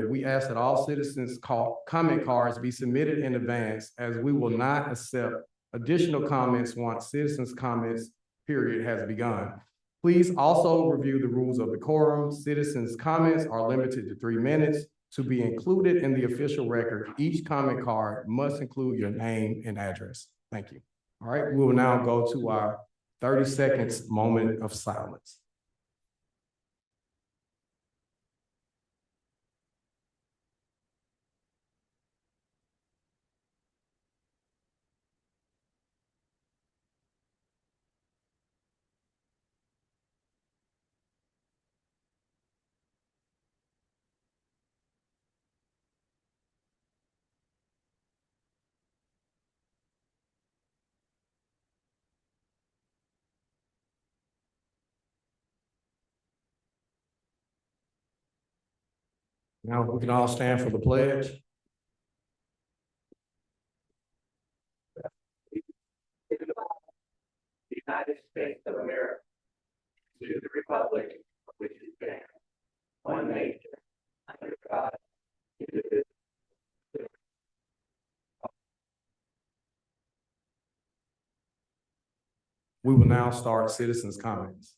we ask that all citizens' comment cards be submitted in advance, as we will not accept additional comments once citizens' comments period has begun. Please also review the rules of decorum. Citizens' comments are limited to 3 minutes. To be included in the official record, each comment card must include your name and address. Thank you. All right, we will now go to our 30 seconds moment of silence. Now we can all stand for the pledge. The United States of America, to the republic for which it stands, one nation, under God, indivisible. We will now start citizens' comments.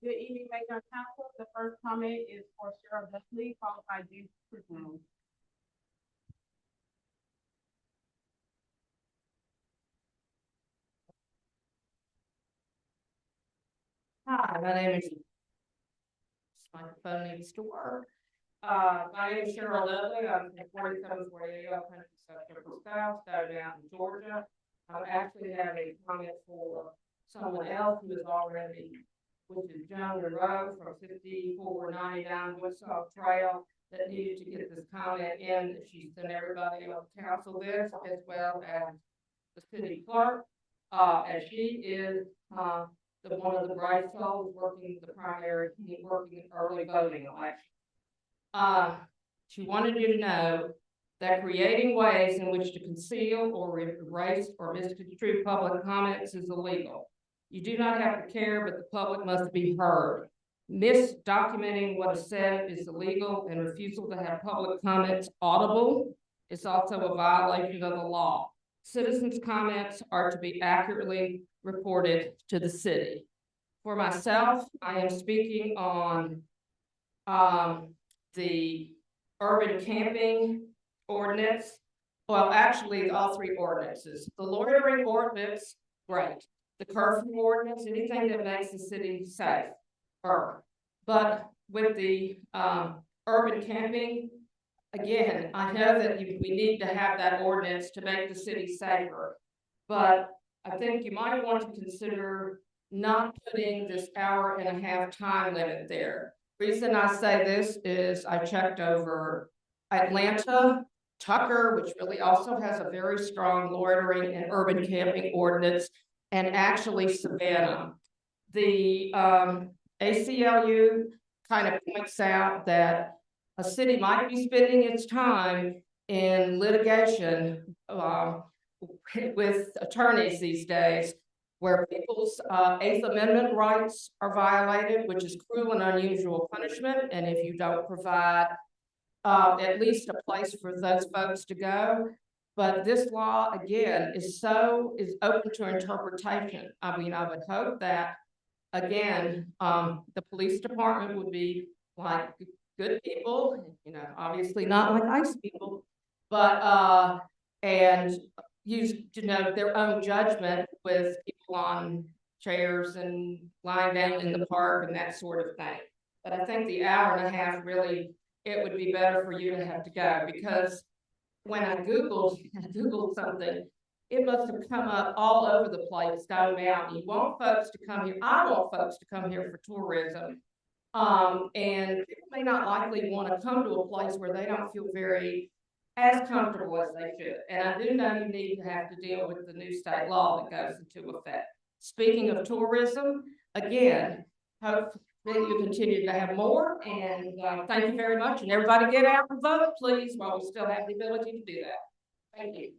Good evening, Mayor and Council. The first comment is for Cheryl Dudley, followed by James Crismo. Hi, my name is. This microphone needs to work. My name is Cheryl Dudley. I'm at 4748 Country Subsurface South, down in Georgia. I actually have a comment for someone else who is already, which is Joan Monroe from 5490 down Woodstock Trail, that needed to get this comment in. She sent everybody on the council this, as well as the city clerk, as she is the one of the bright souls working the primary, working early voting election. She wanted you to know that creating ways in which to conceal or erase or misconstrue public comments is illegal. You do not have to care, but the public must be heard. Misdocumenting what is said is illegal, and refusal to have public comments audible is also a violation of the law. Citizens' comments are to be accurately reported to the city. For myself, I am speaking on the urban camping ordinance. Well, actually, all three ordinances. The loitering ordinance, great. The curfew ordinance, anything that makes the city safe. But with the urban camping, again, I know that we need to have that ordinance to make the city safer. But I think you might want to consider not putting this hour-and-a-half time limit there. Reason I say this is I checked over Atlanta, Tucker, which really also has a very strong loitering and urban camping ordinance, and actually Savannah. The ACLU kind of points out that a city might be spending its time in litigation with attorneys these days, where people's Eighth Amendment rights are violated, which is cruel and unusual punishment. And if you don't provide at least a place for those folks to go. But this law, again, is open to interpretation. I mean, I would hope that, again, the police department would be like good people, you know, obviously not like ICE people, but and use, you know, their own judgment with people on chairs and lying down in the park and that sort of thing. But I think the hour and a half really, it would be better for you to have to go, because when I Googled something, it must have come up all over the place, Stone Mountain. You want folks to come here. I want folks to come here for tourism. And people may not likely want to come to a place where they don't feel very as comfortable as they should. And I do know you need to have to deal with the new state law that goes into effect. Speaking of tourism, again, hopefully you continue to have more, and thank you very much. And everybody get out and vote, please, while we still have the ability to do that. Thank you.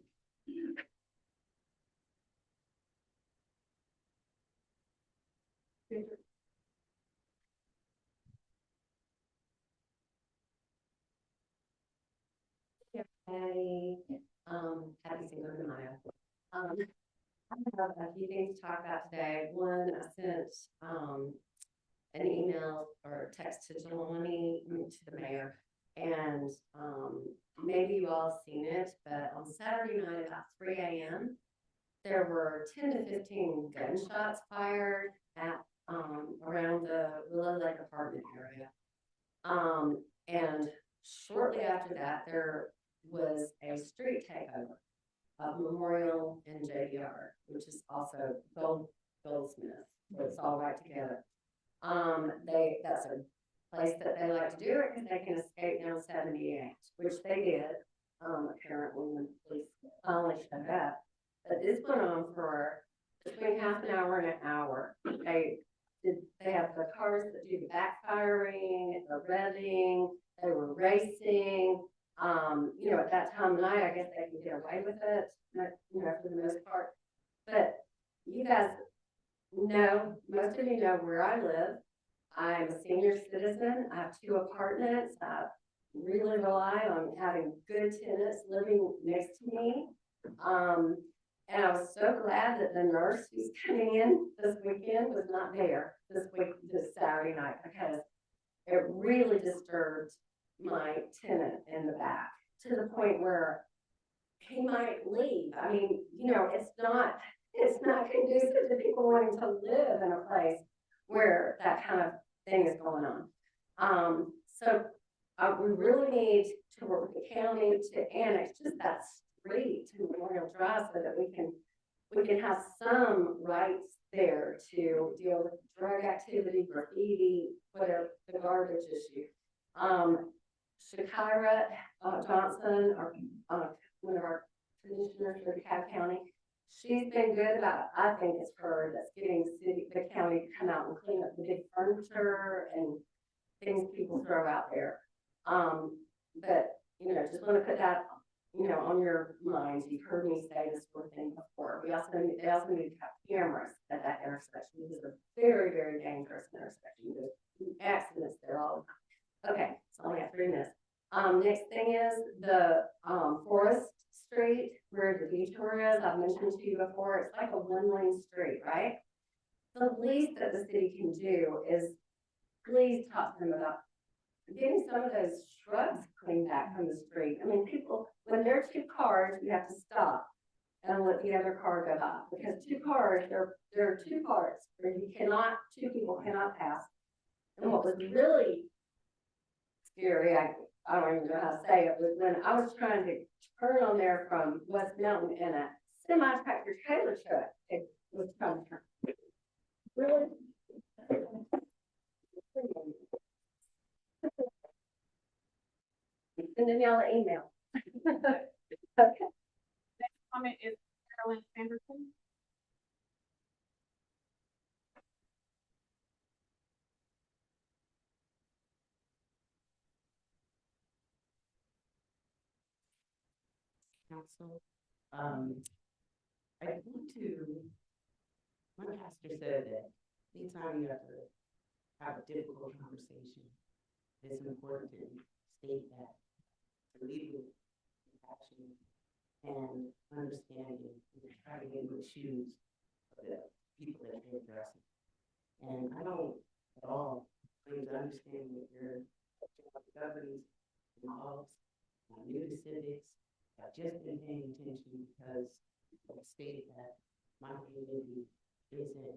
Patty. Happy Cinco de Mayo. I have a few things to talk about today. One, I sent, an email or text to Jelani, to the mayor. And, maybe you all seen it, but on Saturday night about 3 a.m., there were 10 to 15 gunshots fired at, around the Willow Lake apartment area. And shortly after that, there was a street takeover of Memorial and JDR, which is also Goldsmith, so it's all right together. That's a place that they like to do it because they can escape down 78, which they did, apparently when the police finally showed up. But this went on for between half an hour and an hour. They have the cars that do the backfiring, the revving, they were racing. At that time of night, I guess they can get away with it, for the most part. But you guys know, most of you know where I live. I'm a senior citizen. I have 2 apartments. I really rely on having good tenants living next to me. And I was so glad that the nurse who's coming in this weekend was not there this Saturday night, because it really disturbed my tenant in the back to the point where he might leave. I mean, it's not conducive to people wanting to live in a place where that kind of thing is going on. So we really need to work with the county to annex just that street to Memorial Drive so that we can have some rights there to deal with drug activity, graffiti, whatever, the garbage issue. Shakira Johnson, one of our commissioners for DeKalb County, she's been good about, I think it's her that's getting the county to come out and clean up the big furniture and things people throw out there. But, just want to put that, on your minds. You've heard me say this sort of thing before. They also need to have cameras at that intersection. This is a very, very dangerous intersection. There's accidents there all the time. Okay, so I only have 3 minutes. Next thing is the Forest Street where the detour is. I've mentioned to you before, it's like a 1-lane street, right? The least that the city can do is please talk to them about getting some of those shrubs cleaned back from the street. I mean, people, when there are 2 cars, you have to stop and let the other car go by, because 2 cars, there are 2 parts where 2 people cannot pass. And what was really scary, I don't even know how to say it, was when I was trying to turn on there from West Mountain and a semi-tractor trailer truck, it was trying to turn. Really? Sending y'all an email. Okay. Next comment is Carolyn Sanderson. Council, I want to, my pastor said that anytime you have to have a difficult conversation, it's important to state that, to lead with passion and understanding, and try to get in the shoes of the people that you're addressing. And I don't at all claim to understand what your governs involves. I'm new to civics. I've just been paying attention because of the state that my community is in.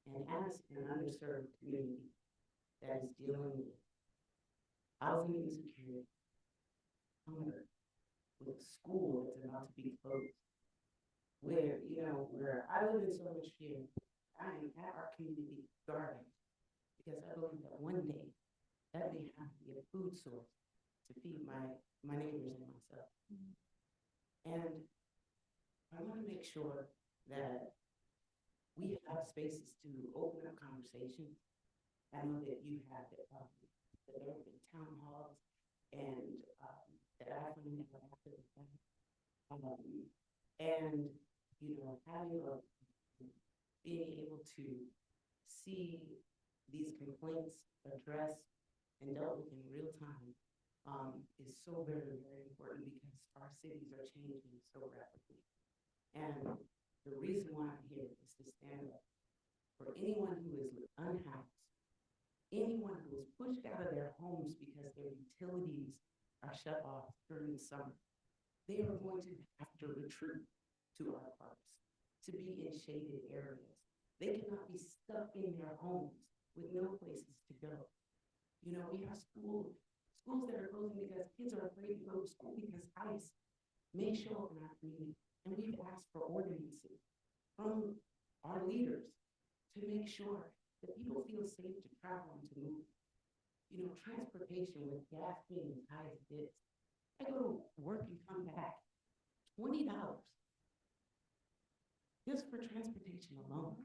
And as an underserved community that is dealing with housing insecurity, hunger, with school that's about to be closed, where I live in so much fear, I am at our community garden because I believe that one day that may have to be a food source to feed my neighbors and myself. And I want to make sure that we have spaces to open up conversations. I know that you have the urban town halls and that I've been after the fact. And having being able to see these complaints addressed and dealt with in real time is so very, very important because our cities are changing so rapidly. And the reason why I'm here is to stand up for anyone who is unhoused, anyone who is pushed out of their homes because their utilities are shut off during the summer. They are going to have to retreat to our parks, to be in shaded areas. They cannot be stuck in their homes with no places to go. You know, we have schools that are closing because kids are afraid to go to school because ICE may show up in our community. And we've asked for ordinances from our leaders to make sure that people feel safe to travel and to move. You know, transportation with gas being as high as it is. I go to work and come back, $20 just for transportation alone.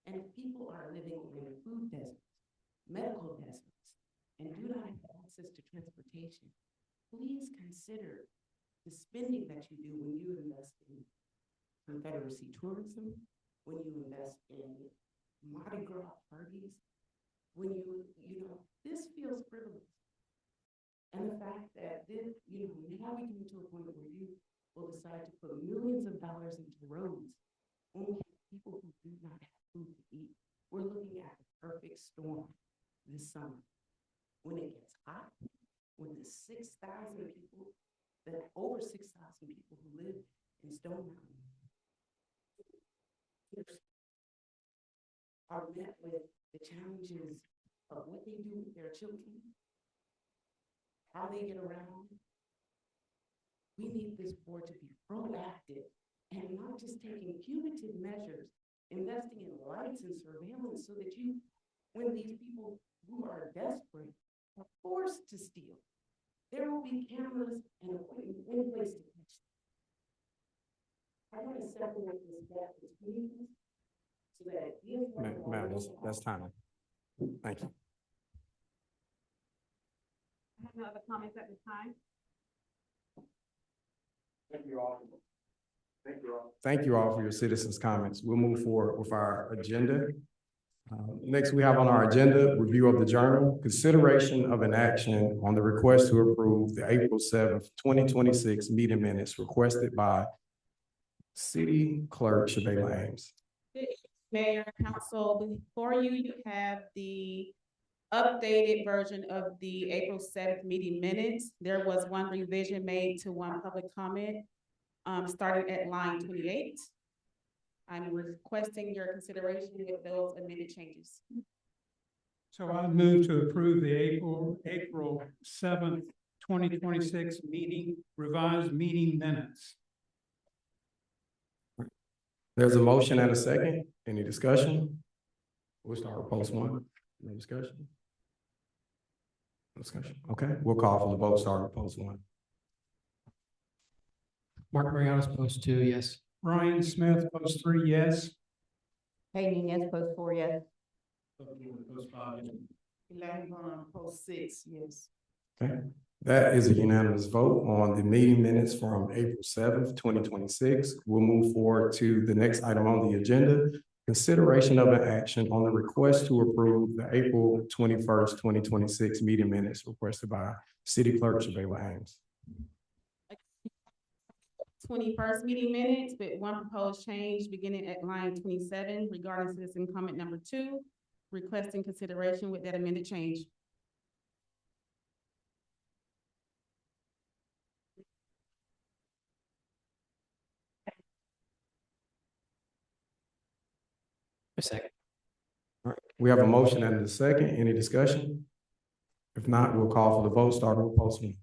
And if people are living in food deserts, medical deserts, and do not have access to transportation, please consider the spending that you do when you invest in Confederacy tourism, when you invest in Mardi Gras parties, when this feels frivolous. And the fact that this, now we come to a point where you will decide to put millions of dollars into roads when we have people who do not have food to eat. We're looking at the perfect storm this summer. When it gets hot, when the 6,000 people, over 6,000 people who live in Stone Mountain are met with the challenges of what they do with their children, how they get around. We need this board to be proactive and not just taking punitive measures, investing in lights and surveillance so that when these people who are desperate are forced to steal, there will be cameras and equipment in place to catch them. I want to separate this gap between us so that Ma'am, that's time. Thank you. I have no other comments at this time. Thank you all. Thank you all for your citizens' comments. We'll move forward with our agenda. Next, we have on our agenda, review of the journal, consideration of an action on the request to approve the April 7th, 2026 meeting minutes requested by City Clerk Shabala Ames. Mayor, Council, before you, you have the updated version of the April 7th meeting minutes. There was one revision made to one public comment, starting at line 28. I'm requesting your consideration with those amended changes. So I move to approve the April 7th, 2026 revised meeting minutes. There's a motion and a second. Any discussion? We'll start with post one. No discussion? Discussion. Okay, we'll call for the vote, starting with post one. Mark Mariano's post 2, yes. Ryan Smith, post 3, yes. Hey, Nunez, post 4, yes. Post 5, yes. Elaine Vaughn, post 6, yes. Okay, that is a unanimous vote on the meeting minutes from April 7th, 2026. We'll move forward to the next item on the agenda, consideration of an action on the request to approve the April 21st, 2026 meeting minutes requested by City Clerk Shabala Ames. 21st meeting minutes with one proposed change beginning at line 27 regarding citizen comment number 2, requesting consideration with that amended change. A second. All right, we have a motion and a second. Any discussion? If not, we'll call for the vote, starting with post one.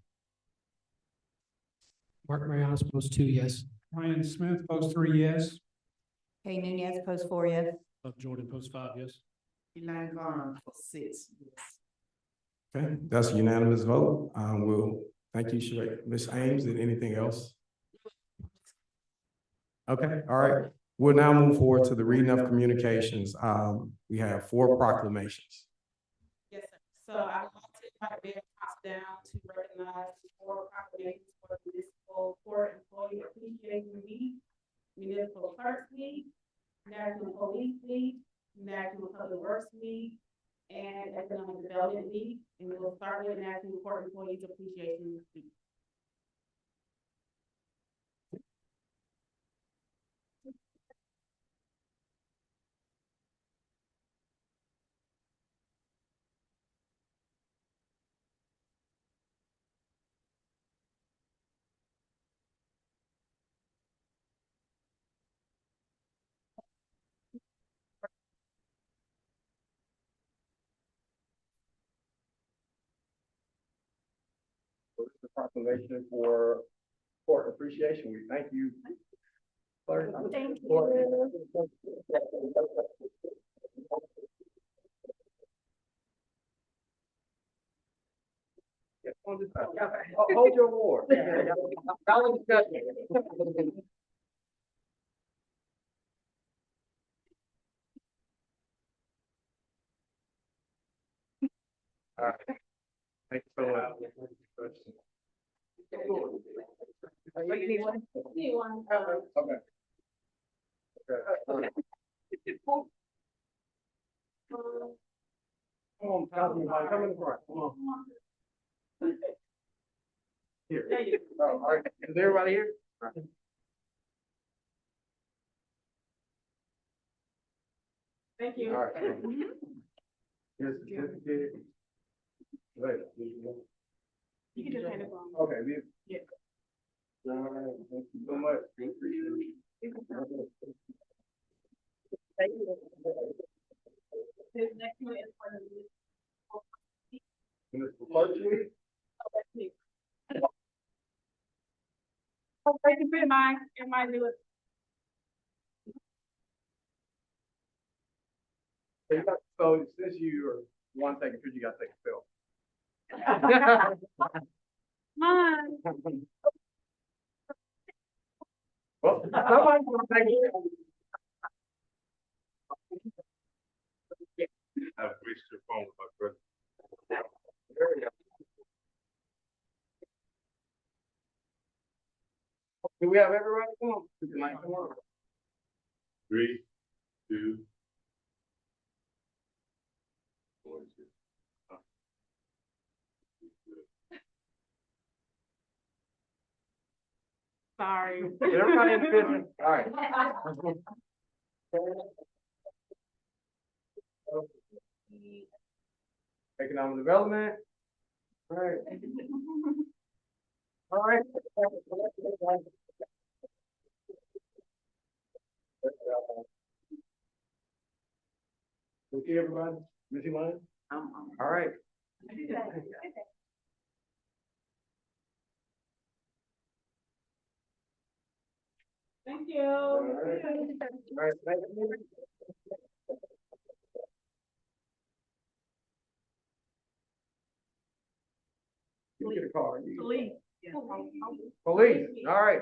Mark Mariano's post 2, yes. Ryan Smith, post 3, yes. Hey, Nunez, post 4, yes. Jordan, post 5, yes. Elaine Vaughn, post 6, yes. Okay, that's a unanimous vote. We'll thank you, Sheree. Ms. Ames, did anything else? Okay, all right. We'll now move forward to the reading of communications. We have 4 proclamations. Yes, sir. So I would like to invite Mayor Council down to recognize the 4 proclamations for the Municipal Court Employee Appreciation Week, Municipal Clerks Week, National Police Week, National Public Works Week, and Economic Development Week. And we'll start start with National Court Employees Appreciation Week. This is the proclamation for Court Appreciation Week. Thank you. Clerk. Thank Hold your award. Y'all in discussion. All right. Thank you so much. Okay. Okay. Come on, Councilman, come in the front, come on. Here. Oh, all right, is everybody here? All right. Thank you. All right. Here's the certificate. Wait. You can just hand it on. Okay, this. Yeah. All right, thank you so much. Appreciate it. This next one is for the. And this is Clerk Week? Oh, thank you for mine, do it. So since you are one taking picture, you gotta take a film. Mine. Well, somebody's gonna take it. I've reached your phone with my brother. There we go. Do we have everybody? Come on. Come on. 3, 2. 1, 2. Sorry. Everybody in the business? All right. Economic development. All right. All right. Okay, everybody? Missy Lane? All right. Thank you. All right. All right, thank you. You get a card. Police. Police, all right.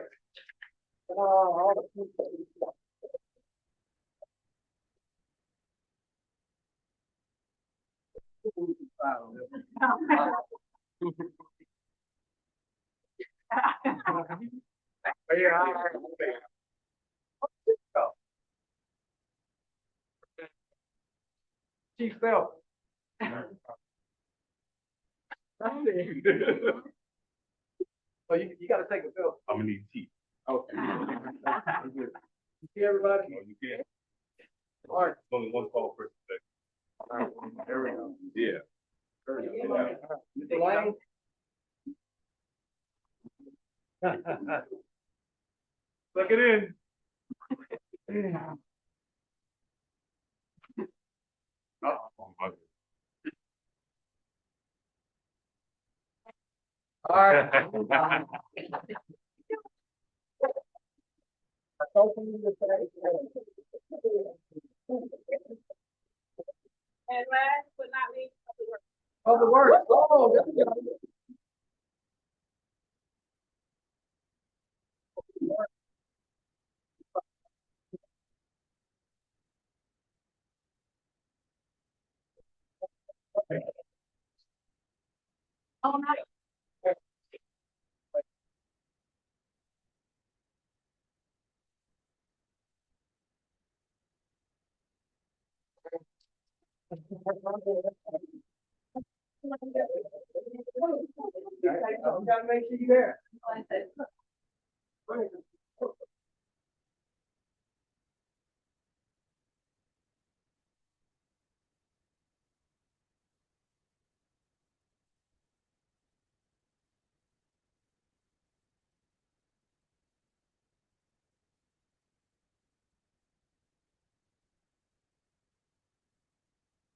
Yeah, all right. Chief Phelps. So you gotta take a film. I'm gonna need teeth. Okay. You see everybody? No, you can't. All right. Only one call per second. All right, there we go. Yeah. There we go. Mr. Lane? Look it in. Oh, my. All right. And last but not least, Public Works. Oh, there we go. oh, not Gotta make sure you're there.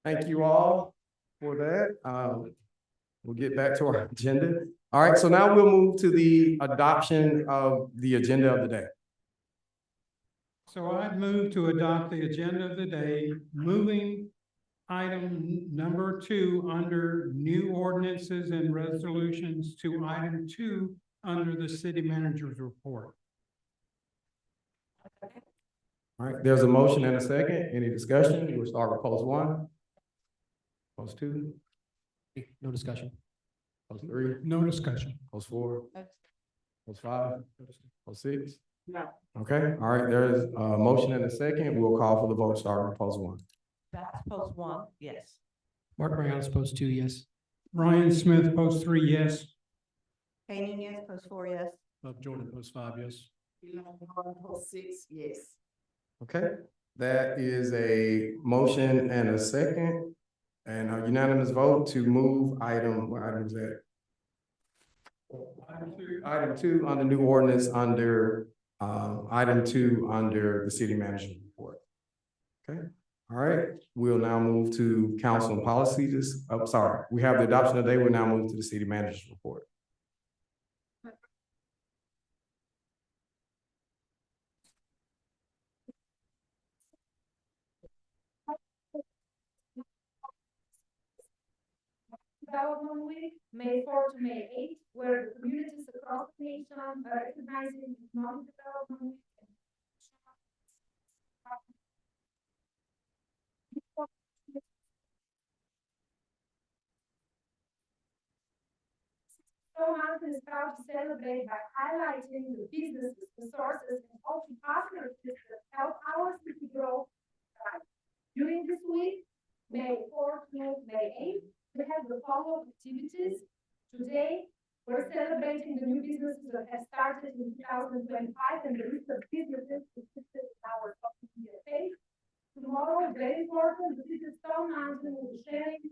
Thank you all for that. We'll get back to our agenda. All right, so now we'll move to the adoption of the agenda of the day. So I move to adopt the agenda of the day, moving item number 2 under new ordinances and resolutions to item 2 under the city manager's report. All right, there's a motion and a second. Any discussion? We'll start with post 1. Post 2, No discussion. post 3, No discussion. post 4, post 5, post 6. No. Okay, all right, there is a motion and a second. We'll call for the vote starting with post 1. That's post 1, yes. Mark Mariano, post 2, yes. Ryan Smith, post 3, yes. Kay Nunez, post 4, yes. Love Jordan, post 5, yes. Post 6, yes. Okay, that is a motion and a second. And a unanimous vote to move item, what item is that? Item 2 under new ordinance under, item 2 under the city manager's report. Okay, all right, we'll now move to council and policies. Oh, sorry, we have the adoption today. We'll now move to the city manager's report. Development Week, May 4 to May 8, where the communities across the nation are recognizing economic development week. So Mountain is proud to celebrate by highlighting the businesses, resources, and also partnerships that help our city grow. During this week, May 4 to May 8, we have the following activities. Today, we're celebrating the new businesses that have started in 2025 and the list of businesses listed in our social media page. Tomorrow, very important, the city of Stone Mountain will be sharing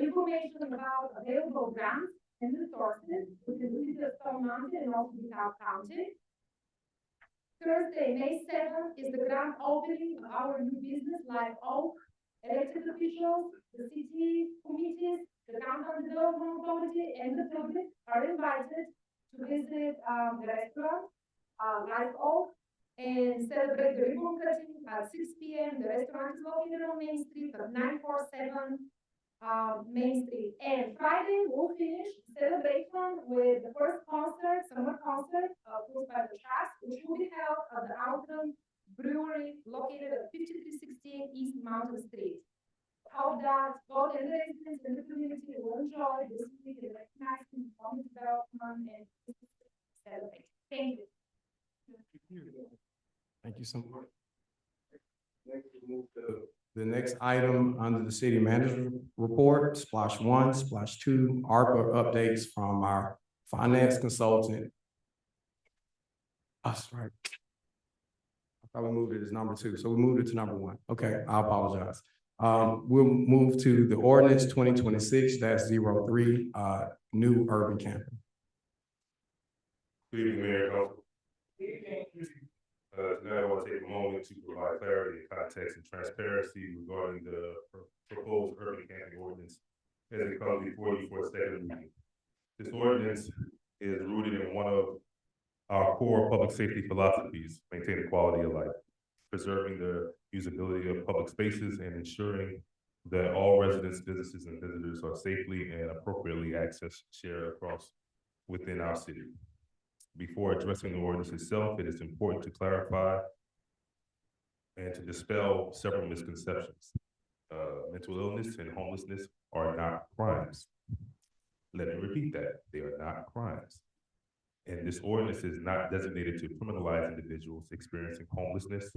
information about available grants and resources within the city of Stone Mountain and also in South County. Thursday, May 7th, is the grand opening of our new business, Live Oak. Elected officials, the city committees, the downtown development authority, and the public are invited to visit the restaurant, Live Oak, and celebrate the ribbon cutting at 6 p.m. The restaurant is located on Main Street at 947 Main Street. And Friday, we'll finish the celebration with the first concert, summer concert, hosted by the Trust, which will be held at the Alton Brewery located at 5316 East Mountain Street. Hope that both the residents and the community will enjoy this week and recognize the economic development and celebrate. Thank you. Thank you so much. Next, we move to the next item under the city manager report, splash 1, splash 2, ARPA updates from our finance consultant. That's right. I thought we moved it as number 2, so we moved it to number 1. Okay, I apologize. We'll move to the ordinance 2026-03, new urban camping. Good evening, Mayor. Council. Tonight I want to take a moment to provide clarity, context, and transparency regarding the proposed urban camping ordinance as it comes before you for a second reading. This ordinance is rooted in one of our core public safety philosophies: maintaining quality of life, preserving the usability of public spaces, and ensuring that all residents, businesses, and visitors are safely and appropriately accessed, shared across within our city. Before addressing the ordinance itself, it is important to clarify and to dispel several misconceptions. Mental illness and homelessness are not crimes. Let me repeat that. They are not crimes. And this ordinance is not designated to criminalize individuals experiencing homelessness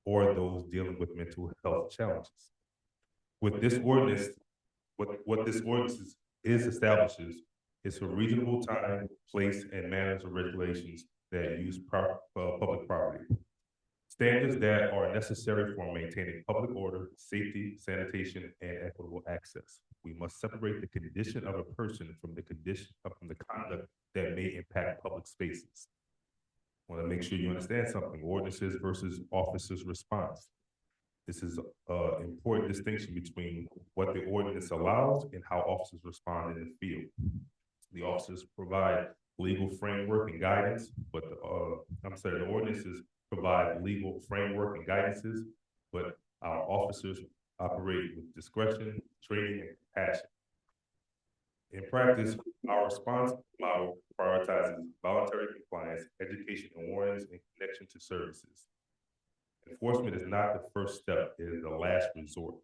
or those dealing with mental health challenges. With this ordinance, what this ordinance establishes is for reasonable time, place, and manners of regulations that use public property. Standards that are necessary for maintaining public order, safety, sanitation, and equitable access. We must separate the condition of a person from the conduct that may impact public spaces. I want to make sure you understand something: ordinances versus officers' response. This is an important distinction between what the ordinance allows and how officers respond in the field. The officers provide legal framework and guidance, but the ordinances provide legal framework and guidances, but our officers operate with discretion, training, and compassion. In practice, our response model prioritizes voluntary compliance, education, and warnings in connection to services. Enforcement is not the first step, it is the last resort.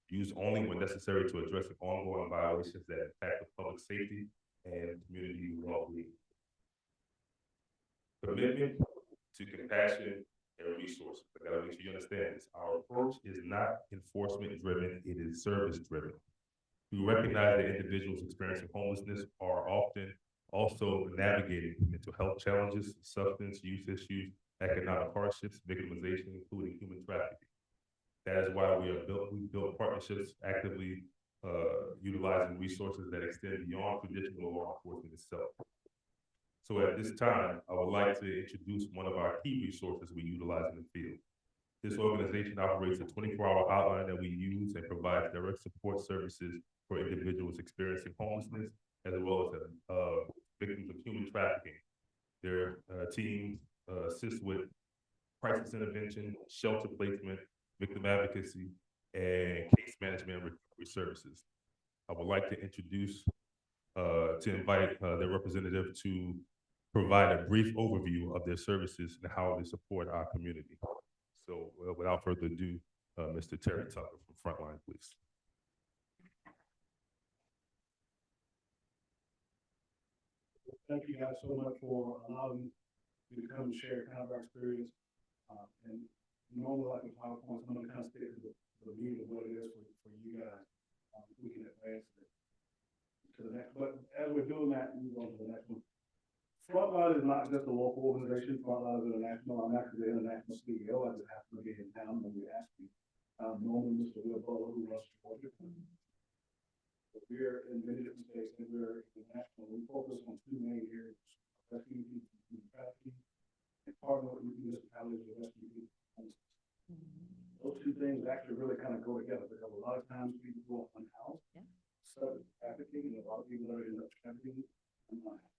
Used only when necessary to address ongoing violations that impact the public safety and community well-being. Commitment to compassion and resources. I gotta make sure you understand this. Our approach is not enforcement driven, it is service driven. We recognize that individuals experiencing homelessness are often also navigating mental health challenges, substance use issues, economic hardships, victimization, including human trafficking. That is why we built partnerships, actively utilizing resources that extend beyond traditional law enforcement itself. So at this time, I would like to introduce one of our key resources we utilize in the field. This organization operates a 24-hour hotline that we use and provides direct support services for individuals experiencing homelessness, as well as victims of human trafficking. Their team assists with crisis intervention, shelter placement, victim advocacy, and case management and recovery services. I would like to invite their representative to provide a brief overview of their services and how they support our community. So without further ado, Mr. Terry Tucker from Frontline, please. Thank you guys so much for allowing me to come and share kind of our experience. And normally, like with PowerPoints, I'm going to kind of stick to the meat of what it is for you guys. We can advance it to the next. But as we're doing that, we move on to the next one. Frontline is not just a local organization. Frontline is international. I'm actually the international CEO. I just happened to be in town when we asked me. Normally, Mr. Will Butler, who runs Georgia. But we're in many different states, and we're international. We focus on two main areas: rescuing people from trafficking and partner with municipalities to rescue people from homelessness. Those two things actually really kind of go together, because a lot of times people go unhoused, subject to trafficking, and a lot of people that end up trafficking unhoused.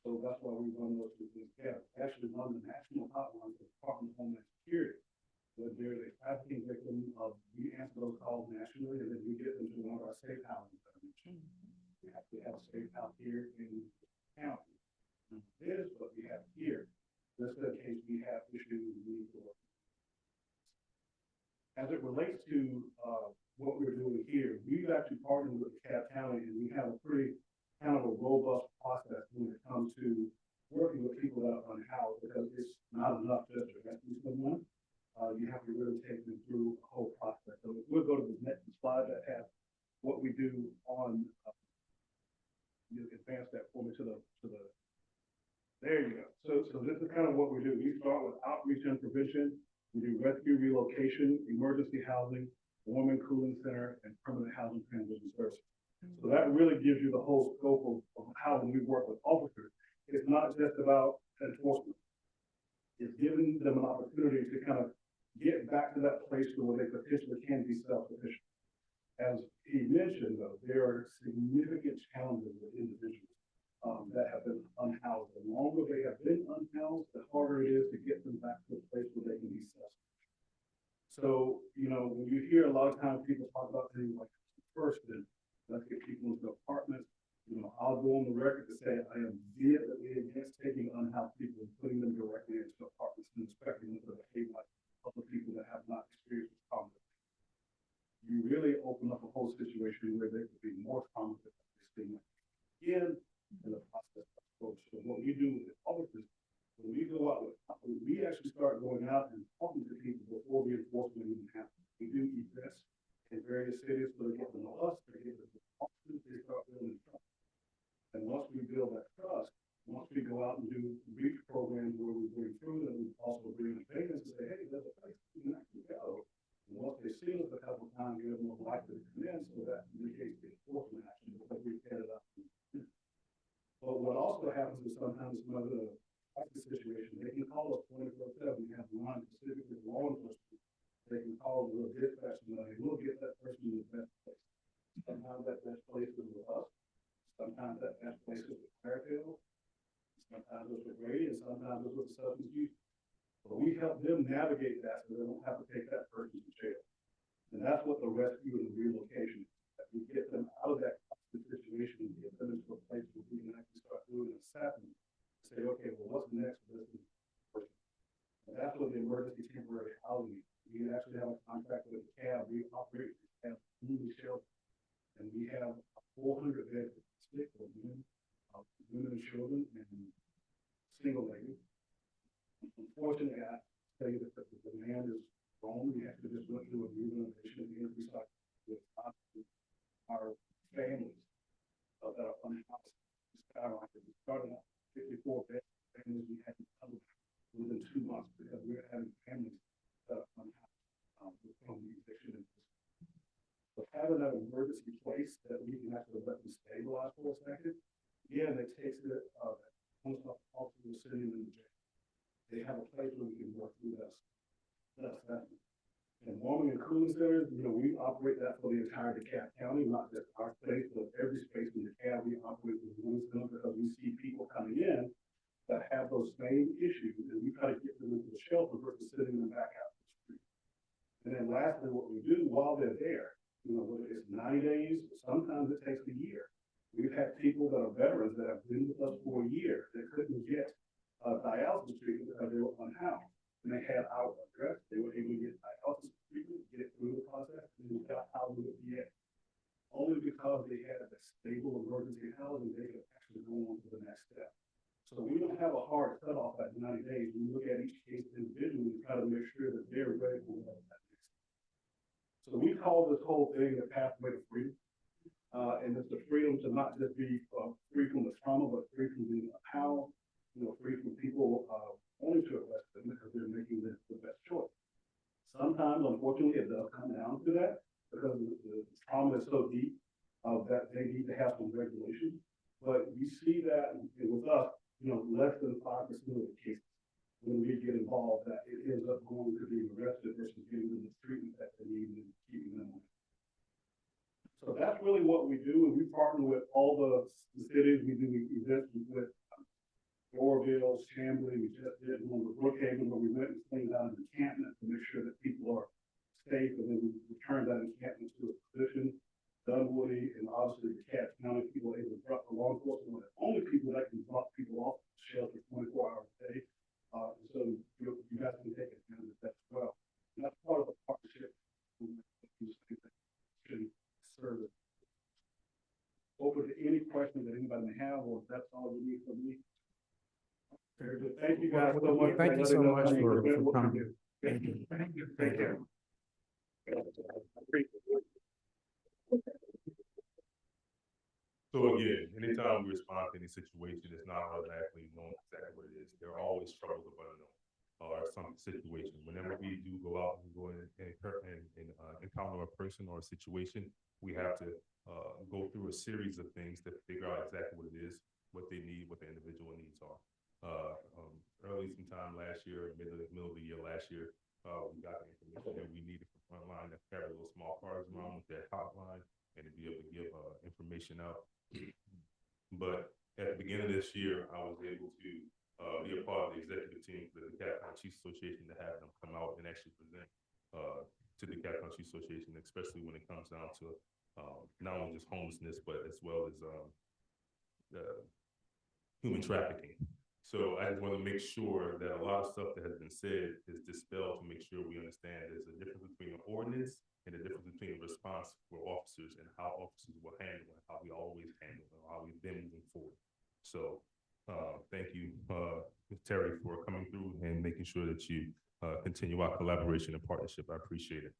So that's why we run those two things together. We actually run the national hotline for the Department of Homeland Security. When there's a trafficking victim, we answer those calls nationally, and then we get them to one of our safe houses that I mentioned. We have to have a safe house here in the county. And this is what we have here. This is the case we have issues we need to work. As it relates to what we're doing here, we've actually partnered with DeKalb County, and we have a pretty kind of a robust process when it comes to working with people that are unhoused, because it's not enough just to rescue someone. You have to really take them through a whole process. So we'll go to the next slide that has what we do on. You advance that for me to the. There you go. So this is kind of what we do. We start with outreach and prevention. We do rescue, relocation, emergency housing, warm and cooling center, and permanent housing transition services. So that really gives you the whole scope of how when we work with officers, it's not just about enforcement. It's giving them an opportunity to kind of get back to that place where they potentially can be self-sufficient. As he mentioned, though, there are significant challenges with individuals that have been unhoused. The longer they have been unhoused, the harder it is to get them back to a place where they can be self-sufficient. So, you know, when you hear a lot of times people talk about things like first, then let's get people into apartments. You know, I'll go on the record to say I am vehemently against taking unhoused people and putting them directly into apartments and expecting them to behave like other people that have not experienced trauma. You really open up a whole situation where they could be more traumatized again in the process of approach. So what we do with officers, when we go out, we actually start going out and talking to people before reinforcement even happens. We do events in various cities so they get to know us, they get to know officers, they start build that trust, once we go out and do reach programs where we bring through them, we also bring in vacancies and say, hey, there's a place you can actually go. And once they see us a couple of times, they're more likely to come in, so that indicates the enforcement action because we've headed up. But what also happens is sometimes some other crisis situation, they can call us 24/7. We have one specifically law enforcement. They can call the dispatch and they will get that person in the best place. Sometimes that best place is with us. Sometimes that best place is with Fairfield. Sometimes it's with Grady, and sometimes it's with the substance use. But we help them navigate that so they don't have to take that person to jail. And that's what the rescue and relocation is. That we get them out of that situation and get them into a place where we can actually start doing assessment. Say, okay, well, what's next for this person? And that's what the emergency temporary housing is. We actually have a contract with the CAB. We operate the CAB community shelter. And we have 400 beds for women, women and children, and single ladies. Unfortunately, I tell you that the demand is wrong. We actually just went through a new renovation and increase with our families that are unhoused. We started out 54 bed families. We had to cover within 2 months because we were having families that are unhoused from the eviction. So having that emergency place that we can actually let them stabilize for a second, again, it takes it almost off to the city and the jail. They have a place where we can work through this. That's that. And warming and cooling centers, we operate that for the entire DeKalb County, not just our space, but every space in DeKalb. We operate with one center because we see people coming in that have those same issues, and we try to get them into the shelter versus sitting them back out the street. And then lastly, what we do while they're there, whether it's 90 days, sometimes it takes a year. We've had people that are veterans that have been with us for a year that couldn't get dialysis treatment because they were unhoused. And they had our address, they were able to get dialysis treatment, get it through the process, and then got housing at the end. Only because they had a stable emergency housing, they could actually go on to the next step. So we don't have a hard cutoff at 90 days. We look at each case individually and try to make sure that they're ready for that next step. So we call this whole thing the pathway to freedom. And it's the freedom to not just be free from the trauma, but free from being housed, free from people wanting to arrest them because they're making the best choice. Sometimes, unfortunately, it does come down to that because the trauma is so deep that they need to have some regulation. But we see that with us, less than 5% of the cases when we get involved, that it ends up going to being arrested versus giving them the treatment that they need and keeping them away. So that's really what we do, and we partner with all the cities. We do events with Oroville, Chamblee. We just did one with Brookhaven where we went and cleaned out an encampment to make sure that people are safe, and then we returned that encampment to a position. Dunwoody and obviously the DeKalb County people are able to drop the law enforcement. The only people that can drop people off the shelter 24 hours a day. So you guys can take advantage of that as well. And that's part of the partnership. Service. Open to any questions that anybody may have, or if that's all you need from me. Very good. Thank you guys so much. Thank you so much for coming. Thank you. Thank you. Thank you. So again, anytime we respond to any situation, it's not automatically knowing exactly what it is. There are always troubles of unknown or some situation. Whenever we do go out and go in and encounter a person or a situation, we have to go through a series of things to figure out exactly what it is, what they need, what the individual needs are. Early sometime last year, middle of the year last year, we got the information that we needed from Frontline to carry those small cars around with that hotline and to be able to give information out. But at the beginning of this year, I was able to be a part of the executive team for the DeKalb County Chiefs Association to have them come out and actually present to the DeKalb County Chiefs Association, especially when it comes down to not only just homelessness, but as well as human trafficking. So I just want to make sure that a lot of stuff that has been said is dispelled to make sure we understand there's a difference between an ordinance and the difference between a response for officers and how officers will handle it, how we always handle it, how we've been moving forward. So thank you, Terry, for coming through and making sure that you continue our collaboration and partnership. I appreciate it.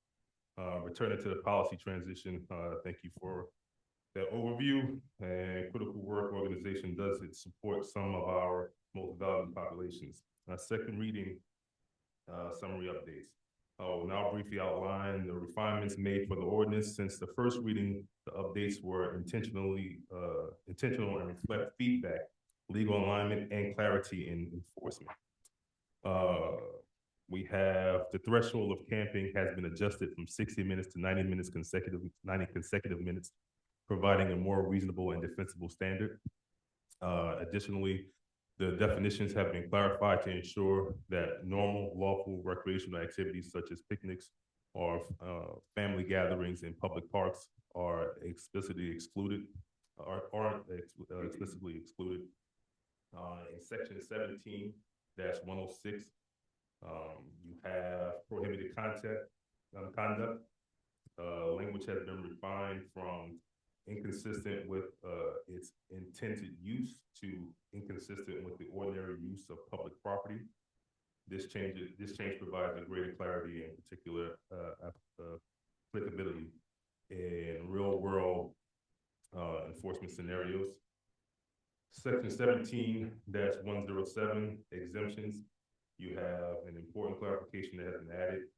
Returning to the policy transition, thank you for that overview and critical work organization. organization does it support some of our most valued populations. Second reading, summary updates. I will now briefly outline the refinements made for the ordinance. Since the first reading, the updates were intentional and reflect feedback, legal alignment, and clarity in enforcement. We have the threshold of camping has been adjusted from 60 minutes to 90 consecutive minutes, providing a more reasonable and defensible standard. Additionally, the definitions have been clarified to ensure that normal lawful recreational activities such as picnics or family gatherings in public parks are explicitly excluded. Explicitly excluded. In section 17-106, you have prohibited conduct. Language has been refined from inconsistent with its intended use to inconsistent with the ordinary use of public property. This change provides a greater clarity and particular applicability in real world enforcement scenarios. Section 17-107, exemptions. You have an important clarification that has been added.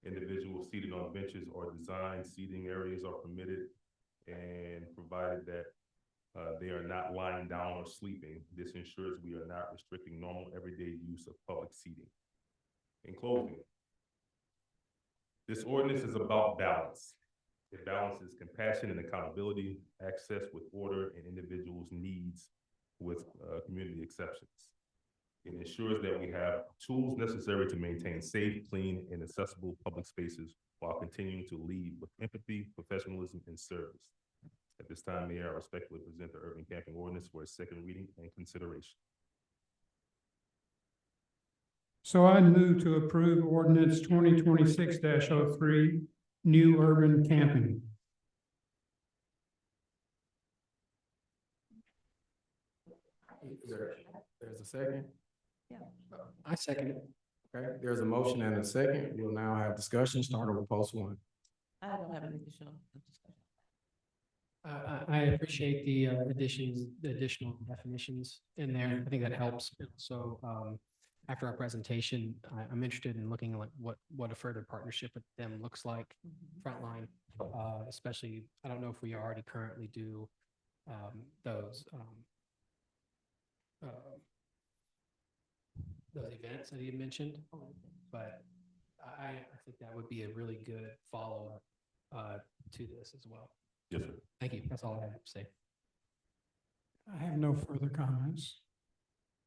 Individuals seated on benches or designed seating areas are permitted, and provided that they are not lying down or sleeping. This ensures we are not restricting normal everyday use of public seating. In closing, this ordinance is about balance. It balances compassion and accountability, access with order, and individuals' needs with community exceptions. It ensures that we have tools necessary to maintain safe, clean, and accessible public spaces while continuing to lead with empathy, professionalism, and service. At this time, Mayor, I respectfully present the urban camping ordinance for a second reading and consideration. So I move to approve ordinance 2026-03, new urban camping. There's a second? I second it. Okay, there's a motion and a second. We'll now have discussion, starting with post one. I don't have any additional discussion. I appreciate the additional definitions in there. I think that helps. So, after our presentation, I'm interested in looking at like what a further partnership with them looks like, frontline, especially, I don't know if we already currently do, those events that you mentioned, but I think that would be a really good follow-up, to this as well. Yes, sir. Thank you. That's all I have to say. I have no further comments.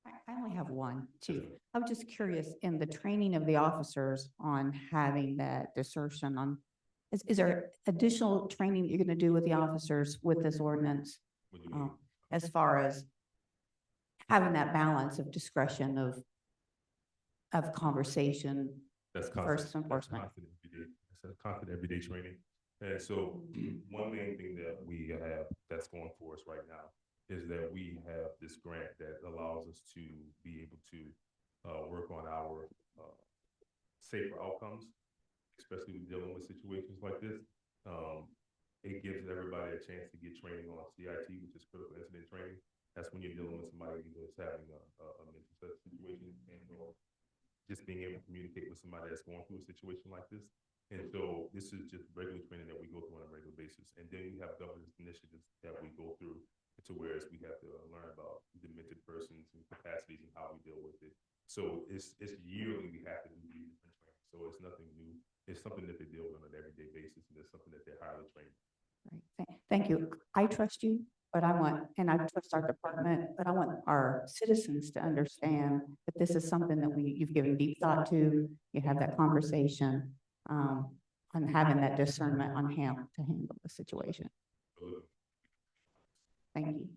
I only have one, too. I was just curious, in the training of the officers on having that discernment on, is there additional training that you're gonna do with the officers with this ordinance? What do you mean? As far as having that balance of discretion of conversation That's versus constant. enforcement? That's a constant everyday training. And so one main thing that we have that's going for us right now is that we have this grant that allows us to be able to work on our safer outcomes, especially when dealing with situations like this. It gives everybody a chance to get training on CIT, which is critical incident training. That's when you're dealing with somebody who's having a mental situation, and just being able to communicate with somebody that's going through a situation like this. And so this is just regular training that we go through on a regular basis. And then we have governance initiatives that we go through to whereas we have to learn about demented persons and capacities and how we deal with it. So it's yearly we have to do these different training. So it's nothing new. It's something that they deal with on an everyday basis, and it's something that they're highly trained. Right. Thank you. I trust you, but I trust our department, but I want our citizens to understand that this is something that you've given deep thought to. You have that conversation, on having that discernment on how to handle the situation. Thank you.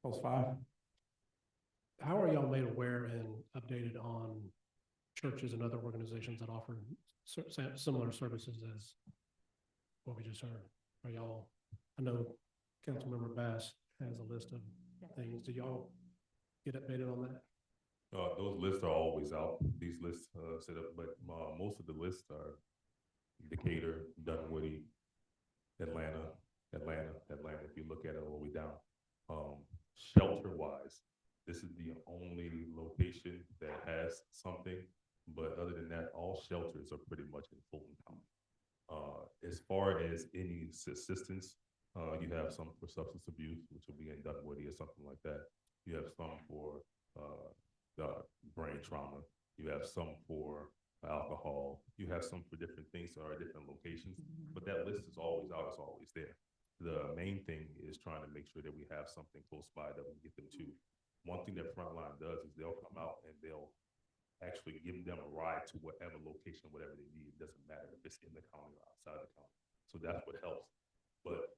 Post five. How are y'all made aware and updated on churches and other organizations that offer similar services as what we just heard? Are y'all, I know Councilmember Bass has a list of things. Do y'all get updated on that? Those lists are always out. These lists set up, but most of the lists are Decatur, Dunwoody, Atlanta, look at it all the way down. Shelter wise, this is the only location that has something, but other than that, all shelters are pretty much in Fulton County. As far as any assistance, you have some for substance abuse, which will be in Dunwoody or something like that. You have some for brain trauma. You have some for alcohol. You have some for different things that are at different locations, but that list is always out, it's always there. The main thing is trying to make sure that we have something close by that we can get them to. One thing that Frontline does is they'll come out and they'll actually give them a ride to whatever location, whatever they need. It doesn't matter if it's in the county or outside the county. So that's what helps. But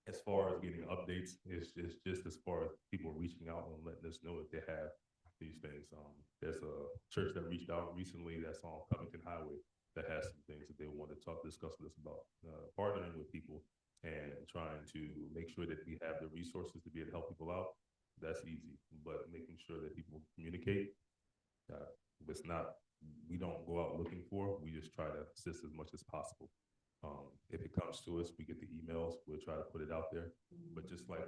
as far as getting updates, it's just as far as people reaching out and letting us know that they have these things. There's a church that reached out recently that's on Covington Highway that has some things that they want to discuss with us about, partnering with people and trying to make sure that we have the resources to be able to help people out. That's easy, but making sure that people communicate, it's not, we don't go out looking for, we just try to assist as much as possible. If it comes to us, we get the emails, we'll try to put it out there. But just like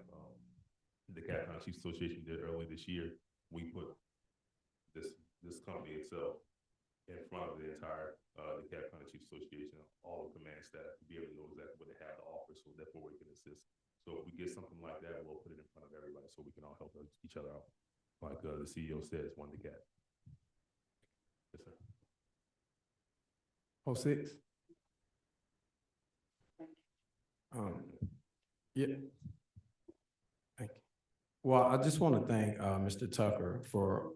the Cat County Chiefs Association did earlier this year, we put this company itself in front of the entire the Cat County Chiefs Association, all the command staff, to be able to know exactly what they have to offer, so therefore we can assist. So if we get something like that, we'll put it in front of everybody so we can all help each other out. Like the CEO says, one to Cat. Yes, sir. 06? Yeah. Thank you. Well, I just want to thank Mr. Tucker for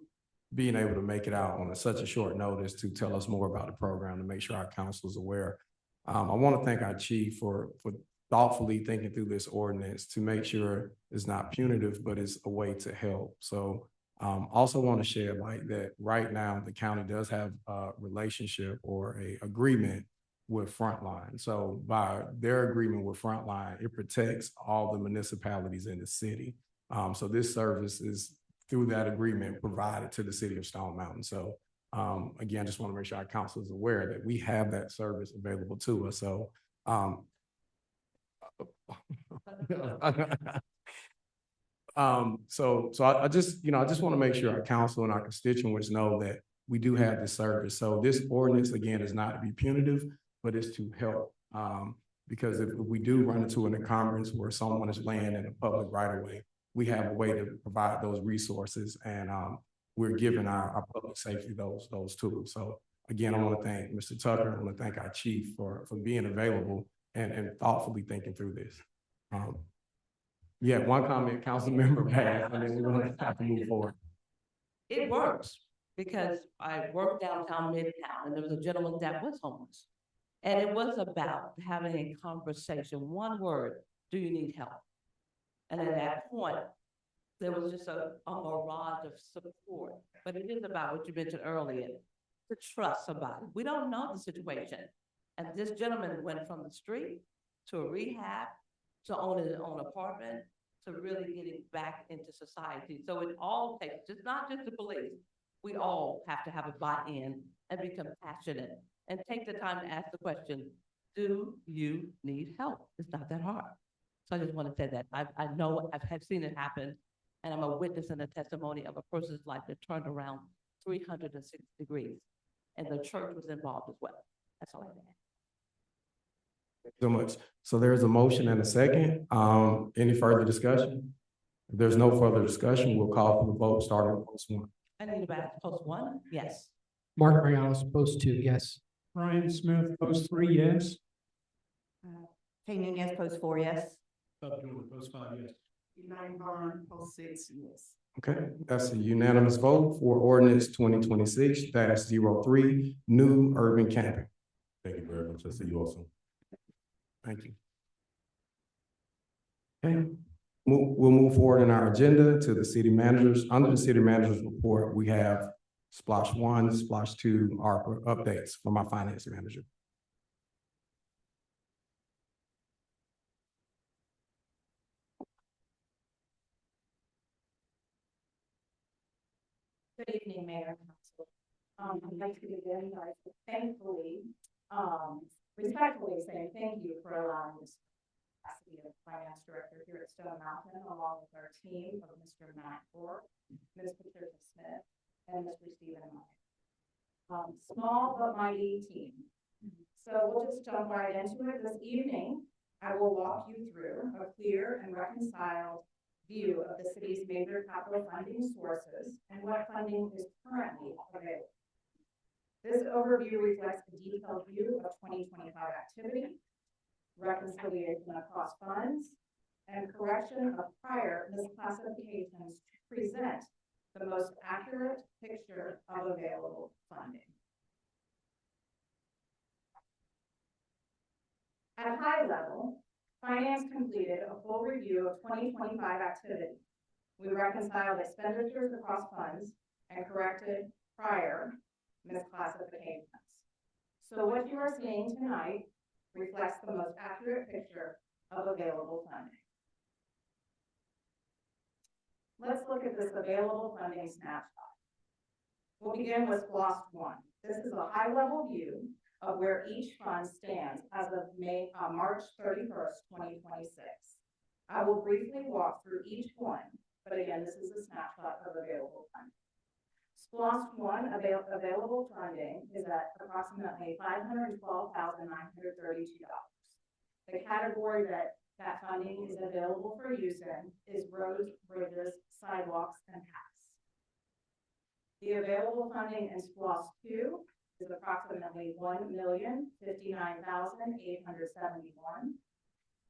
being able to make it out on such a short notice to tell us more about the program, to make sure our council is aware. I want to thank our chief for thoughtfully thinking through this ordinance to make sure it's not punitive, but it's a way to help. So also want to share light that right now the county does have a relationship or a agreement with Frontline. So by their agreement with Frontline, it protects all the municipalities in the city. So this service is through that agreement provided to the city of Stone Mountain. So again, just want to make sure our council is aware that we have that service available to us. So so I just want to make sure our council and our constituents know that we do have this service. So this ordinance, again, is not to be punitive, but it's to help. Because if we do run into an encumbrance where someone is laying in a public right of way, we have a way to provide those resources, and we're giving our public safety those tools. So again, I want to thank Mr. Tucker. I want to thank our chief for being available and thoughtfully thinking through this. Yeah, one comment, council member passed, and then we're going to have to move forward. It works, because I worked downtown Midtown, and there was a gentleman that was homeless. And it was about having a conversation, one word, do you need help? And at that point, there was just a barrage of support. But it is about what you mentioned earlier, to trust somebody. We don't know the situation. And this gentleman went from the street to a rehab, to owning his own apartment, to really getting back into society. So it all takes, just not just the police, we all have to have a buy-in and be compassionate and take the time to ask the question, do you need help? It's not that hard. So I just want to say that I know I've seen it happen, and I'm a witness and a testimony of a person's life that turned around 360 degrees, and the church was involved as well. That's all I have. So much. So there's a motion and a second. Any further discussion? If there's no further discussion, we'll call for the vote starting with post one. I need to back post one, yes. Mark Marialis, post 2, yes. Ryan Smith, post 3, yes. Kay Nunez, post 4, yes. Bob Jordan, post 5, yes. Elaine Bond, post 6, yes. Okay, that's a unanimous vote for ordinance 2026-03, new urban camping. Thank you very much. I see you also. Thank you. Okay, we'll move forward in our agenda to the city managers. Under the city manager's report, we have Splash 1, Splash 2, ARPA updates from our finance manager. Good evening, Mayor and Council. I'd like to begin by thankfully, respectfully saying thank you for allowing this capacity of Finance Director here at Stone Mountain, along with our team of Mr. Matt Ford, Ms. Patricia Smith, and Mr. Stephen Meyer. Small but mighty team. So we'll just jump right into it. This evening, I will walk you through a clear and reconciled view of the city's major capital funding sources and what funding is currently available. This overview reflects a detailed view of 2025 activity, reconciliation across funds, and correction of prior misclassifications to present the most accurate picture of available funding. At a high level, Finance completed a full review of 2025 activity. We reconciled expenditures across funds and corrected prior misclassifications. So what you are seeing tonight reflects the most accurate picture of available funding. Let's look at this available funding snapshot. We'll begin with SPLOST 1. This is a high-level view of where each fund stands as of March 31st, 2026. I will briefly walk through each one, but again, this is a snapshot of available funding. SPLOST 1 available funding is at approximately $512,932. The category that funding is available for use in is roads, bridges, sidewalks, and paths. The available funding in SPLOST 2 is approximately $1,059,871,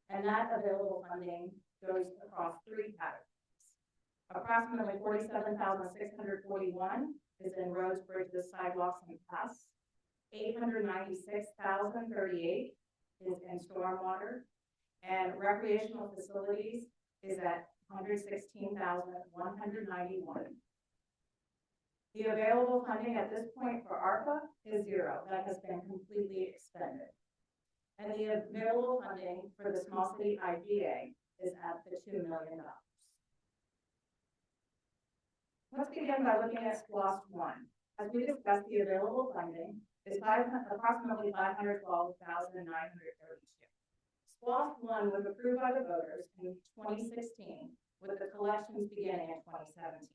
and that available funding goes across three categories. Approximately $47,641 is in roads, bridges, sidewalks, and paths. $896,038 is in stormwater, and recreational facilities is at $116,191. The available funding at this point for ARPA is zero. That has been completely expended. And the available funding for the small city IGA is at the $2 million. Let's begin by looking at SPLOST 1. As we discussed, the available funding is approximately $512,932. SPLOST 1 was approved by the voters in 2016, with the collections beginning in 2017.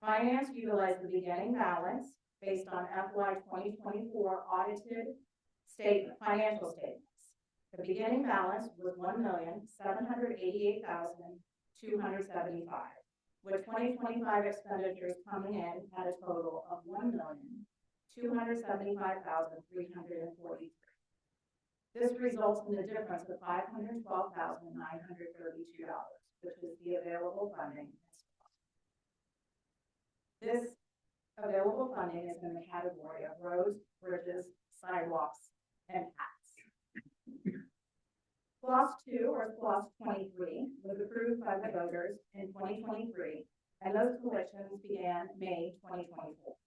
Finance utilized the beginning balance based on FY 2024 audited financial statements. The beginning balance was $1,788,275, with 2025 expenditures coming in at a total of $1,275,343. This results in the difference of $512,932, which is the available funding. This available funding is in the category of roads, bridges, sidewalks, and paths. SPLOST 2 or SPLOST 23 was approved by the voters in 2023, and those collections began May 2024.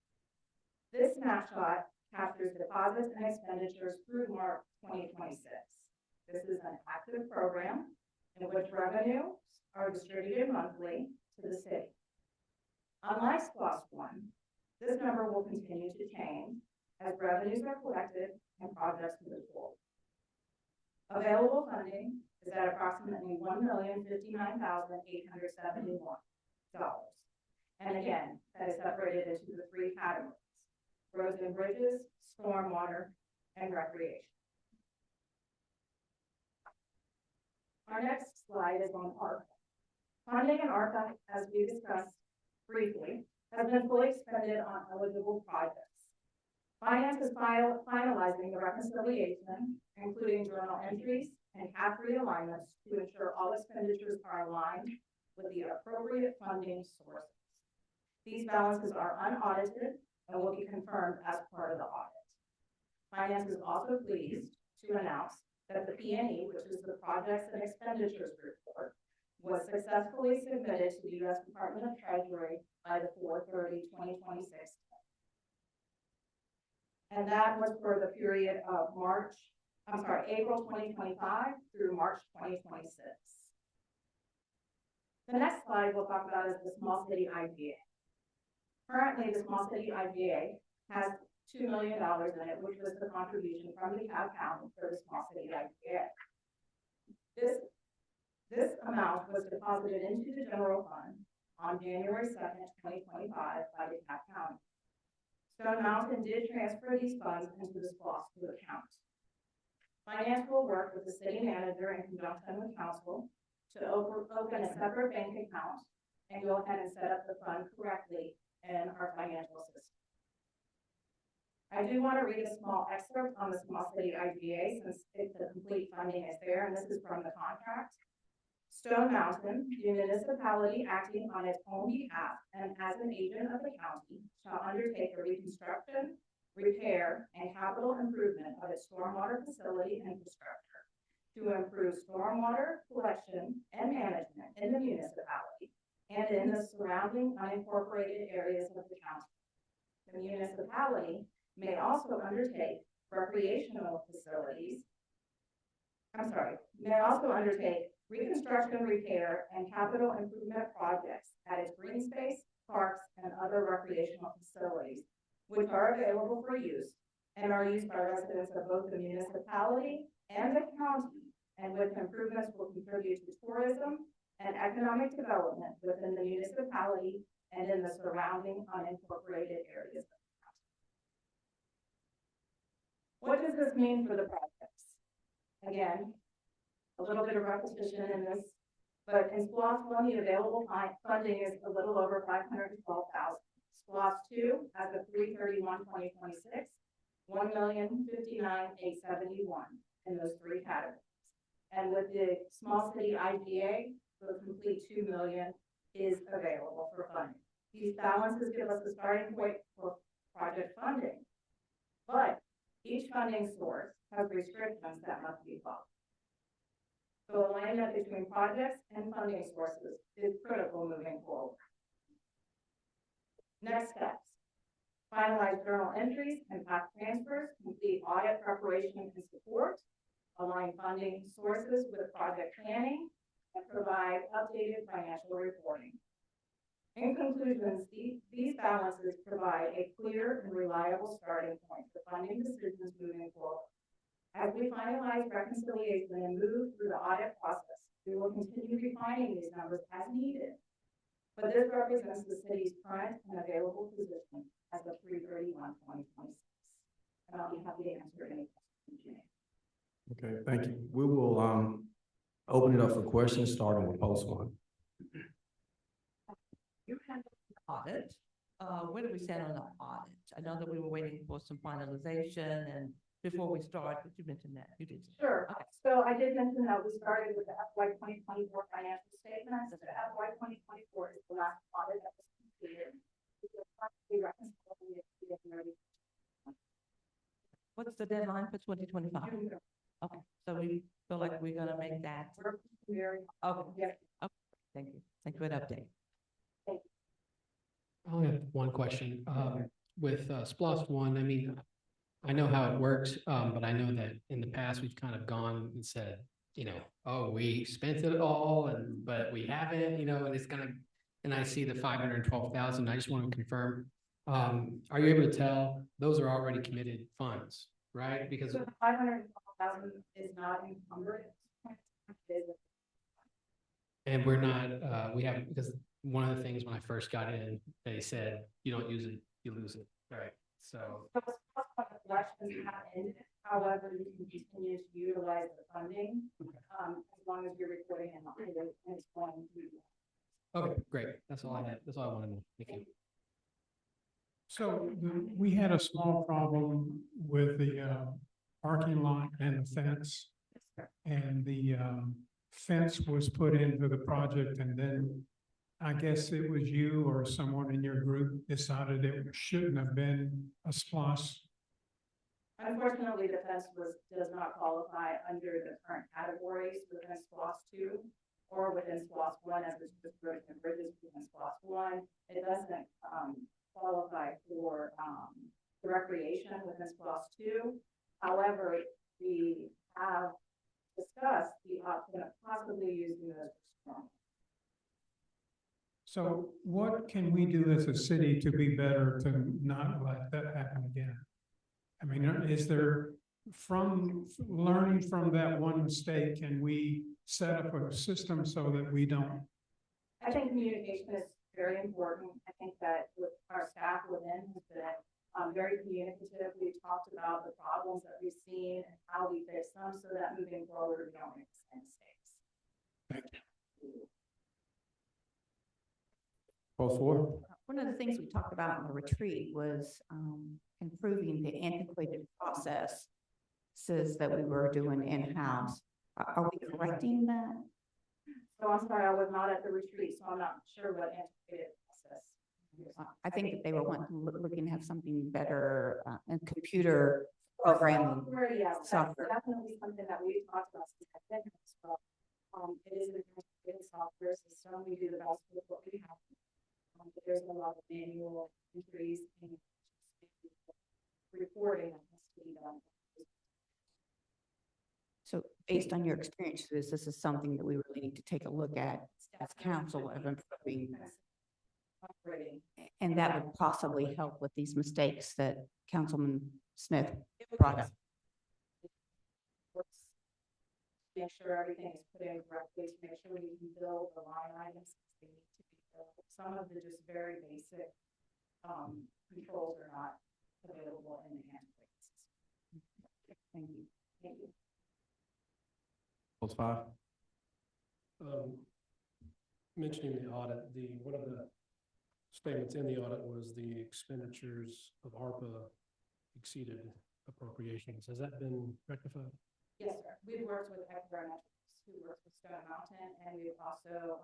This snapshot captures deposits and expenditures through March 2026. This is an active program in which revenues are distributed monthly to the city. Unlike SPLOST 1, this number will continue to change as revenues are collected and projects move forward. Available funding is at approximately $1,059,871. And again, that is separated into the three categories: roads and bridges, stormwater, and recreation. Our next slide is on ARPA. Funding in ARPA, as we discussed briefly, has been fully expended on eligible projects. Finance is finalizing the reconciliation, including journal entries and cap realignments to ensure all expenditures are aligned with the appropriate funding sources. These balances are unaudited and will be confirmed as part of the audit. Finance is also pleased to announce that the P&E, which is the Projects and Expenditures Report, was successfully submitted to the U.S. Department of Treasury by the 4/30/2026. And that was for the period of April 2025 through March 2026. The next slide we'll talk about is the Small City IGA. Currently, the Small City IGA has $2 million in it, which was the contribution from DeKalb County for the Small City IGA. This amount was deposited into the general fund on January 2nd, 2025 by DeKalb County. Stone Mountain did transfer these funds into the SPOS 2 account. Finance will work with the city manager in conjunction with council to open a separate bank account and go ahead and set up the fund correctly in our financial system. I do want to read a small excerpt on the Small City IGA since the complete funding is there, and this is from the contract. Stone Mountain, the municipality acting on its own behalf and as an agent of the county, shall undertake a reconstruction, repair, and capital improvement of its stormwater facility infrastructure to improve stormwater collection and management in the municipality and in the surrounding unincorporated areas of the county. The municipality may also undertake reconstruction, repair, and capital improvement projects at its green space, parks, and other recreational facilities, which are available for use and are used by residents of both the municipality and the county, and which improvements will contribute to tourism and economic development within the municipality and in the surrounding unincorporated areas. What does this mean for the projects? Again, a little bit of repetition in this, but in SPLOST 1, the available funding is a little over $512,000. SPLOST 2, as of 3/31/2026, $1,059,871 in those three categories. And with the Small City IGA, the complete $2 million is available for funding. These balances give us a starting point for project funding, but each funding source has restrictions that must be followed. So alignment between projects and funding sources is critical moving forward. Next steps: finalize journal entries and fact transfers, complete audit preparation and support, align funding sources with project planning, and provide updated financial reporting. In conclusion, these balances provide a clear and reliable starting point for funding decisions moving forward. As we finalize reconciliation and move through the audit process, we will continue refining these numbers as needed. But this represents the city's current and available position as of 3/31/2026. And I'll be happy to answer any questions you may have. Okay, thank you. We will open it up for questions, starting with post one. You had the audit. Where do we stand on the audit? I know that we were waiting for some finalization, and before we start, did you mention that? You did. Sure. Okay. So I did mention that we started with the FY 2024 financial statements. The FY 2024 is the last audit that was completed. What's the deadline for 2025? Okay, so we feel like we're gonna make that. Okay. Thank you. Thank you for the update. I only have one question. With SPLOST 1, I mean, I know how it works, but I know that in the past, we've kind of gone and said, you know, oh, we spent it all, but we haven't, you know, and it's gonna, and I see the 512,000. I just want to confirm, are you able to tell those are already committed funds, right? Because So the 512,000 is not encumbered. and we're not, we have, because one of the things when I first got in, they said, you don't use it, you lose it, right? So. Elections have ended. However, you can continue to utilize the funding, as long as you're reporting and it's going to. Okay, great. That's all I had. That's all I wanted to know. Thank you. So we had a small problem with the parking lot and the fence. And the fence was put into the project, and then I guess it was you or someone in your group decided it shouldn't have been a SPLOST. Unfortunately, the fence does not qualify under the current categories within SPLOST 2 or within SPLOST 1 as it's just roads and bridges within SPLOST 1. It doesn't qualify for the recreation within SPLOST 2. However, we have discussed the option of possibly using those for storm. So what can we do as a city to be better to not let that happen again? I mean, is there, from learning from that one mistake, can we set up a system so that we don't? I think communication is very important. I think that with our staff within has been very communicative. We've talked about the problems that we've seen and how we fix them so that moving forward, we don't make the same mistakes. Thank you. Post four. One of the things we talked about in the retreat was improving the antiquated processes that we were doing in-house. Are we correcting that? So I'm sorry, I was not at the retreat, so I'm not sure what antiquated process. I think that they were looking to have something better in computer programming. Software, yes, that's software. definitely something that we've talked about since I've been here as well. It is an antiquated software system. We do the best with what we have. But there's a lot of manual entries and reporting that has to be done. So based on your experiences, this is something that we really need to take a look at as council of improving. Operating. And that would possibly help with these mistakes that Councilman Smith brought up. Make sure everything is put in correctly, to make sure we can build the line items as they need to be built. Some of the just very basic controls are not available in the antiquated system. Thank you. Thank you. Post five. Mentioning the audit, one of the statements in the audit was the expenditures of ARPA exceeded appropriations. Has that been rectified? Yes, sir. We've worked with Economics, who works with Stone Mountain, and we've also,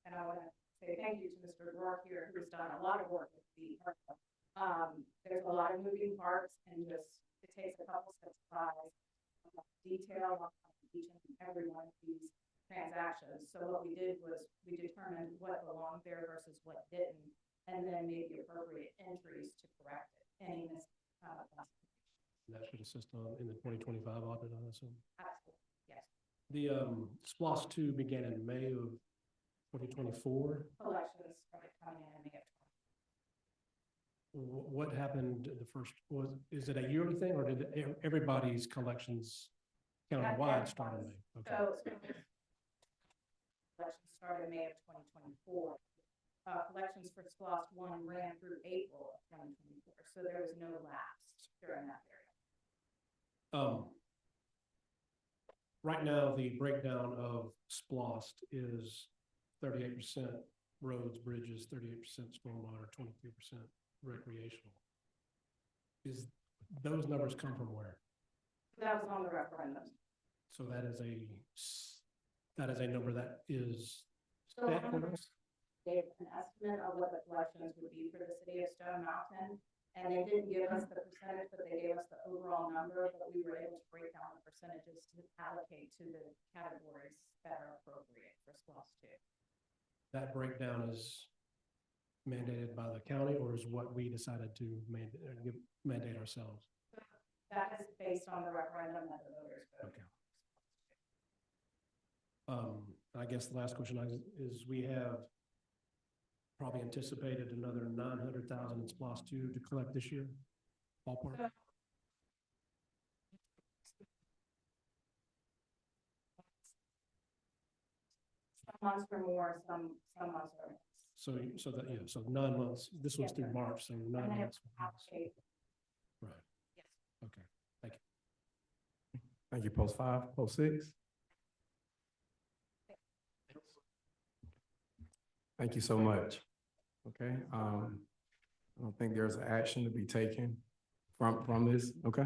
and I want to say thank you to Mr. Rourke here, who's done a lot of work with the ARPA. There's a lot of moving parts, and just, it takes a couple steps by detail on each and every one of these transactions. So what we did was we determined what belonged there versus what didn't, and then made the appropriate entries to correct it. Any That should assist in the 2025 audit, I assume. absolutely, yes. The SPOS 2 began in May of 2024. Collections started coming in May of What happened the first, is it a yearly thing, or did everybody's collections countywide start in May? Okay. So collections started May of 2024. Collections for SPOS 1 ran through April of 2024, so there was no lapse during that period. Right now, the breakdown of SPOS is 38% roads, bridges, 38% stormwater, 23% recreational. Is those numbers come from where? That was on the referendum. So that is a number that is So set for us? gave an estimate of what the collections would be for the city of Stone Mountain. And they didn't give us the percentage, but they gave us the overall number, but we were able to break down the percentages to allocate to the categories that are appropriate for SPOS 2. That breakdown is mandated by the county, or is what we decided to mandate ourselves? That is based on the referendum that the voters voted. Okay. I guess the last question is we have probably anticipated another 900,000 in SPOS 2 to collect this year, ballpark. Some months for more, some months for less. So that, yeah, so 9 months, this was through March, so 9 And then months. allocate. Right. Yes. Okay, thank you. Thank you. Post five. Post six. Thank you so much. Okay, I don't think there's action to be taken from this. Okay,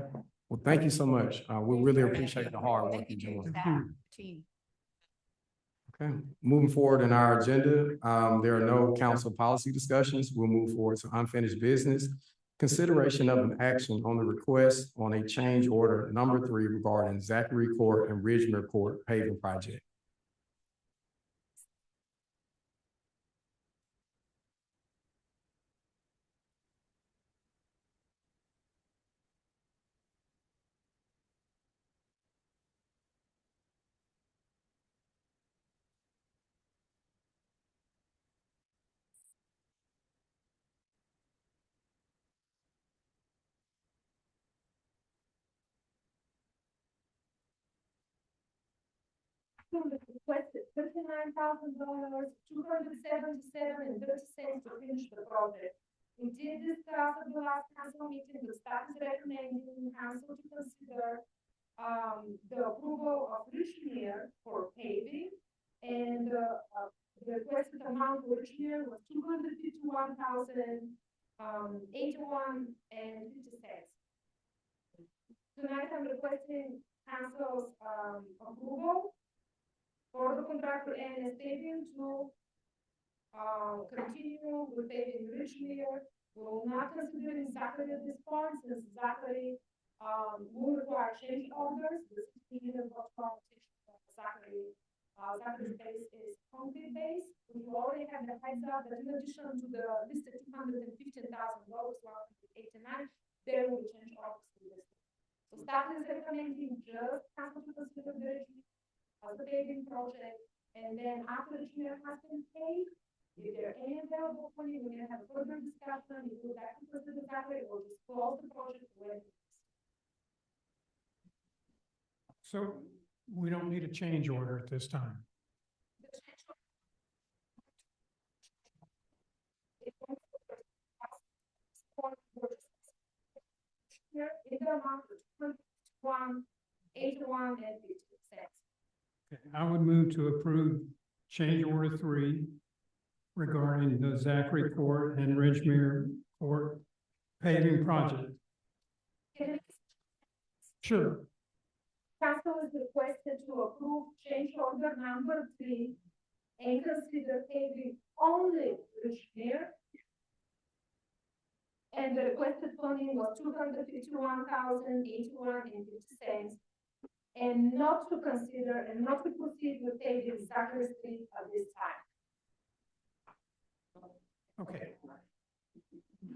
well, thank you so much. We really appreciate the hard work you're doing. Team. Okay, moving forward in our agenda, there are no council policy discussions. We'll move forward to unfinished business. Consideration of an action on the request on a change order number 3 regarding Zachary Court and Ridgemere Court paving project. requested $39,000, $277.30 to finish the project. We did discuss at the last council meeting, the staff is recommending council to consider the approval of Richmere for paving, and the requested amount for Richmere was $251,081.50. Tonight, I'm requesting council's approval for the contractor and paving to continue with paving Richmere. We will not consider Zachary at this point, since Zachary will require change orders. This is the unit of Zachary. Zachary's base is concrete base. We already have the heads up that in addition to the listed $215,000, $189, there will be change orders to this. So staff is recommending just council to consider the Richmere as the paving project, and then after the Richmere has been paid, if there are any available funding, we're gonna have a further discussion, if we would like to consider Zachary, or just close the project when. So we don't need a change order at this time. In the amount of $81.50. Okay, I would move to approve change order 3 regarding the Zachary Court and Ridgemere Court paving project. Sure. Council is requested to approve change order number 3 and consider paving only Richmere. And the requested funding was $251,081.50, and not to consider and not to proceed with paving Zachary Street at this time. Okay.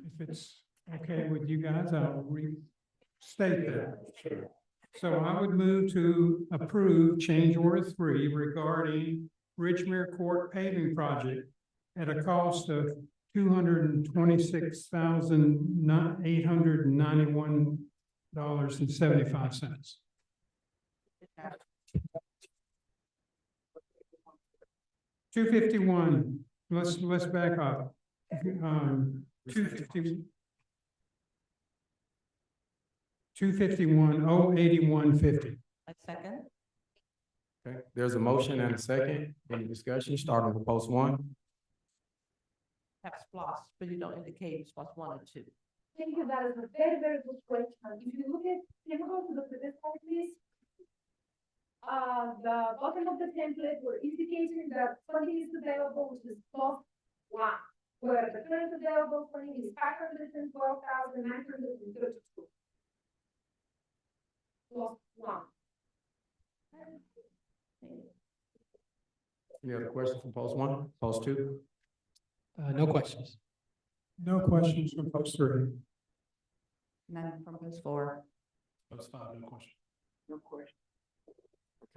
If it's okay with you guys, I'll restate that. So I would move to approve change order 3 regarding Ridgemere Court paving project at a cost of $226,891.75. $251. Let's back up. 251,081.50. A second. Okay, there's a motion and a second. Any discussion, starting with post 1? Have SPOS, but you don't indicate SPOS 1 or 2. Thank you, that is a very, very good question. If you look at, can you go to the previous slide, please? The bottom of the template, we're indicating that funding is available, which is plus 1, where the current available funding is $512,932. Plus 1. Any other questions from post 1, post 2? No questions. No questions from post 3. None from post 4. Post 5, no question. No question.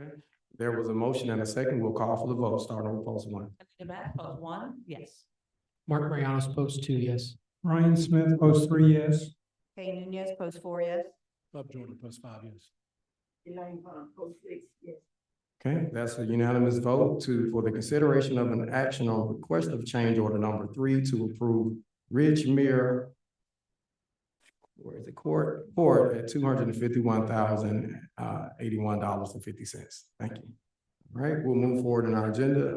Okay, there was a motion and a second. We'll call for the vote, starting with post 1. Anita Mack, post 1, yes. Mark Mariano's post 2, yes. Ryan Smith, post 3, yes. Kay Nunez, post 4, yes. Bob Jordan, post 5, yes. Elaine Pond, post 6, yes. Okay, that's a unanimous vote for the consideration of an action on request of change order number 3 to approve Ridgemere, where is it, court at $251,081.50. Thank you. All right, we'll move forward in our agenda.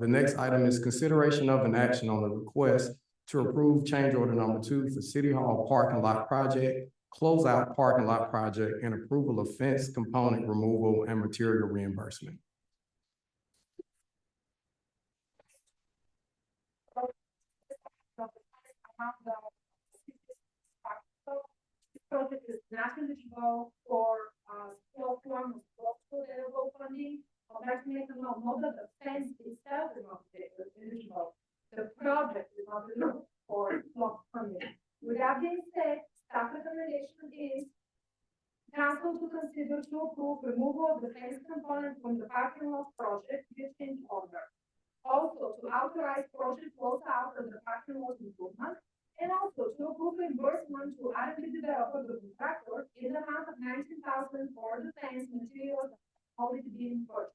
The next item is consideration of an action on the request to approve change order number 2 for City Hall parking lot project, closeout parking lot project, and approval of fence component removal and material reimbursement. This project is not eligible for skilled one available funding. I'd like to make a note, not that the fence itself is not eligible. The project is not eligible for skilled funding. With that being said, staff recommendation is council to consider to approve removal of the fence component from the parking lot project with change order. Also to authorize project close out of the parking lot improvement, and also to approve reimbursement to R&D developer, the contractor, in the amount of $19,000 for the fence materials already being purchased.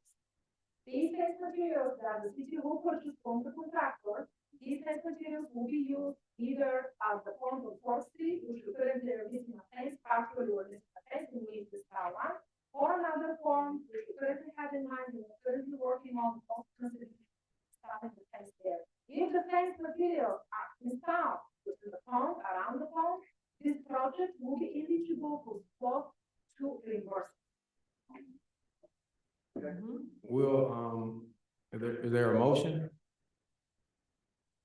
materials that the city will purchase from the contractor, these fence materials will be used either as the form of forestry, which we currently are missing a fence, partially or missing a fence, and we need to start one, or another form, which we currently have in mind, and we're currently working on, constantly starting the fence there. If the fence materials are installed within the pond, around the pond, this project will be eligible for both to reimbursement. Will, is there a motion?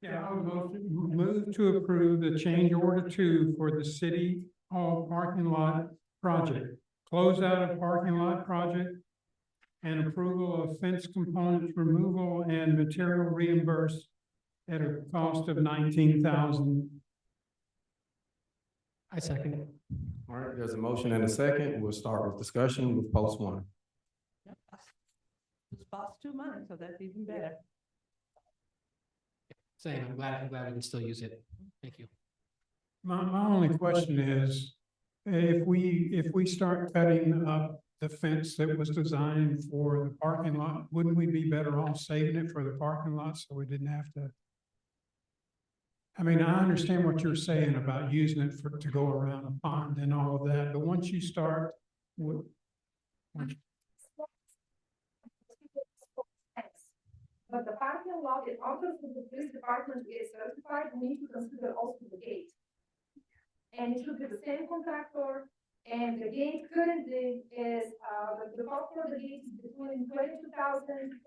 Yeah, I would move to approve the change order 2 for the city hall parking lot project. Closeout of parking lot project and approval of fence components removal and material reimbursed at a cost of $19,000. I second it. All right, there's a motion and a second. We'll start with discussion with post one. Yep. The spot's too money, so that's even better. Same, I'm glad we can still use it. Thank you. My only question is, if we start cutting up the fence that was designed for the parking lot, wouldn't we be better off saving it for the parking lot so we didn't have to? I mean, I understand what you're saying about using it to go around a pond and all of that, but once you start with. But the parking lot, in order for the police department to get certified, we need to consider also the gate. And it should be the same contractor, and the gate currently is, the cost for the gate is between 22,000,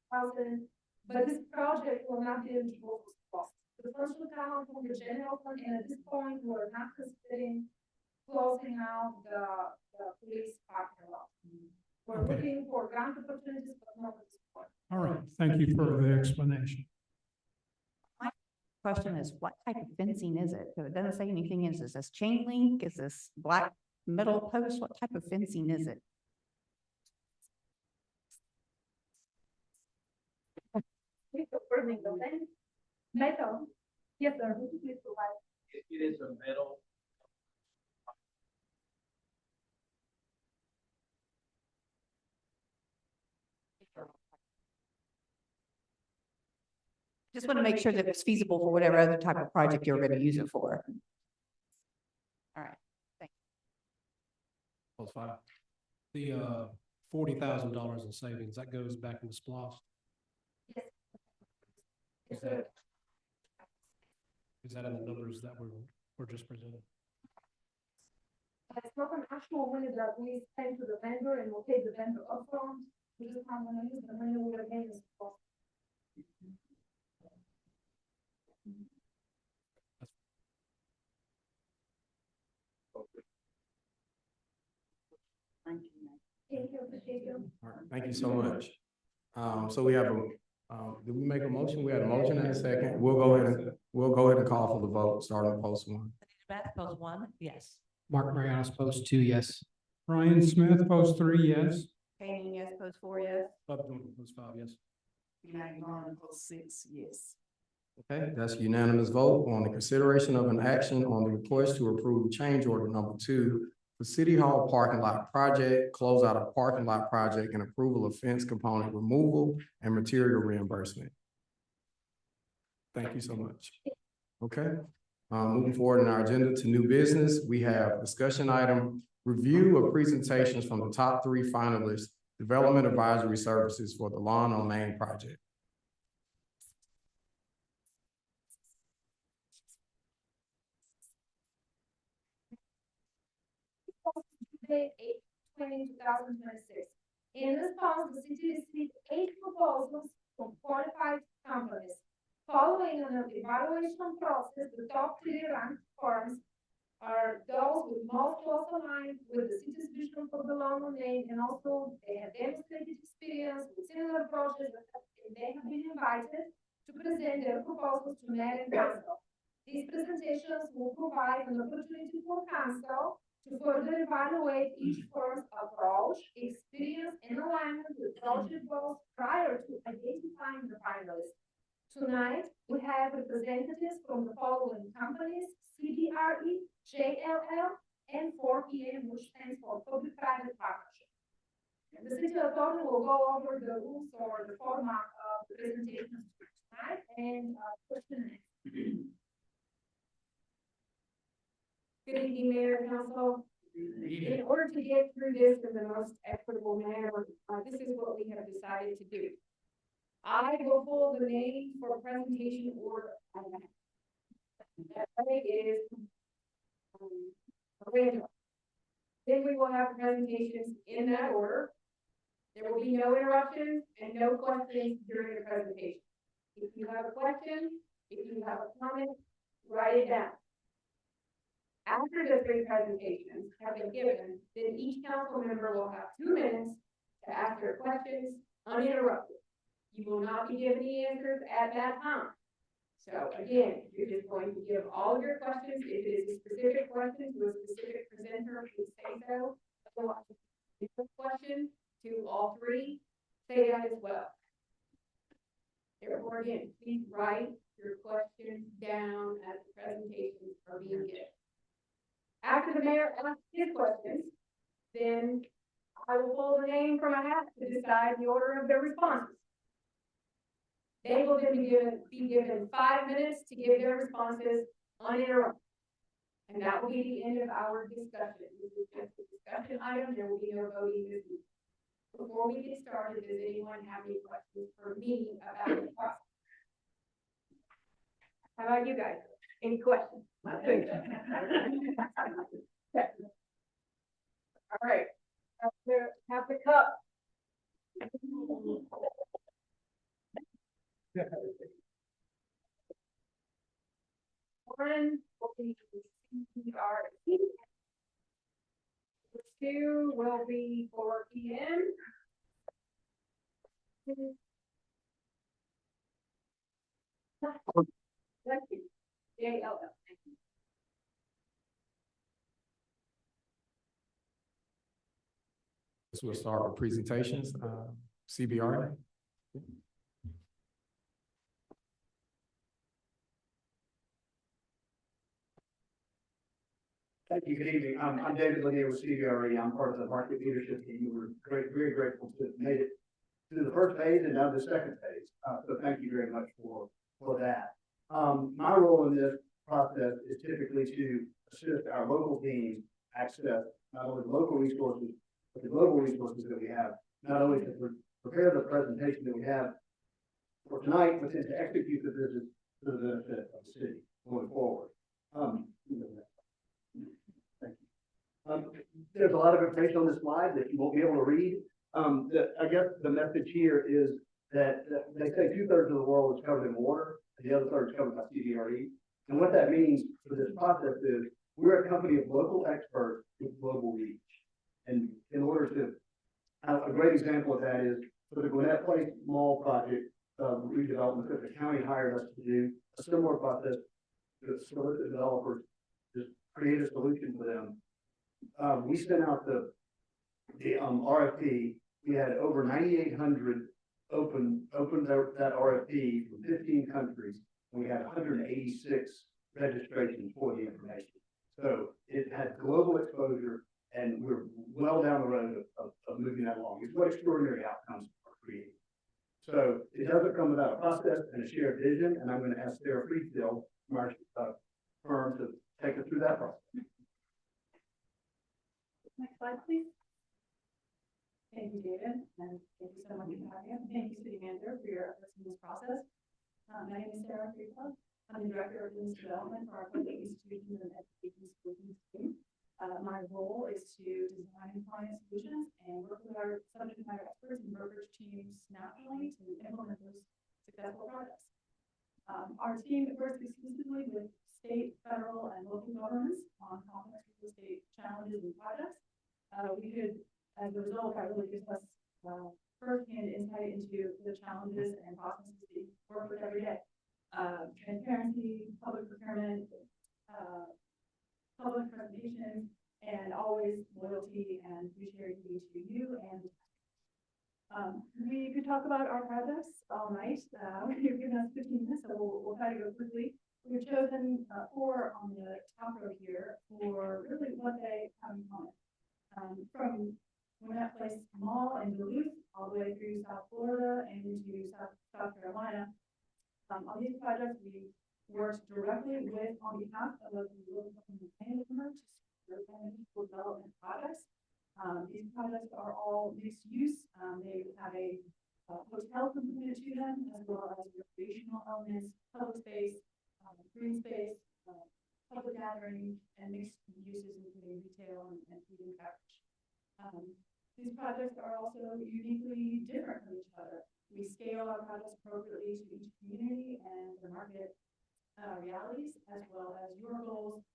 55,000. But this project will not be eligible for cost. The funds will come out from the general fund, and at this point, we're not considering closing out the police parking lot. We're Okay. looking for grant opportunities, but not at this point. All right, thank you for the explanation. Question is, what type of fencing is it? It doesn't say anything. Is this chain link? Is this black metal post? What type of fencing is it? Metal. Yes, sir. Would you please provide? It is a metal. Just want to make sure that it's feasible for whatever other type of project you're going to use it for. All right. Post five. The $40,000 in savings, that goes back into SPOS. Yes. Is that, is that in the numbers that were just presented? It's not an actual money that we send to the vendor and we'll pay the vendor upfront. We just not gonna use the money we are paying. Thank you, appreciate you. All right, thank you so much. So we have did we make a motion? We had a motion and a second. We'll go ahead and call for the vote, starting with post one. Bath, post one, yes. Mark Mariano's post 2, yes. Brian Smith, post 3, yes. Kane, yes, post 4, yes. Post 5, yes. Post 6, yes. Okay, that's unanimous vote on the consideration of an action on the request to approve change order number 2 for City Hall parking lot project, close out of parking lot project, and approval of fence component removal and material reimbursement. Thank you so much. Okay, moving forward in our agenda to new business, we have discussion item, review of presentations from the top 3 finalists, development advisory services for the Lawn on Main project. Today, 8/20/2026. In response, the city received 8 proposals from 45 companies. Following an evaluation process, the top 3 ranked firms are those with most close aligned with the city's vision for the Lawn on Main, and also they have demonstrated experience with similar projects, and they have been invited to present their proposals to mayor and council. These presentations will provide an opportunity for council to further evaluate each firm's approach, experience, and alignment with project goals prior to identifying the finalists. Tonight, we have representatives from the following companies: CBRE, JLL, and 4PM, which stands for Public-Private Partnership. The city attorney will go over the rules or the format presentation tonight and, question. Good evening, Mayor and Council. In order to get through this in the most equitable manner, this is what we have decided to do. I will pull the name for presentation order. That way is Orlando. Then we will have presentations in that order. There will be no interruptions and no questions during the presentation. If you have a question, if you have a comment, write it down. After the three presentations have been given, then each council member will have 2 minutes to ask their questions uninterrupted. You will not be given the answers at that time. So again, you're just going to give all of your questions. If it is a specific question to a specific presenter, please say so. Otherwise, if it's a question to all three, say that as well. Therefore, again, please write your questions down as the presentations are being given. After the mayor asks his questions, then I will pull the name from a hat to decide the order of their responses. They will then be given 5 minutes to give their responses uninterrupted. And that will be the end of our discussion. This is just a discussion item. There will be no voting this evening. Before we get started, does anyone have any questions for me about the process? How about you guys? Any questions? All right. Have the cup. One will be CRT. 2 will be for PM. Thank you. JLL. Thank you. This will start with presentations, CBRA. Thank you. Good evening. I'm David Lanier with CBRE. I'm part of the market leadership team. We're very grateful to have made it through the first phase and now the second phase. So thank you very much for that. My role in this process is typically to assist our local teams access not only the local resources, but the global resources that we have, not only to prepare the presentation that we have for tonight, but then to execute the business for the benefit of the city going forward. There's a lot of information on this slide that you won't be able to read. I guess the message here is that they say 2/3 of the world is covered in water, and the other third is covered by CBRE. And what that means for this process is we're a company of local experts with global reach. And in order to, a great example of that is for the Gwinnett Place Mall project redevelopment that the county hired us to do a similar process to solicit developers to create a solution for them. We sent out the RFP. We had over 9,800 open that RFP from 15 countries, and we had 186 registrations for the information. So it had global exposure, and we're well down the road of moving that along. It's what extraordinary outcomes are created. So it doesn't come without a process and a shared vision, and I'm going to ask Sarah Friedfield from our firm to take us through that process. Next slide, please. Thank you, David, and thank you so much for having us. Thank you, City Manager, for your efforts in this process. My name is Sarah Friedfield. I'm the Director of Business Development for our public institutions and education solutions team. My role is to design client solutions and work with our subject matter experts and brokerage teams nationally to implement those successful projects. Our team works exclusively with state, federal, and local governments on complex real estate challenges and projects. As a result, that really gives us firsthand insight into the challenges and processes that we work with every day. Transparency, public procurement, public presentation, and always loyalty and fiduciary duty to you. And we could talk about our projects all night. You've given us 15 minutes, so we'll try to go quickly. We've chosen 4 on the top row here for really what they have in common. From Gwinnett Place Mall in Duluth all the way through South Florida and into South Carolina. Carolina. On these projects, we worked directly with, on behalf of the local government planner to support municipal development projects. These projects are all mixed use. They have a hotel component to them, as well as recreational elements, public space, green space, public gathering, and mixed uses, including retail and food and beverage. These projects are also uniquely different from each other. We scale our projects appropriately to each community and the market realities, as well as your goals,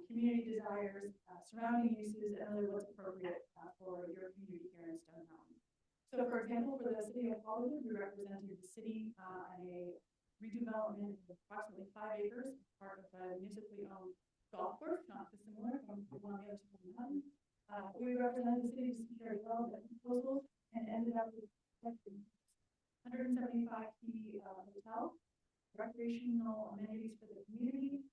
community desires, surrounding uses, and really what's appropriate for your community here in Stone Mountain. So, for example, for the city of Hollywood, we represented the city in a redevelopment of approximately 5 acres, part of a municipally owned golf course, not dissimilar from the one on the other side of the mountain. We represented the city to secure development proposals and ended up with 175 key hotel, recreational amenities for the community,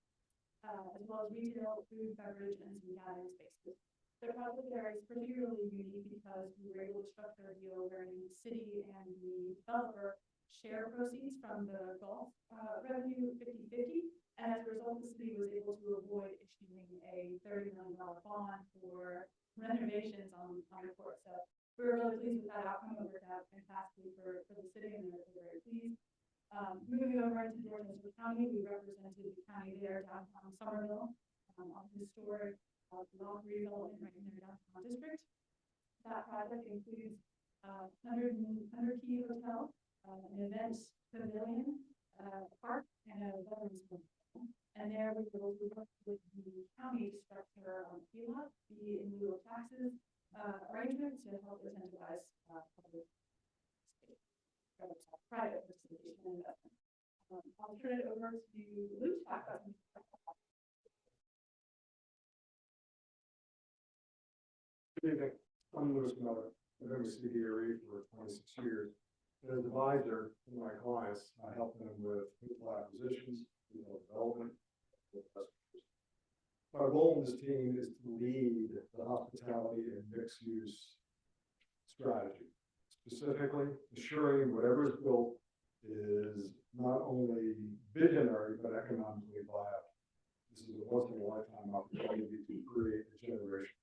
as well as retail, food, beverage, and some gathering spaces. The project there is particularly unique because we were able to structure a deal wherein the city and the developer share proceeds from the golf revenue 50-50, and as a result, the city was able to avoid issuing a $30 million bond for renovations on the court. So we were really pleased with that outcome. It worked out fantastically for the city, and we're very pleased. Moving over into Dorchester County, we represented the county there, downtown Somerville, on the historic block redevelopment right in their downtown district. That project includes 100 key hotel, an event pavilion, park, and a veterans home. And there we will work with the county to structure PLOT, fee in lieu of taxes, arrangement to help incentivize public private participation and investment. I'll turn it over to Luke to talk about some. Good evening. I'm Louis Miller. I've been with CBRE for 26 years. As an advisor to my clients, I help them with hotel acquisitions, development. My role in this team is to lead the hospitality and mixed-use strategy, specifically ensuring whatever is built is not only visionary, but economically viable. This is a once-in-a-lifetime opportunity to create a generation.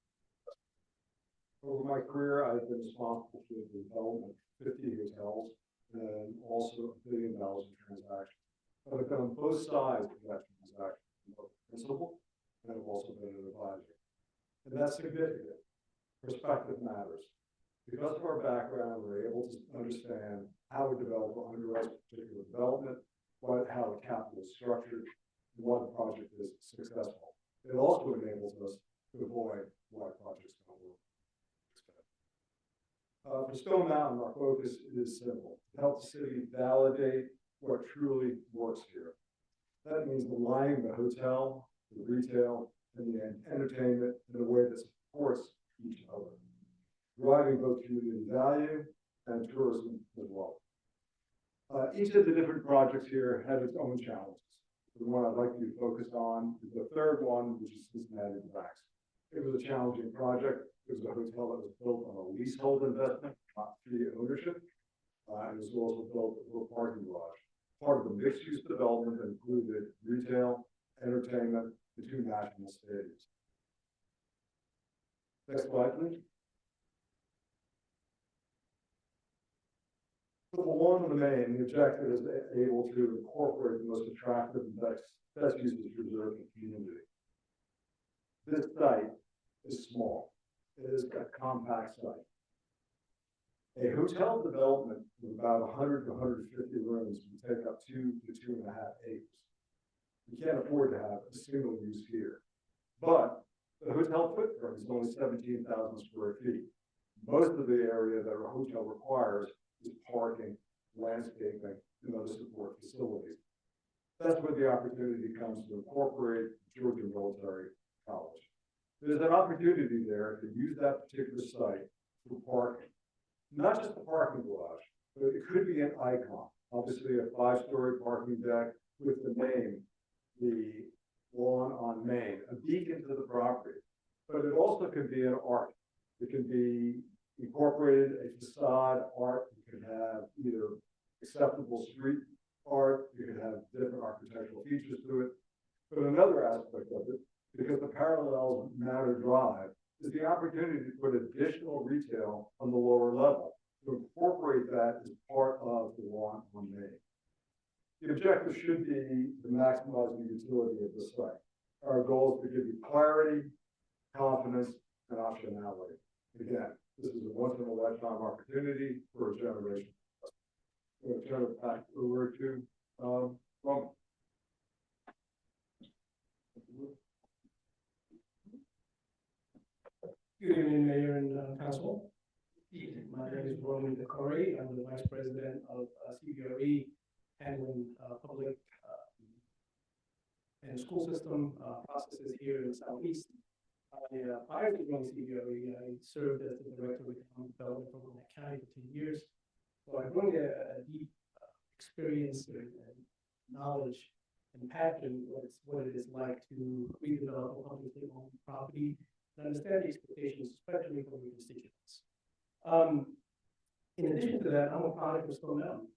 Over my career, I've been responsible for the development of 50 hotels and also $1 billion in transactions. But I've been on both sides of that transaction, both principal and I've also been an advisor. And that's significant. Perspective matters. Because of our background, we're able to understand how a developer underwrites a particular development, how the capital is structured, and why the project is successful. It also enables us to avoid why projects don't work. For Stone Mountain, our focus is simple: to help the city validate what truly works here. That means aligning the hotel, the retail, and the entertainment in a way that supports each other, driving both community value and tourism as well. Each of the different projects here has its own challenges. The one I'd like you to focus on is the third one, which is Cincinnati Wax. It was a challenging project. It was a hotel that was built on a leasehold investment, not fee ownership. It was also built for a parking garage. Part of the mixed-use development included retail, entertainment, the 2 national stadiums. Next slide, please. For the lawn of the main, the objective is able to incorporate the most attractive and best uses reserved in the community. This site is small. It is a compact site. A hotel development with about 100 to 150 rooms would take up 2 to 2.5 acres. We can't afford to have a single use here. But the hotel footprint is only 17,000 square feet. Most of the area that a hotel requires is parking, landscaping, and other support facilities. That's where the opportunity comes to incorporate Georgia Military College. There's an opportunity there to use that particular site for parking. Not just the parking garage, but it could be an icon. Obviously, a 5-story parking deck with the name, the lawn on Main, a beacon to the property. But it also could be an art. It can be incorporated a facade art. You could have either acceptable street art, you can have different architectural features to it. But another aspect of it, because the parallels matter drive, is the opportunity to put additional retail on the lower level, to incorporate that as part of the lawn on Main. The objective should be to maximize the utility of the site. Our goal is to give you clarity, confidence, and optionality. Again, this is a once in a lifetime opportunity for a generation. I'm going to turn it back over to Roman. Good evening, Mayor and Council. My name is Roman Decore. I'm the Vice President of CBRE, handling public and school system processes here in the Southeast. Prior to joining CBRE, I served as the Director of Economic Development for Gwinnett County for 10 years. So I bring a deep experience and knowledge and passion what it is like to redevelop a publicly owned property and understand the expectations, especially from your constituents. In addition to that, I'm a product of Stone Mountain.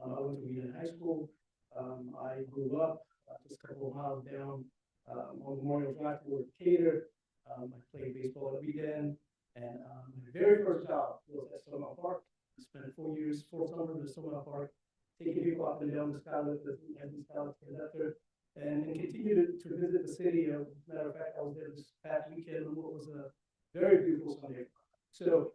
I went to Wheaton High School. I grew up just a couple of miles down on Memorial Drive toward Decatur. I played baseball at Wheaton, and my very first job was at Stone Mountain Park. I spent 4 summers at Stone Mountain Park, taking people up and down the skylift as the skylift conductor, and continue to visit the city. As a matter of fact, I was there this past weekend on what was a very beautiful Sunday. So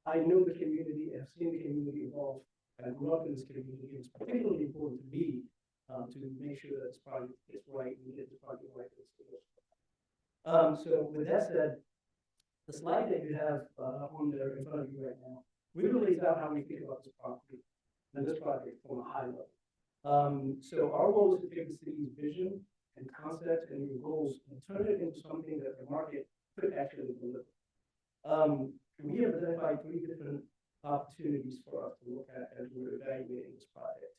I know the community, I've seen the community evolve. I grew up in this community. It's particularly important to me to make sure that this project is right and get this project right. So with that said, the slide that you have on there in front of you right now really lays out how we think about this property and this project from a high level. So our goal is to take the city's vision and concept and your goals and turn it into something that the market could actually deliver. We have identified 3 different opportunities for us to look at as we're evaluating this project.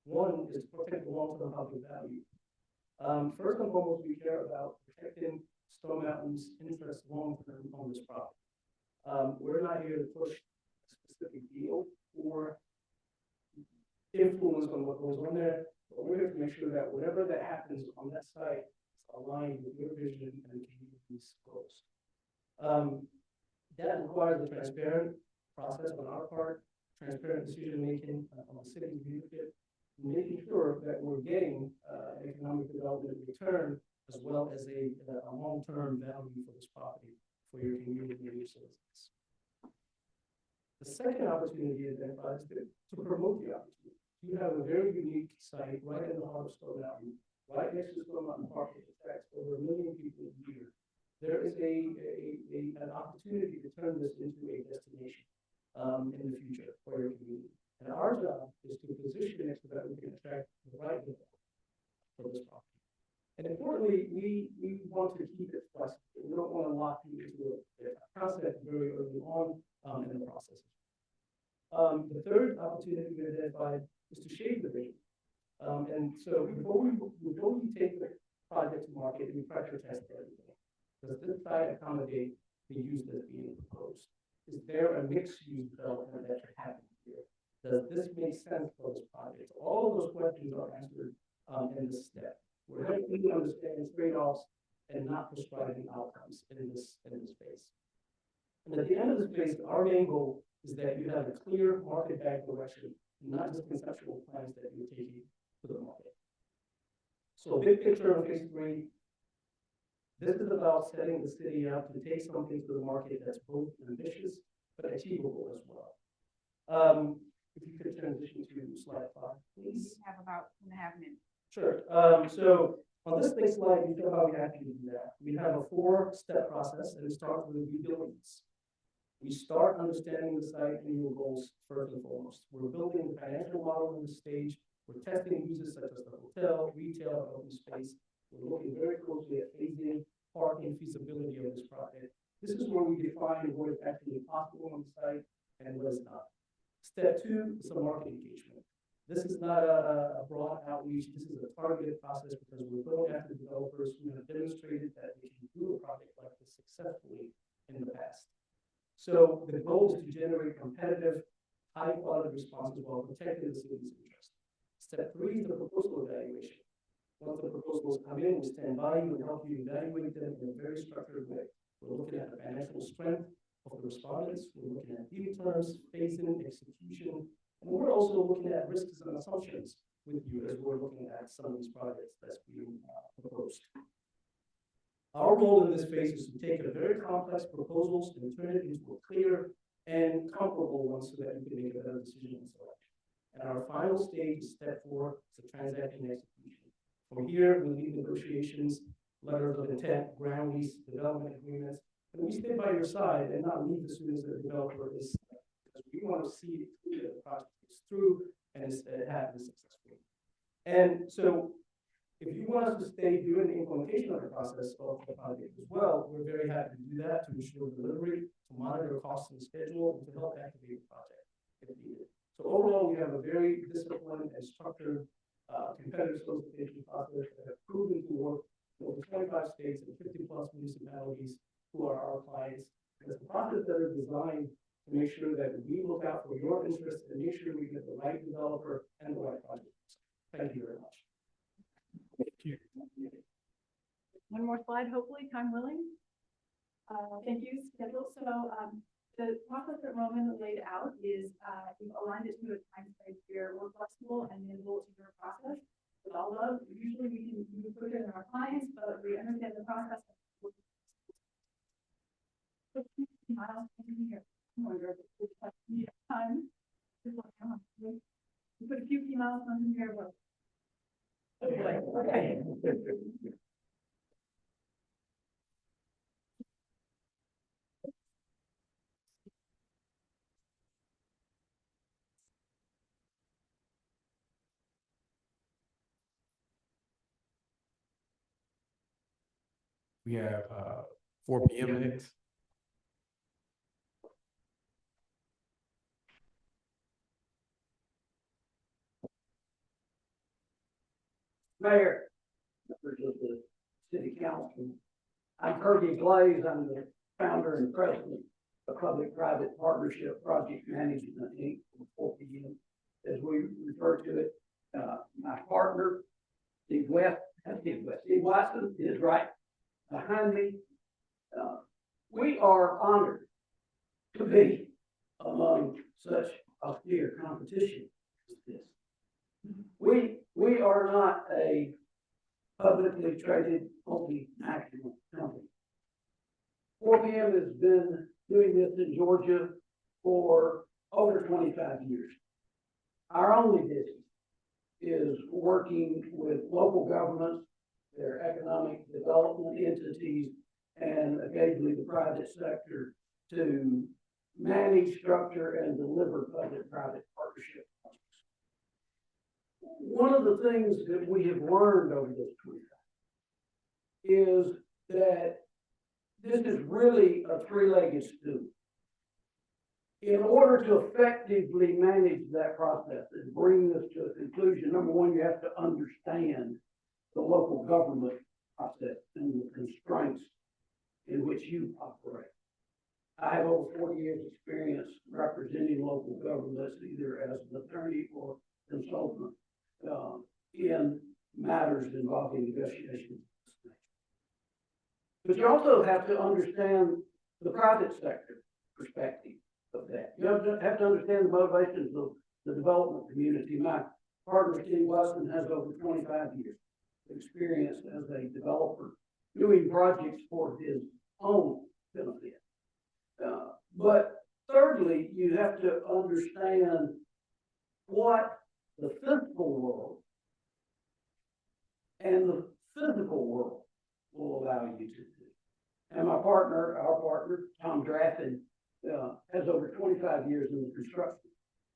One is to protect the long-term public value. First and foremost, we care about protecting Stone Mountain's interest long-term on this property. We're not here to push a specific deal or influence on what goes on there, but we're here to make sure that whatever that happens on that site is aligned with your vision and the community's goals. That requires a transparent process on our part, transparent decision-making on the city's leadership, making sure that we're getting economic development return as well as a long-term value for this property, for your community and your citizens. The second opportunity identified is to promote the opportunity. You have a very unique site right in the heart of Stone Mountain, right next to Stone Mountain Park, which attracts over 1 million people a year. There is an opportunity to turn this into a destination in the future for your community. And our job is to position it so that we can attract the right people for this property. And importantly, we want to keep it flexible. We don't want to lock you into a concept very early on in the process. The third opportunity we identified is to shape the vision. And so before we take the project to market, we pressure test everything. Does this site accommodate the use that's being proposed? Is there a mixed-use development that should happen here? Does this make sense for this project? All of those questions are answered in this step. We're helping you understand trade-offs and not prescribing outcomes in this phase. And at the end of this phase, our main goal is that you have a clear market-backed direction, not just conceptual plans that you're taking to the market. So big picture on phase 3, this is about setting the city up to take something to the market that's both ambitious but achievable as well. If you could transition to slide 5, please. We have about 2.5 minutes. Sure. So on this next slide, you feel how we actually do that. We have a 4-step process, and it starts with due diligence. We start understanding the site and your goals first and foremost. We're building the financial model in this stage. We're testing uses such as the hotel, retail, open space. We're looking very closely at phasing, parking, feasibility of this project. This is where we define what is actually possible on the site and what is not. Step 2 is some market engagement. This is not a broad outreach. This is a targeted process because we're going after developers who have demonstrated that they can do a project like this successfully in the past. So the goal is to generate competitive, high-quality responses while protecting the city's interest. Step 3 is the proposal evaluation. Once the proposals come in, we stand by you and help you evaluate them in a very structured way. We're looking at the financial strength of the respondents, we're looking at deal terms, phasing, execution, and we're also looking at risks and assumptions with you as we're looking at some of these projects that's being proposed. Our role in this phase is to take a very complex proposals and turn it into a clear and comparable one so that you can make a better decision and selection. And our final stage is step 4, it's a transaction execution. From here, we lead negotiations, letters of intent, ground lease, development agreements, and we stay by your side and not leave as soon as the developer is, because we want to see the project is through and it happens successfully. And so, if you want us to stay during the implementation of the process of the project as well, we're very happy to do that, to ensure delivery, to monitor costs and schedule, and to help activate the project if needed. So overall, we have a very disciplined and structured competitive solicitation process that have proven to work in over 25 states and 50+ municipalities who are our clients. And it's a process that is designed to make sure that we look out for your interests and make sure we get the right developer and the right project. Thank you very much. One more slide, hopefully, time willing. Thank you, schedule. So, the process that Roman laid out is, we've aligned it to a time frame where we're flexible and nimble to your process. With all of, usually we can move quicker than our clients, but we understand the process. Miles in here. I wonder if it's like time. We put a few key milestones in here, but. Okay. We have 4 p.m. next. Mayor, members of the city council, I'm Kirby Glaze. I'm the founder and president of Public-Private Partnership Project Management, Inc., 4 p.m. As we refer to it, my partner, Steve Watson is right behind me. We are honored to be among such austere competition as this. We are not a publicly traded multinational company. 4 p.m. has been doing this in Georgia for over 25 years. Our only business is working with local governments, their economic development entities, and occasionally the private sector to manage, structure, and deliver public-private partnership projects. One of the things that we have learned over this 25 is that this is really a three-legged stool. In order to effectively manage that process and bring this to a conclusion, number one, you have to understand the local government process and the constraints in which you operate. I have over 40 years experience representing local governments either as an attorney or consultant in matters involving negotiations. But you also have to understand the private sector perspective of that. You have to understand the motivations of the development community. My partner, Steve Watson, has over 25 years of experience as a developer doing projects for his own benefit. But thirdly, you have to understand what the physical world and the physical world will allow you to do. And our partner, Tom Draffin, has over 25 years in the construction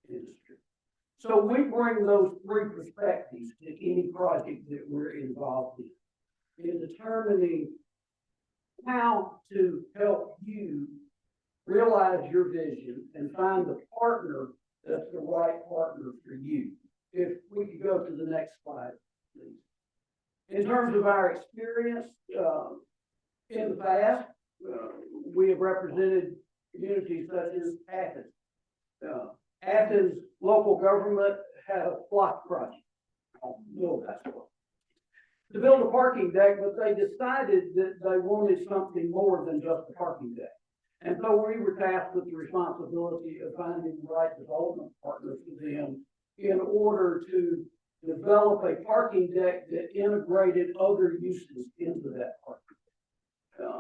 industry. So we bring those three perspectives to any project that we're involved in determining how to help you realize your vision and find the partner that's the right partner for you. If we could go to the next slide, please. In terms of our experience, in the past, we have represented communities such as Athens, Athens local government had a block project. To build a parking deck, but they decided that they wanted something more than just a parking deck. And so we were tasked with the responsibility of finding the right development partner for them in order to develop a parking deck that integrated other uses into that parking deck.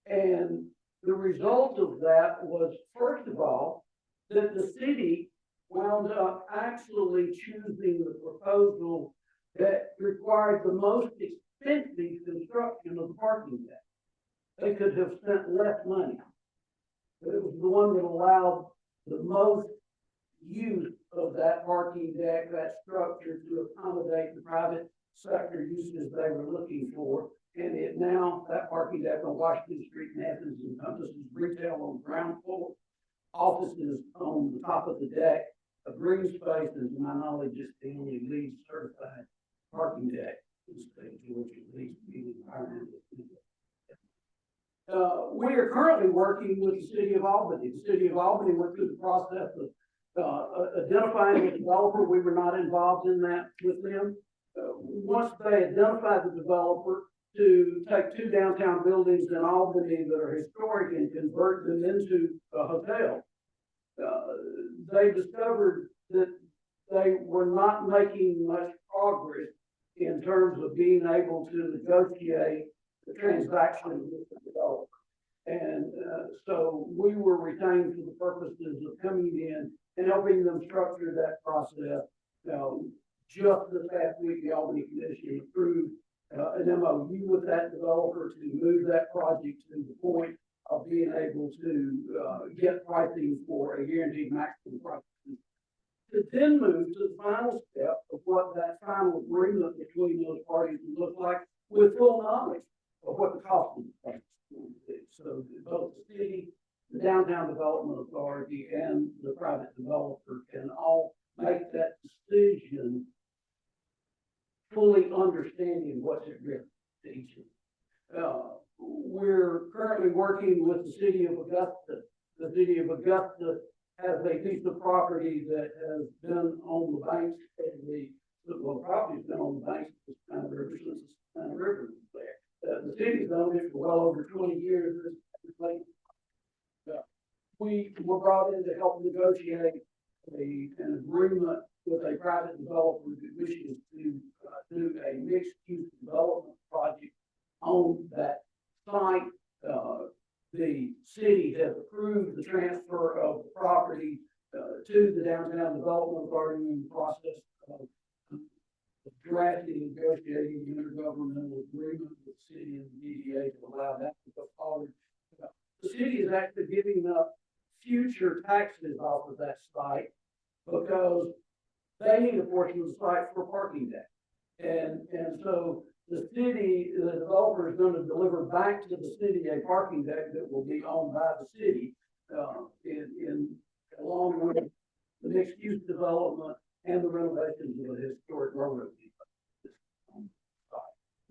And the result of that was, first of all, that the city wound up actually choosing the proposal that required the most expensive construction of the parking deck. They could have spent less money, but it was the one that allowed the most use of that parking deck, that structure, to accommodate the private sector uses they were looking for. And it now, that parking deck on Washington Street in Athens encompasses retail on the ground floor, offices on the top of the deck, a green space, and to my knowledge, it's the only LEED certified parking deck in the state of Georgia, at least being environmental. We are currently working with the city of Albany. The city of Albany went through the process of identifying a developer. We were not involved in that with them. Once they identified the developer to take 2 downtown buildings in Albany that are historic and convert them into a hotel, they discovered that they were not making much progress in terms of being able to negotiate the transaction with the developer. And so we were retained for the purposes of coming in and helping them structure that process. Just this past week, the Albany Commission approved an MOU with that developer to move that project to the point of being able to get pricing for a guaranteed maximum price. To then move to the final step of what that final agreement between those parties would look like, with full knowledge of what the cost of the project would be. So both the city, the Downtown Development Authority, and the private developer can all make that decision, fully understanding what's at risk to each of them. We're currently working with the city of Augusta. The city of Augusta has a piece of property that has been on the banks of the property's been on the banks of the Savannah River since the Savannah River was there. The city's owned it for well over 20 years. We were brought in to help negotiate an agreement with a private developer that wishes to do a mixed-use development project on that site. The city has approved the transfer of the property to the Downtown Development Authority in the process of drafting and negotiating the intergovernmental agreement with the city and the DDA to allow that to go forward. The city is actually giving up future taxes off of that site because they need a portion of the site for a parking deck. And so the city, the developer is going to deliver back to the city a parking deck that will be owned by the city along with the mixed-use development and the renovations of the historic railroad.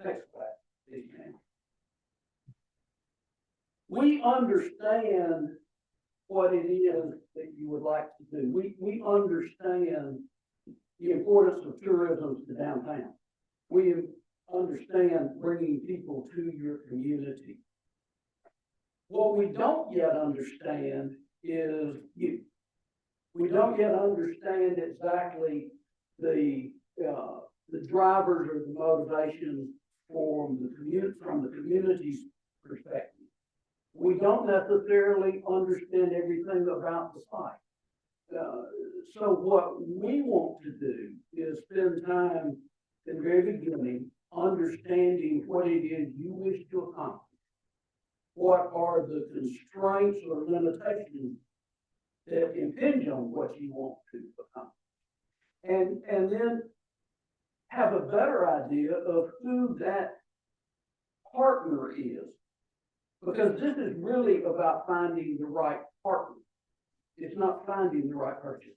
Next slide, please, ma'am. We understand what it is that you would like to do. We understand the importance of tourism to downtown. We understand bringing people to your community. What we don't yet understand is you. We don't yet understand exactly the drivers or the motivations from the community's perspective. We don't necessarily understand everything about the site. So what we want to do is spend time in the very beginning understanding what it is you wish to accomplish. What are the constraints or limitations that impinge on what you want to accomplish? And then have a better idea of who that partner is. Because this is really about finding the right partner. It's not finding the right person.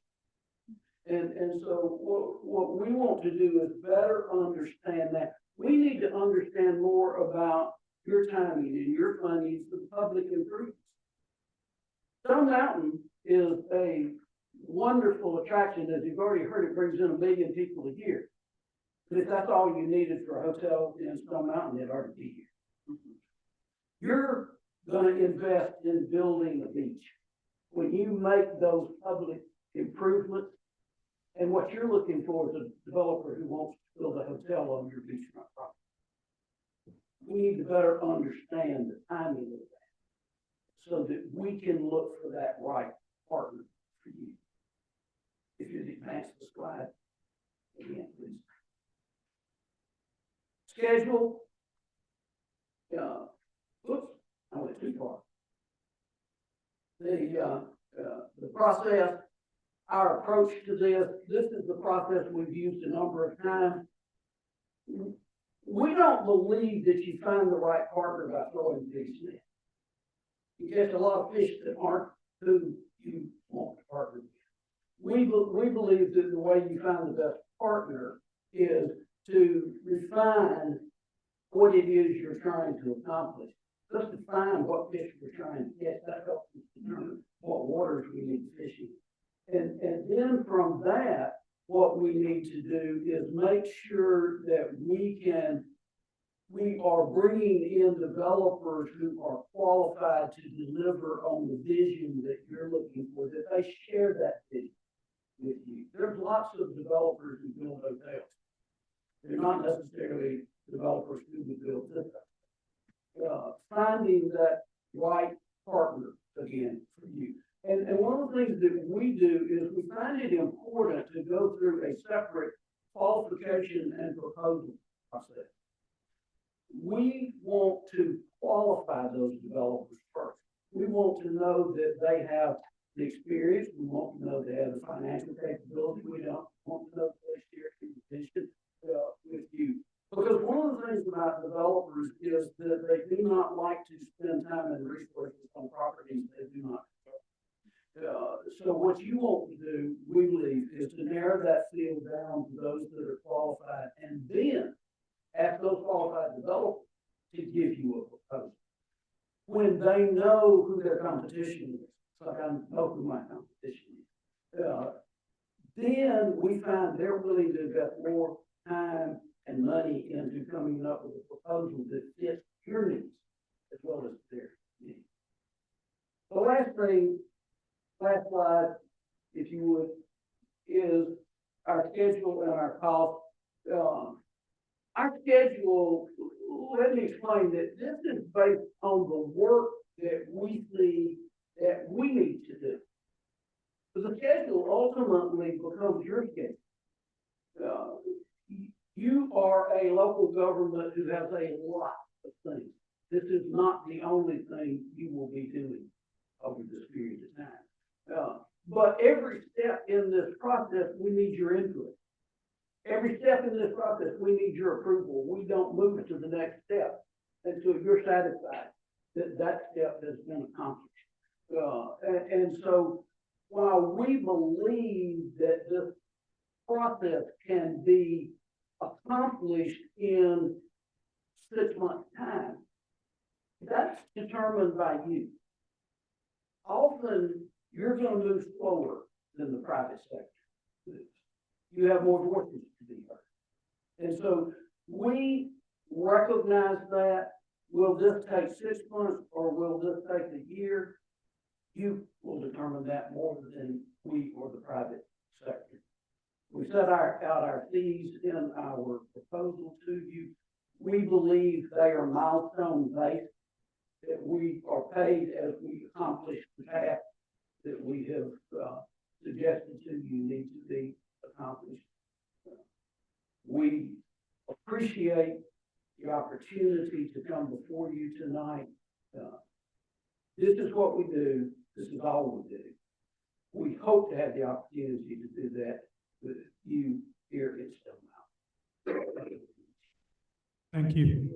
And so what we want to do is better understand that. We need to understand more about your timing and your funding for public improvements. Stone Mountain is a wonderful attraction, as you've already heard, it brings in 1 million people a year. But if that's all you needed for a hotel in Stone Mountain, it'd already be here. You're gonna invest in building a beach. When you make those public improvements, and what you're looking for is a developer who wants to build a hotel on your beachfront property. We need to better understand the timing of that, so that we can look for that right partner for you. If you'd advance the slide again, please. Schedule. Whoops, I went too far. The process, our approach to this is the process we've used a number of times. We don't believe that you find the right partner by throwing fish in. You catch a lot of fish that aren't who you want to partner with. We believe that the way you find the best partner is to refine what it is you're trying to accomplish. Let's define what fish we're trying to catch. That helps us determine what waters we need to fish in. And then from that, what we need to do is make sure that we are bringing in developers who are qualified to deliver on the vision that you're looking for, that they share that vision with you. There's lots of developers who build hotels. They're not necessarily developers who would build this. Finding that right partner again for you. And one of the things that we do is we find it important to go through a separate qualification and proposal process. We want to qualify those developers first. We want to know that they have the experience. We want to know they have the financial capability. We don't want to know that they share the vision with you. Because one of the things about developers is that they do not like to spend time and resources on properties they do not control. So what you want to do, we believe, is to narrow that field down to those that are qualified, and then ask those qualified developers to give you a proposal. When they know who their competition is, it's like I know who my competition is. Then we find they're willing to invest more time and money into coming up with a proposal that fits your needs as well as their needs. The last thing, last slide, if you would, is our schedule and our cost. Our schedule, let me explain that this is based on the work that we see that we need to do. So the schedule ultimately becomes your schedule. You are a local government who has a lot of things. This is not the only thing you will be doing over this period of time. But every step in this process, we need your input. Every step in this process, we need your approval. We don't move to the next step until you're satisfied that that step has been accomplished. And so while we believe that this process can be accomplished in 6 months' time, that's determined by you. Often, you're going to move slower than the private sector. You have more voices to be heard. And so we recognize that. Will this take 6 months or will this take a year? You will determine that more than we or the private sector. We set out our fees in our proposal to you. We believe they are milestone based, that we are paid as we accomplish the task that we have suggested to you need to be accomplished. We appreciate the opportunity to come before you tonight. This is what we do. This is all we do. We hope to have the opportunity to do that with you here in Stone Mountain. Thank you.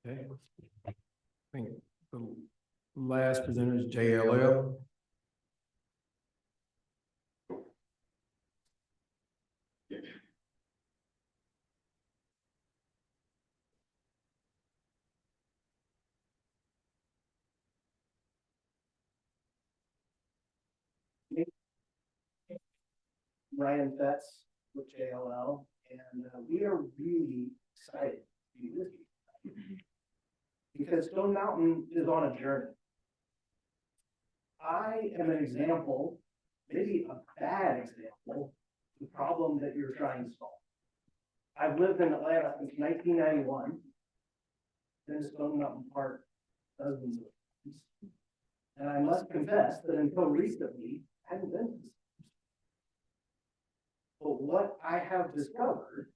Okay. I think the last presenter is JLL. Ryan Fetz with JLL, and we are really excited to be with you. Because Stone Mountain is on a journey. I am an example, maybe a bad example, of the problem that you're trying to solve. I've lived in Atlanta since 1991, been to Stone Mountain Park dozens of times. And I must confess that until recently, I hadn't been to this. But what I have discovered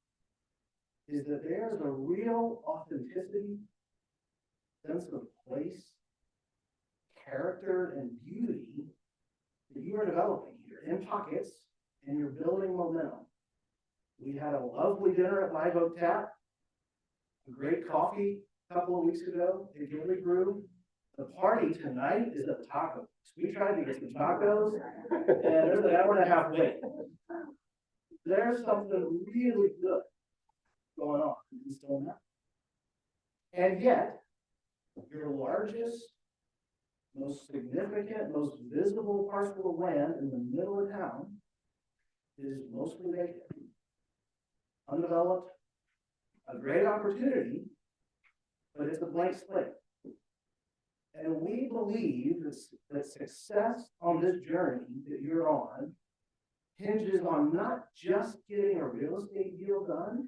is that there's a real authenticity, sense of place, character, and beauty that you are developing here in pockets, and you're building momentum. We had a lovely dinner at Live Oak Tap, a great coffee a couple of weeks ago at Gilly Brew. The party tonight is at Tacos. We tried to get some tacos, and there's an hour and a half wait. There's something really good going on in Stone Mountain. And yet, your largest, most significant, most visible parcel of land in the middle of town is mostly vacant, undeveloped, a great opportunity, but it's a blank slate. And we believe that success on this journey that you're on hinges on not just getting a real estate deal done,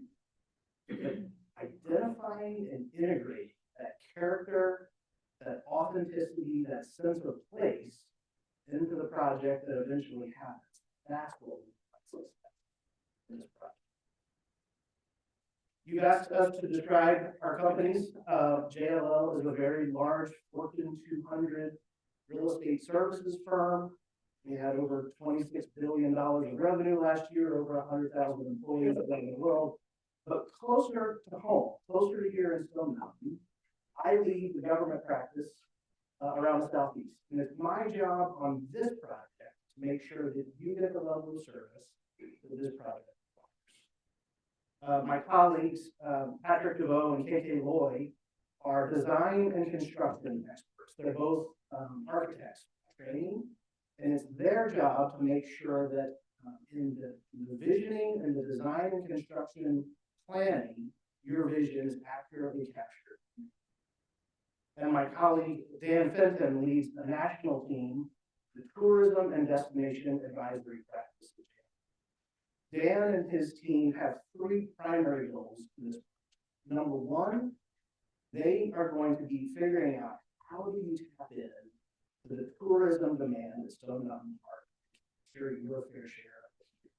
but identifying and integrating that character, that authenticity, that sense of place into the project that eventually happens. That's what we want in this project. You asked us to describe our companies. JLL is a very large Fortune 200 real estate services firm. We had over $26 billion in revenue last year, over 100,000 employees around the world. But closer to home, closer to here in Stone Mountain, I lead the government practice around the Southeast. And it's my job on this project to make sure that you get the level of service that this project requires. My colleagues, Patrick DeVoe and KK Loy, are design and construction experts. They're both architects by training, and it's their job to make sure that in the visioning and the design and construction planning, your vision is accurately captured. And my colleague, Dan Fenton, leads a national team, the Tourism and Destination Advisory Practice. Dan and his team have three primary goals for this. Number one, they are going to be figuring out how do you tap in to the tourism demand at Stone Mountain Park, sure your fair share of it.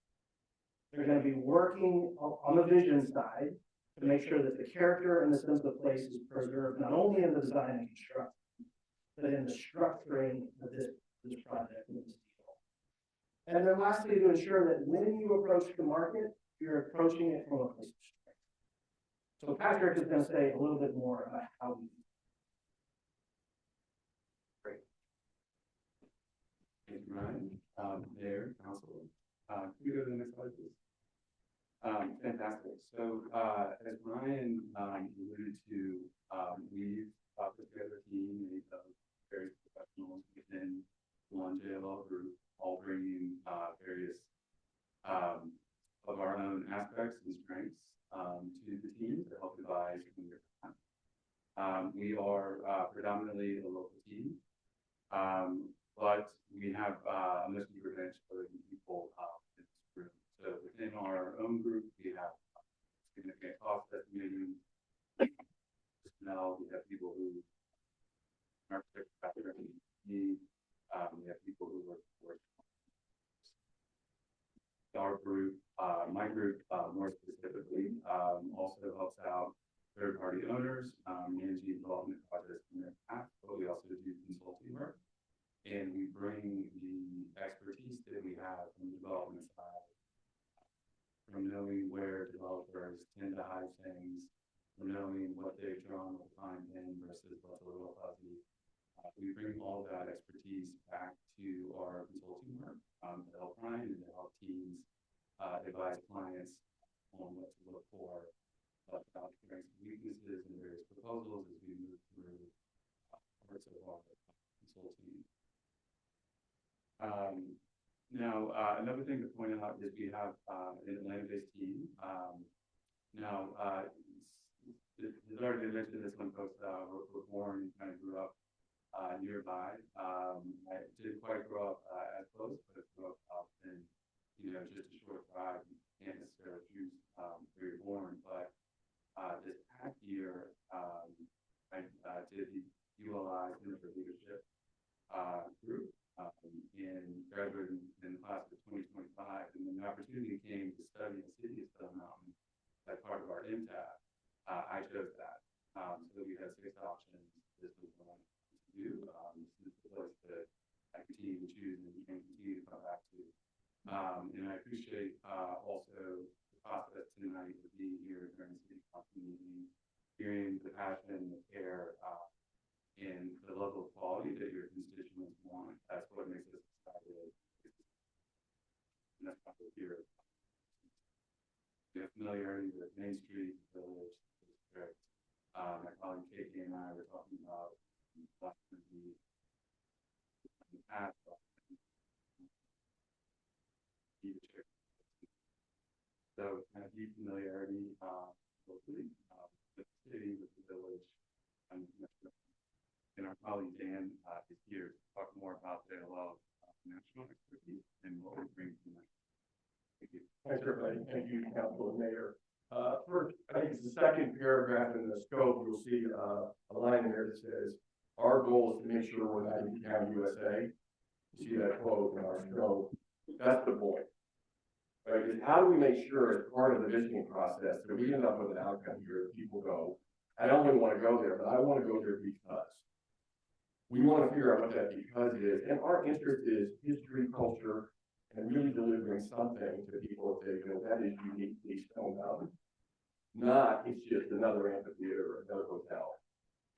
They're going to be working on the vision side to make sure that the character and the sense of place is preserved, not only in the design and construction, but in the structuring of this project and this deal. And then lastly, to ensure that when you approach the market, you're approaching it from a place of strength. So Patrick is going to say a little bit more about how we do. Great. Thank you, Ryan. Mayor, Council. Can we go to the next slide, please? Fantastic. So, as Ryan alluded to, we've put together a team made of various professionals within one JLL group, all bringing various of our own aspects and strengths to the team to help advise in your plan. We are predominantly a local team, but we have a mostly bench of people in this group. So within our own group, we have significant cost estimating personnel. We have people who are background need. We have people who work for our group. My group, more specifically, also helps out third-party owners managing development projects on their behalf, but we also do consulting work. And we bring the expertise that we have from the development side, from knowing where developers tend to hide things, from knowing what they've drawn with time in versus what's a little fuzzy. We bring all that expertise back to our consulting work to help Ryan and to help teams advise clients on what to look for, about strengths and weaknesses and various proposals as we move through parts of our consulting. Now, another thing to point out is we have an Atlanta-based team. Now, it's already mentioned this when folks were born and kind of grew up nearby. I didn't quite grow up as close, but I grew up in, just a short drive. You can't necessarily choose where you're born, but this past year, I did the ULI Center for Leadership group and graduated in the class of 2025. And when the opportunity came to study in the city of Stone Mountain as part of our MTAP, I chose that. So we had 6 options. This was the one to do. This is the place that I continue to choose and continue to come back to. And I appreciate also the process tonight of being here during the city council meeting, hearing the passion, the care, and the level of quality that your constituents want. That's what makes us excited. And that's why we're here. We have familiarity with Main Street, Village, District. My colleague Katie and I were talking about the past. So kind of deep familiarity locally with the city, with the village, and our colleague Dan is here to talk more about their love of national expertise and what we bring to that. Thank you. Thanks, everybody. Thank you, Council and Mayor. First, I think it's the second paragraph in the scope. You'll see a line in there that says, "Our goal is to make sure we're not in County USA." You see that quote in our scope. That's the point. Right? Is how do we make sure as part of the visioning process that we end up with an outcome here that people go, I don't only want to go there, but I want to go there because. We want to figure out what that because is, and our interest is history, culture, and really delivering something to people if they go, that is uniquely Stone Mountain. Not, it's just another amphitheater or another hotel.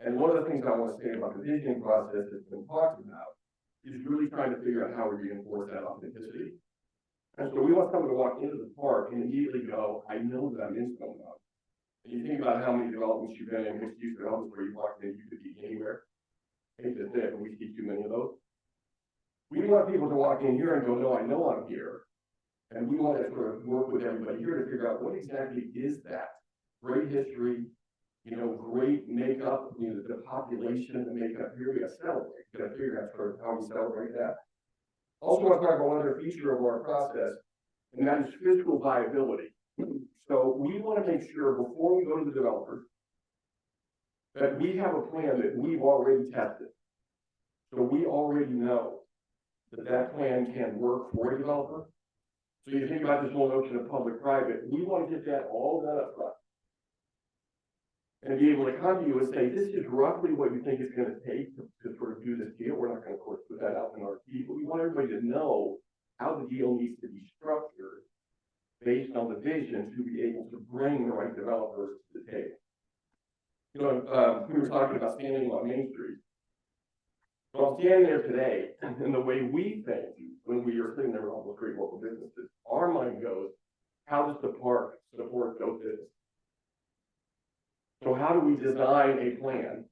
And one of the things I want to say about the visioning process that's been talked about is really trying to figure out how we reinforce that authenticity. And so we want someone to walk into the park and immediately go, I know that I'm in Stone Mountain. And you think about how many developments you've been in, mixed use developments where you walk in, you could be anywhere. I hate to say it, but we see too many of those. We want people to walk in here and go, no, I know I'm here. And we want to sort of work with everybody here to figure out what exactly is that. Great history, great makeup, the population, the makeup here, we got to celebrate. We got to figure out sort of how we celebrate that. Also want to talk about one other feature of our process, and that is fiscal viability. So we want to make sure before we go to the developers that we have a plan that we've already tested. So we already know that that plan can work for a developer. So you think about this whole notion of public-private, we want to get that all done up front. And be able to come to you and say, this is roughly what you think it's going to take to sort of do this deal. We're not going to, of course, put that out in our RFP, but we want everybody to know how the deal needs to be structured based on the vision to be able to bring the right developers to the table. We were talking about standing on Main Street. Well, I'm standing there today, and the way we think when we are sitting there with all the great local businesses, our mind goes, how does the park support those businesses? So how do we design a plan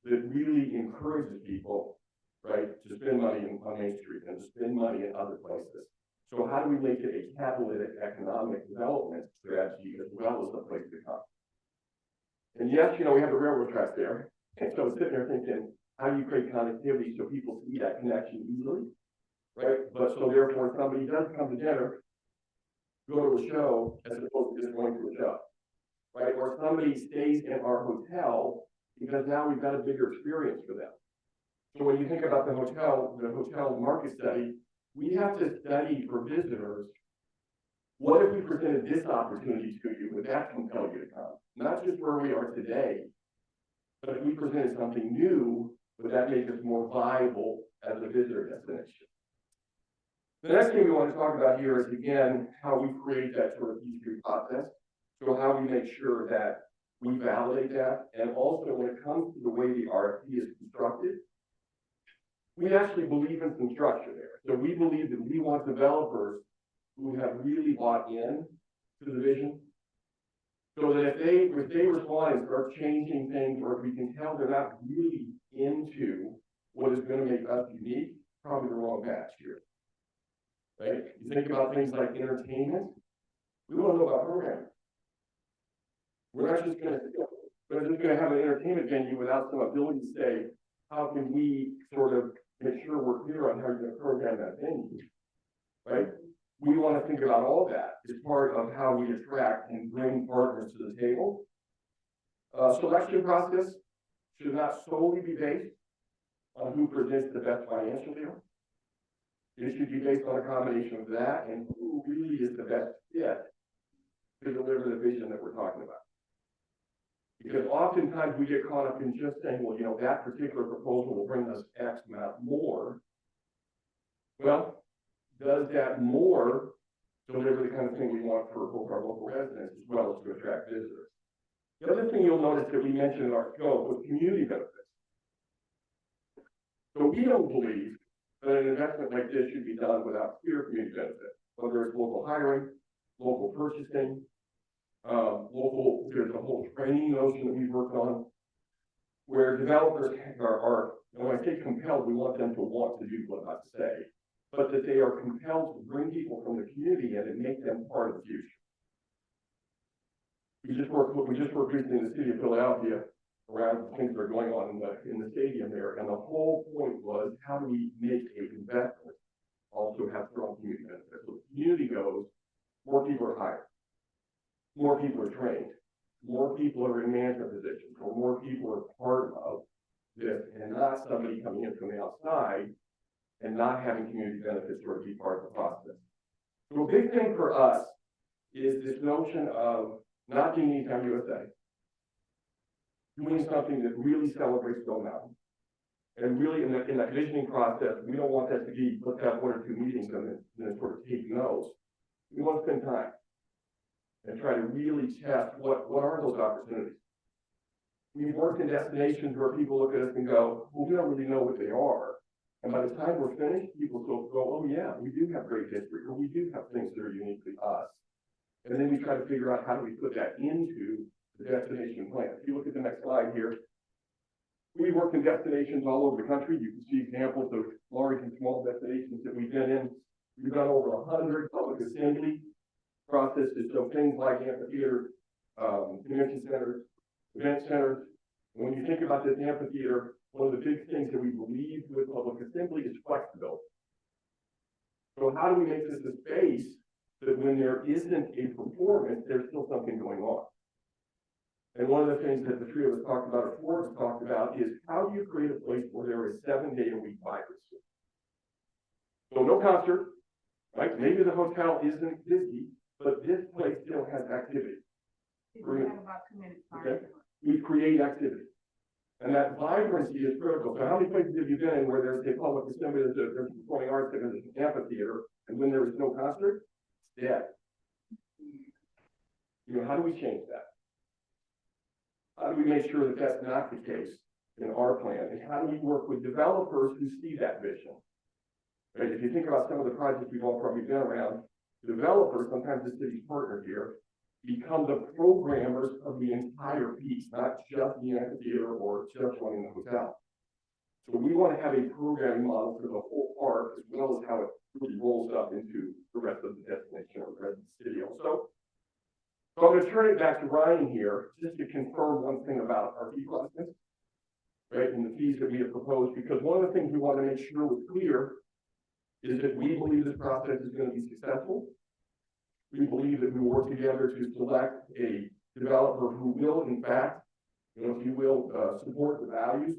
that really encourages people, right, to spend money on Main Street and to spend money in other places? So how do we make it a catalytic economic development strategy as well as a place to come? And yes, we have the railroad tracks there. And so sitting there thinking, how do you create connectivity so people see that connection easily, right? But so therefore, somebody does come to dinner, go to a show, as opposed to just going to a show, right? Or somebody stays in our hotel because now we've got a bigger experience for them. So when you think about the hotel market study, we have to study for visitors, what if we presented this opportunity to you, would that compel you to come? Not just where we are today, but if we presented something new, would that make us more viable as a visitor destination? The next thing we want to talk about here is, again, how we create that sort of E3 process. So how we make sure that we validate that. And also when it comes to the way the RFP is constructed, we actually believe in some structure there. So we believe that we want developers who have really bought in to the vision. So that if they respond and start changing things, or if we can tell they're not really into what is going to make us unique, probably the wrong match here. right? You think about things like entertainment, we want to know about programming. We're not just gonna have an entertainment venue without some ability to say, how can we sort of make sure we're clear on how you're gonna program that venue, right? We want to think about all that as part of how we attract and bring partners to the table. Selection process should not solely be based on who presents the best financial deal. It should be based on a combination of that and who really is the best fit to deliver the vision that we're talking about. Because oftentimes we get caught up in just saying, well, you know, that particular proposal will bring us X amount more. Well, does that more deliver the kind of thing we want for both our local residents as well as to attract visitors? The other thing you'll notice that we mentioned in our scope was community benefits. So we don't believe that an investment like this should be done without clear community benefits, whether it's local hiring, local purchasing, there's a whole training notion that we've worked on, where developers are, and when I say compelled, we want them to want to do what I'm about to say, but that they are compelled to bring people from the community in and make them part of the future. We just worked recently in the city of Philadelphia around the things that are going on in the stadium there, and the whole point was, how do we make an investment also have strong community benefits? So the community goes, more people are hired, more people are trained, more people are in management positions, or more people are part of this, and not somebody coming in from the outside and not having community benefits sort of be part of the process. So a big thing for us is this notion of not being Anytime USA, doing something that really celebrates Stone Mountain. And really in that visioning process, we don't want that to be, let's have one or two meetings and then sort of take notes. We want to spend time and try to really test what are those opportunities. We've worked in destinations where people look at us and go, well, we don't really know what they are. And by the time we're finished, people go, oh yeah, we do have great history, or we do have things that are uniquely us. And then we try to figure out how do we put that into the destination plan. If you look at the next slide here, we work in destinations all over the country. You can see examples of large and small destinations that we've been in. We've done over 100 public assembly processes, so things like amphitheaters, convention centers, event centers. And when you think about this amphitheater, one of the big things that we believe with public assembly is flexibility. So how do we make this a space that when there isn't a performance, there's still something going on? And one of the things that the three of us talked about, or four of us talked about, is how do you create a place where there is 7-day-a-week vibrancy? So no concert, right? Maybe the hotel isn't busy, but this place still has activity. Okay? We create activity. And that vibrancy is critical. So how many places have you been in where there's a public assembly, there's performing arts, there's an amphitheater, and when there is no concert, it's dead? You know, how do we change that? How do we make sure that that's not the case in our plan? And how do we work with developers who see that vision? Right? If you think about some of the projects we've all probably been around, developers, sometimes the city's partner here, become the programmers of the entire piece, not just the amphitheater or just one in the hotel. So we want to have a programming model for the whole park, as well as how it really rolls up into the rest of the destination or the rest of the city also. So I'm going to turn it back to Ryan here, just to confirm one thing about our fee process, right, and the fees that we have proposed, because one of the things we want to make sure was clear is that we believe this process is going to be successful. We believe that we will work together to select a developer who will, in fact, you know, if you will, support the values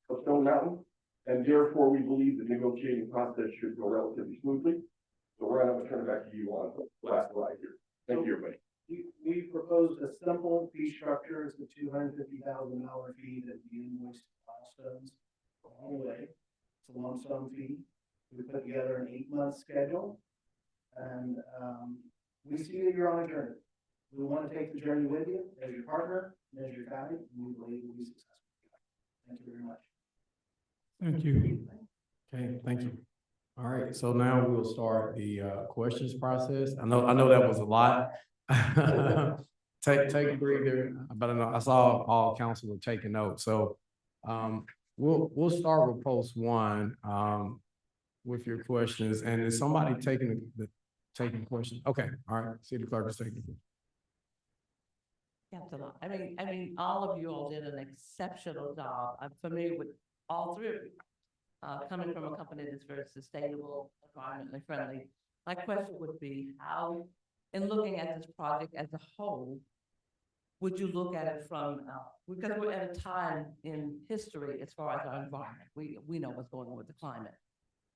of Stone Mountain, and therefore we believe the negotiating process should go relatively smoothly. So Ryan, I'm going to turn it back to you on the last slide here. Thank you, everybody. We proposed a simple fee structure. It's a $250,000 fee that we invoice milestones all the way. It's a lump sum fee. We put together an 8-month schedule, and we see that you're on a journey. We want to take the journey with you as your partner, and as your guide, and we believe we'll be successful. Thank you very much. Thank you. Okay, thank you. All right, so now we'll start the questions process. I know that was a lot. Take a breather, but I saw all council were taking notes. So we'll start with post one. with your questions. And is somebody taking questions? Okay, all right, city clerk is taking. Councilor, I mean, all of you all did an exceptional job. I'm familiar with all three of you. Coming from a company that's very sustainable, environmentally friendly. My question would be how, in looking at this project as a whole, would you look at it from, because we're at a time in history as far as our environment. We know what's going on with the climate.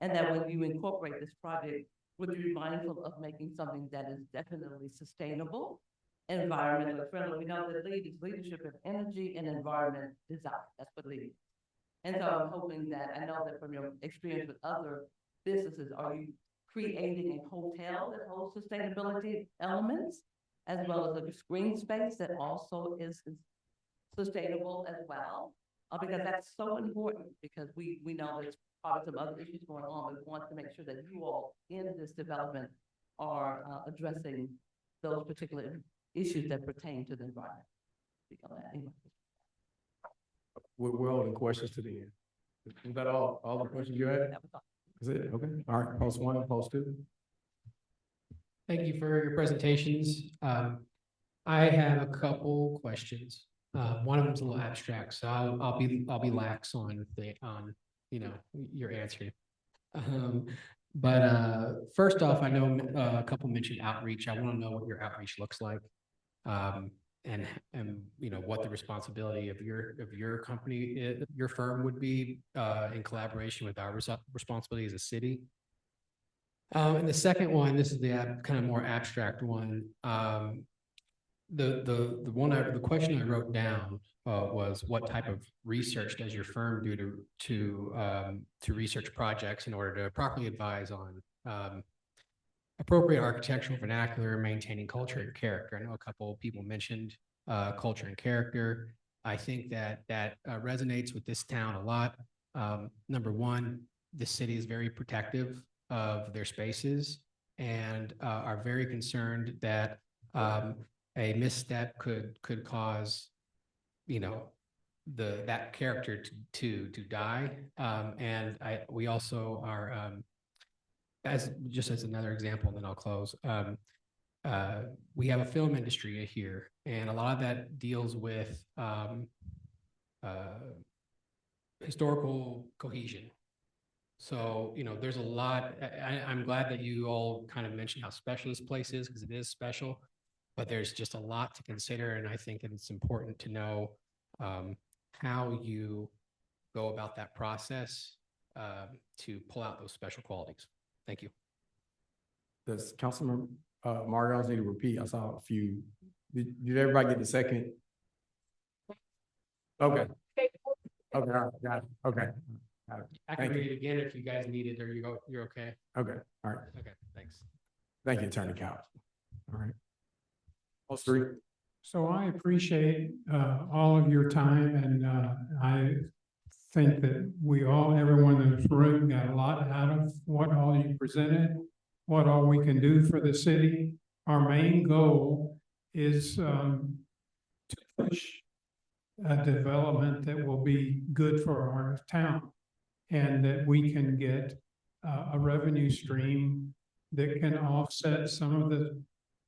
And that when you incorporate this project, would you be mindful of making something that is definitely sustainable, environmentally friendly? We know that leadership in energy and environment design, that's what leading. And so I'm hoping that, I know that from your experience with other businesses, are you creating a hotel that holds sustainability elements, as well as a green space that also is sustainable as well? Because that's so important, because we know there's probably some other issues going on. We want to make sure that you all in this development are addressing those particular issues that pertain to the environment. Speak on that. Anyway. We're holding questions to the end. Is that all the questions you had? That was all. Is it? Okay, all right, post one, post two. Thank you for your presentations. I have a couple questions. One of them's a little abstract, so I'll be lax on your answer. But first off, I know a couple mentioned outreach. I want to know what your outreach looks like. And what the responsibility of your company, your firm would be in collaboration with our responsibility as a city. And the second one, this is the kind of more abstract one. The question I wrote down was, what type of research does your firm do to research projects in order to properly advise on appropriate architectural vernacular, maintaining culture and character? I know a couple of people mentioned culture and character. I think that resonates with this town a lot. Number one, the city is very protective of their spaces and are very concerned that a misstep could cause, that character to die. And we also are, as another example, and then I'll close. We have a film industry here, and a lot of that deals with historical cohesion. So, there's a lot. I'm glad that you all kind of mentioned how special this place is, because it is special, but there's just a lot to consider. And I think it's important to know how you go about that process to pull out those special qualities. Thank you. Does Councilman Margals need to repeat? I saw a few. Did everybody get the second? Okay. Okay, all right, got it. Okay. Got it. I can read it again if you guys need it, or you're okay. Okay, all right. Okay, thanks. Thank you, Attorney Couch. All right. Post three. So I appreciate all of your time, and I think that everyone in this room got a lot out of what all you presented, what all we can do for the city. Our main goal is to push a development that will be good for our town, and that we can get a revenue stream that can offset some of the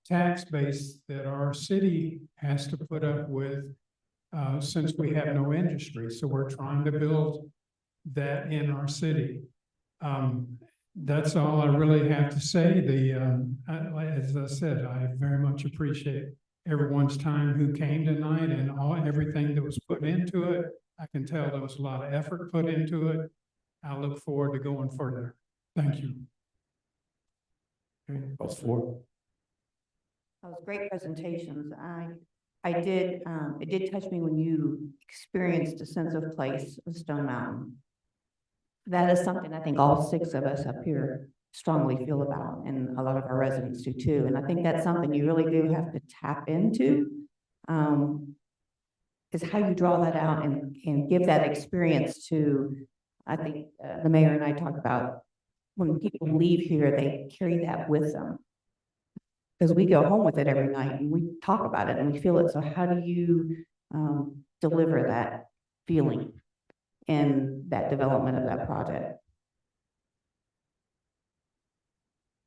tax base that our city has to put up with since we have no industry. So we're trying to build that in our city. That's all I really have to say. As I said, I very much appreciate everyone's time who came tonight, and everything that was put into it. I can tell there was a lot of effort put into it. I look forward to going further. Thank you. Okay, post four. That was great presentations. It did touch me when you experienced a sense of place of Stone Mountain. That is something I think all six of us up here strongly feel about, and a lot of our residents do too. And I think that's something you really do have to tap into, is how you draw that out and give that experience to, I think the mayor and I talked about, when people leave here, they carry that with them. Because we go home with it every night and we talk about it and we feel it. So how do you deliver that feeling in that development of that project?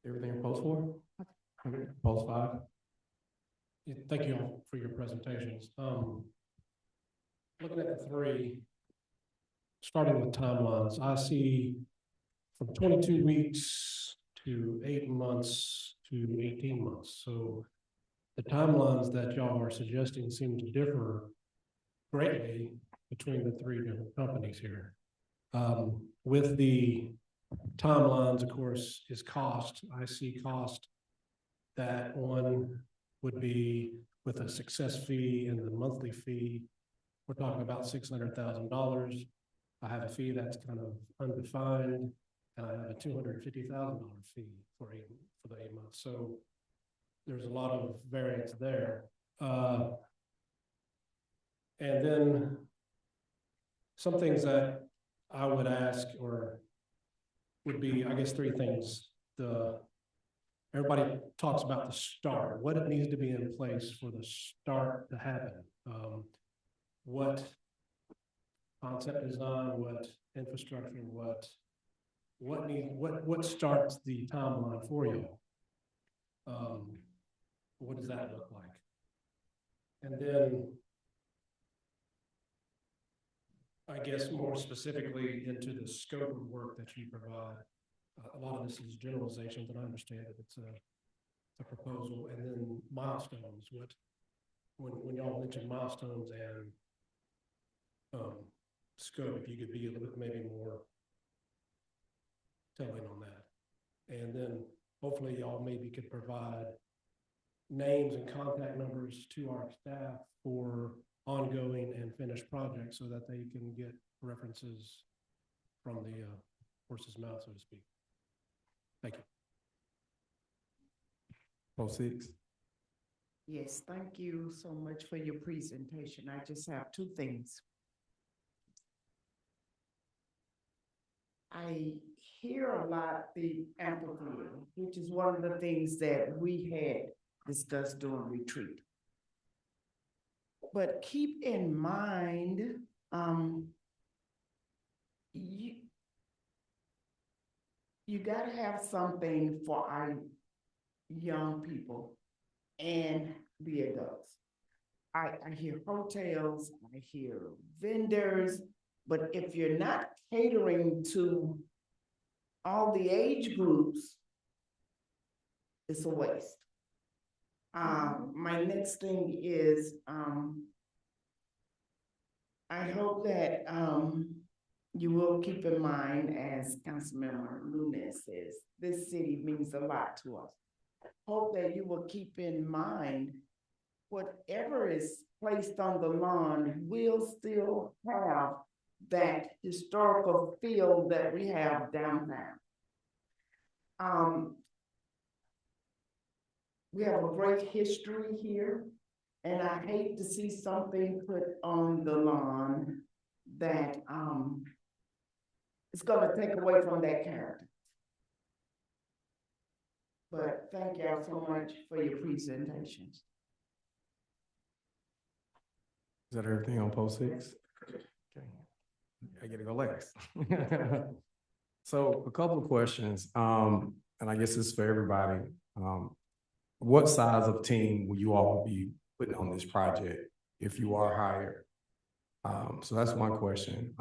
Everything in post 4? Okay, post 5? Yeah, thank you all for your presentations. Looking at the three, starting with timelines, I see from 22 weeks to 8 months to 18 months. So the timelines that y'all are suggesting seem to differ greatly between the three different companies here. With the timelines, of course, is cost. I see cost that one would be with a success fee and the monthly fee. We're talking about $600,000. I have a fee that's kind of undefined, and I have a $250,000 fee for the 8 months. So there's a lot of variance there. And then some things that I would ask or would be, I guess, three things. Everybody talks about the start, what it needs to be in place for the start to happen. What concept design, what infrastructure, what starts the timeline for you? What does that look like? And then I guess more specifically into the scope of work that you provide. A lot of this is generalization, but I understand that it's a proposal, and then milestones. When y'all mention milestones and scope, if you could be a little bit maybe more telling on that. And then hopefully y'all maybe could provide names and contact numbers to our staff for ongoing and finished projects so that they can get references from the horse's mouth, so to speak. Thank you. Post 6? Yes, thank you so much for your presentation. I just have two things. I hear a lot the amphitheater, which is one of the things that we had discussed during retreat. But keep in mind, you gotta have something for our young people and the adults. I hear hotels, I hear vendors, but if you're not catering to all the age groups, it's a waste. My next thing is, I hope that you will keep in mind, as Councilmember Nunes says, this city means a lot to us. Hope that you will keep in mind whatever is placed on the lawn will still have that historical feel that we have downtown. We have a great history here, and I hate to see something put on the lawn that is gonna take away from that character. But thank y'all so much for your presentations. Is that everything on post 6? Okay. I gotta go last. So a couple of questions, and I guess it's for everybody. What size of team will you all be putting on this project if you are hired? So that's one question.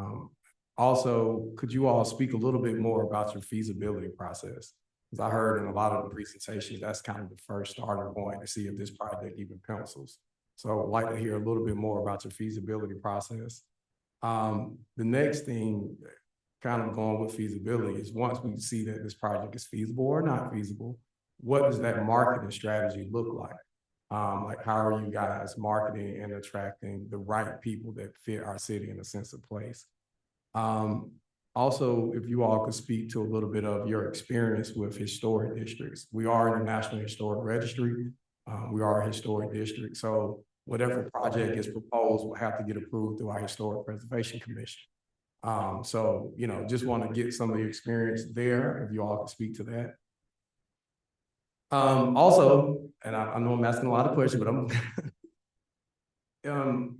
Also, could you all speak a little bit more about your feasibility process? Because I heard in a lot of the presentations, that's kind of the first starting point to see if this project even pencils. So I'd like to hear a little bit more about your feasibility process. The next thing, kind of going with feasibility, is once we see that this project is feasible or not feasible, what does that marketing strategy look like? Like, how are you guys marketing and attracting the right people that fit our city in a sense of place? Also, if you all could speak to a little bit of your experience with historic districts. We are in the National Historic Registry. We are a historic district. So whatever project is proposed will have to get approved through our Historic Preservation Commission. So, you know, just want to get some of the experience there, if you all could speak to that. Also, and I know I'm asking a lot of questions, but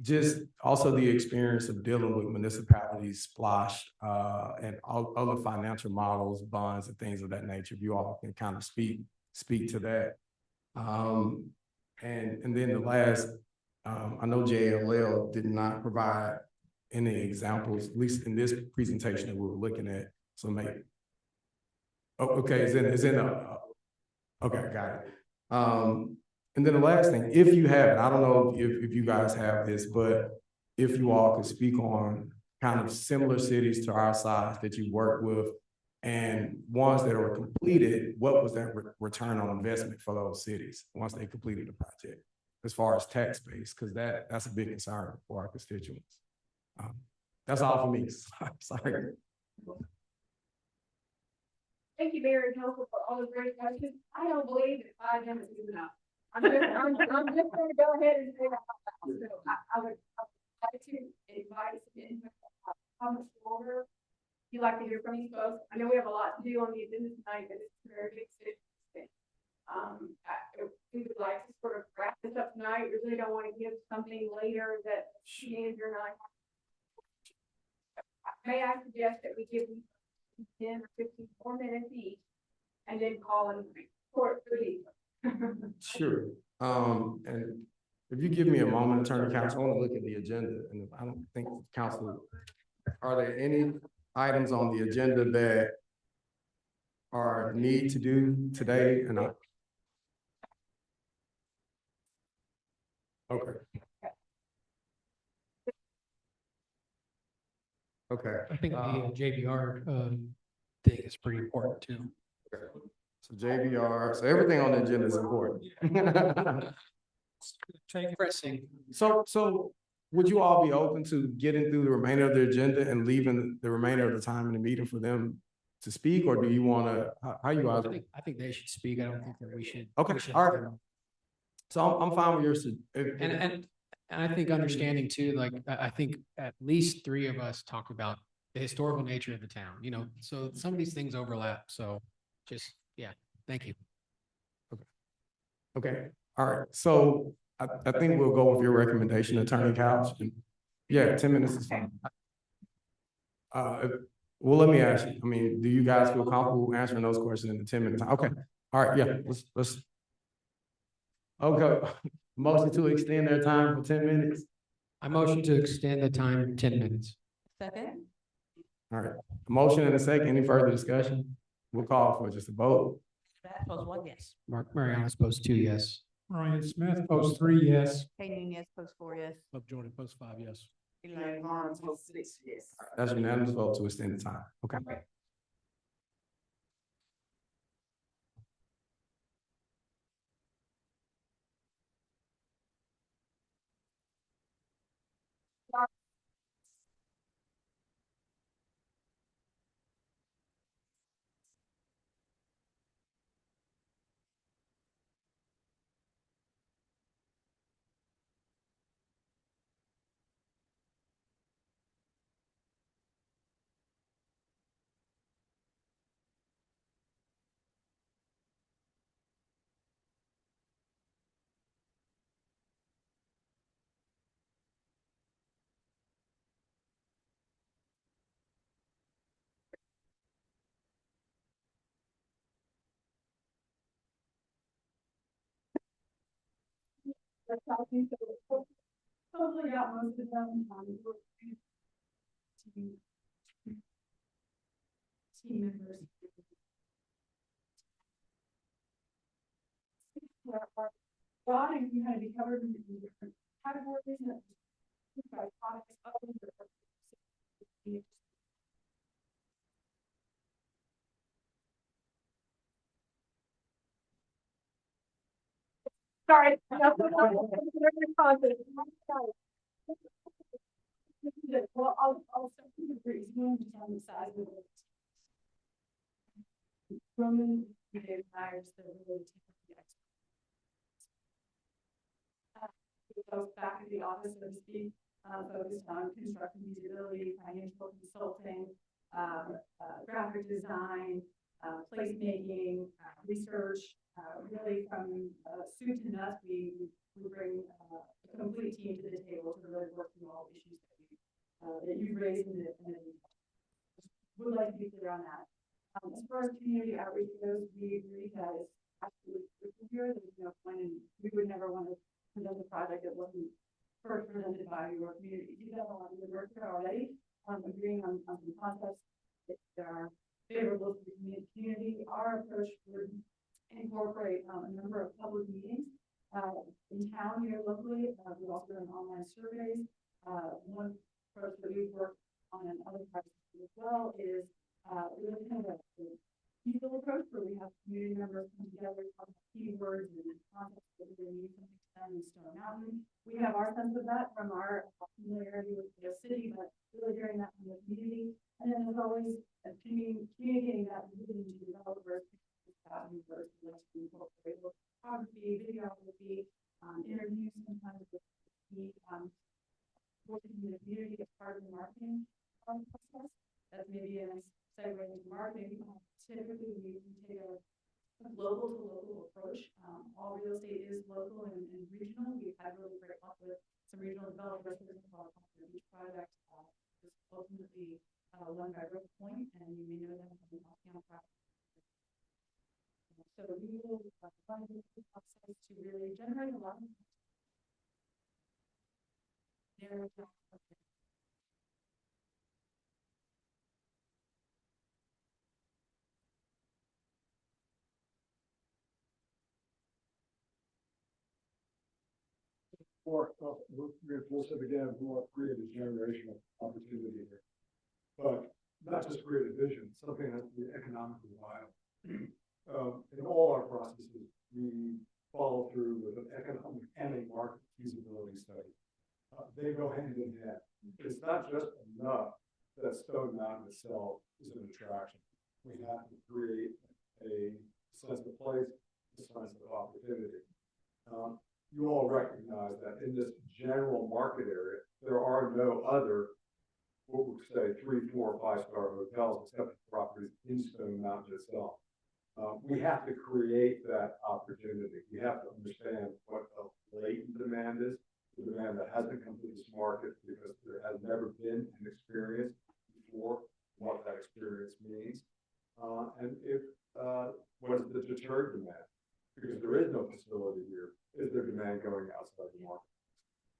just also the experience of dealing with municipalities, splosh, and all other financial models, bonds and things of that nature. If you all can kind of speak to that. And then the last, I know JLL did not provide any examples, at least in this presentation that we were looking at. So maybe. Oh, okay, okay, got it. And then the last thing, if you have, and I don't know if you guys have this, but if you all could speak on kind of similar cities to our size that you work with and ones that are completed, what was that return on investment for those cities once they completed the project as far as tax base? Because that's a big concern for our constituents. That's all for me. Sorry. Thank you, Mayor and Council, for all the great questions. I don't believe that 5 minutes is enough. I'm just gonna go ahead and say that. So I would like to invite some input, comments forward. If you'd like to hear from these folks, I know we have a lot to do on the agenda tonight, but it's a very big city. We would like to sort of wrap this up tonight. We really don't want to give something later that Andrew and I. May I suggest that we give you 10 or 15 more minutes each and then call and report for these. Sure. And if you give me a moment, Attorney Counsel, I want to look at the agenda, and I don't think council, are there any items on the agenda that are need to do today? And okay. Okay. I think the JBR thing is pretty important too. Okay. So JBR, so everything on the agenda is important. Pressing. So would you all be open to getting through the remainder of the agenda and leaving the remainder of the time in the meeting for them to speak, or do you want to, how you guys? I think they should speak. I don't think that we should. Okay, all right. So I'm fine with yours. And I think understanding too, like, I think at least 3 of us talked about the historical nature of the town, you know, so some of these things overlap. So just, yeah, thank you. Okay, all right. So I think we'll go with your recommendation, Attorney Couch. Yeah, 10 minutes is fine. Well, let me ask you, I mean, do you guys feel comfortable answering those questions in the 10 minutes? Okay, all right, yeah, let's. Okay, motion to extend their time for 10 minutes. I motion to extend the time 10 minutes. Second? All right, motion and a second. Any further discussion? We'll call for just a vote. That was 1 yes. Mark Mariano's post 2 yes. Ryan Smith, post 3 yes. Kay Nunez, post 4 yes. Bob Jordan, post 5 yes. Elaine Barnes, post 6 yes. That's unanimous vote to extend the time. Okay. Hopefully got most of them. Team members. God, and you had to be covered in different categories. By products, sorry. Well, I'll start with the reason just on the side of it. Roman, David Myers, they're really taking the experts. Back in the office, so to speak, focused on construction feasibility, financial consulting, graphic design, placemaking, research, really from soup to nuts, we bring a complete team to the table. clear on that. As far as community outreach goes, we agree that it's absolutely critical here. There's no point in, we would never want to present a project that wasn't first presented by your community. You have a lot of good work here already, agreeing on some concepts that are favorable to the community. Our approach would incorporate a number of public meetings in town here locally. We've also done online surveys. One approach that we've worked on in other parts as well is really kind of a people approach where we have community members come together, talk about keywords and concepts that we need something done in Stone Mountain. We have our sense of that from our familiarity with the city, but really hearing that from the community. And then there's always communicating that to developers, photography, videography, interviews, sometimes with the working in the community as part of the marketing process. That's maybe a nice segue into marketing. Typically, we take a local to local approach. All real estate is local and regional. We've had really great luck with some regional developers. For example, the beach project is ultimately run by Rope Point, and you may know them from the off-campus project. So we will find this process to really generate a lot of narrative. Or, we'll reinforce it again, we want to create a generational opportunity here. But not just create a vision, something that will be economically viable. In all our processes, we follow through with an economic and a market feasibility study. They go hand in hand. It's not just enough that Stone Mountain itself is an attraction. We have to create a sense of place, a sense of opportunity. You all recognize that in this general market area, there are no other, what would say, 3, 4, 5-star hotels except for properties in Stone Mountain itself. We have to create that opportunity. We have to understand what the latent demand is, the demand that hasn't come to this market because there has never been an experience before, what that experience means. And if what is the deterred demand? Because there is no facility here. Is there demand going outside the market?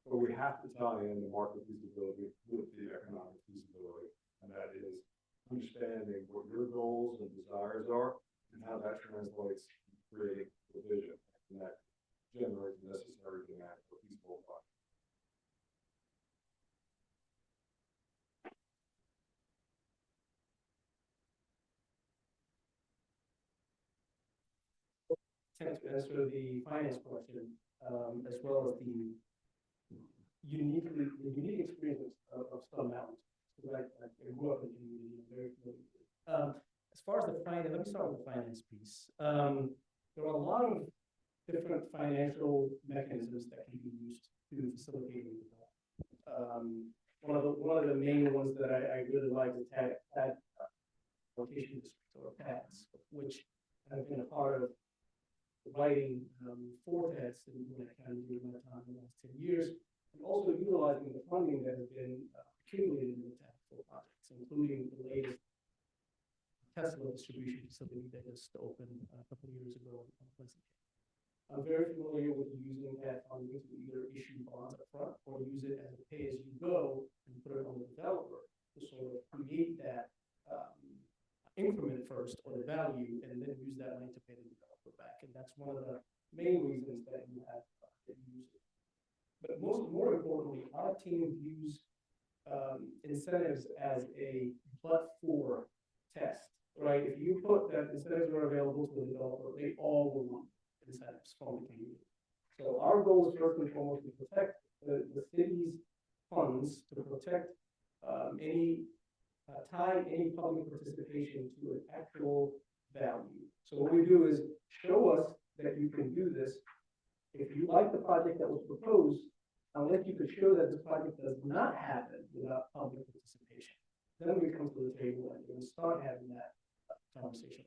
But we have to tie in the market feasibility with the economic feasibility, and that is understanding what your goals and desires are and how that translates to creating the vision and that generates necessary demand for feasible projects. Thanks to answer the finance question, as well as the unique experience of Stone Mountain. Because I grew up in the community, I'm very familiar with it. As far as the finance, let me start with the finance piece. There are a lot of different financial mechanisms that can be used to facilitate development. One of the main ones that I really like is TAD allocation districts, or PADs, which I've been a part of writing 4 TADs in Gwinnett County during my time in the last 10 years, and also utilizing the funding that has been accumulated in the TAD for projects, including the latest Tesla distribution facility that just opened a couple of years ago in Pleasant. I'm very familiar with using TAD funding to either issue bonds up front or use it as a pay-as-you-go and put it on the developer to sort of create that increment first, or the value, and then use that money to pay the developer back. And that's one of the main reasons that you have to use it. But more importantly, our team views incentives as a but-for test, right? If you put that incentives are available to the developer, they all will want incentives from the community. So our goal is first and foremost to protect the city's funds, to protect tie any public participation to an actual value. So what we do is show us that you can do this. If you like the project that was proposed, unless you could show that the project does not happen without public participation, then we come to the table and we start having that conversation.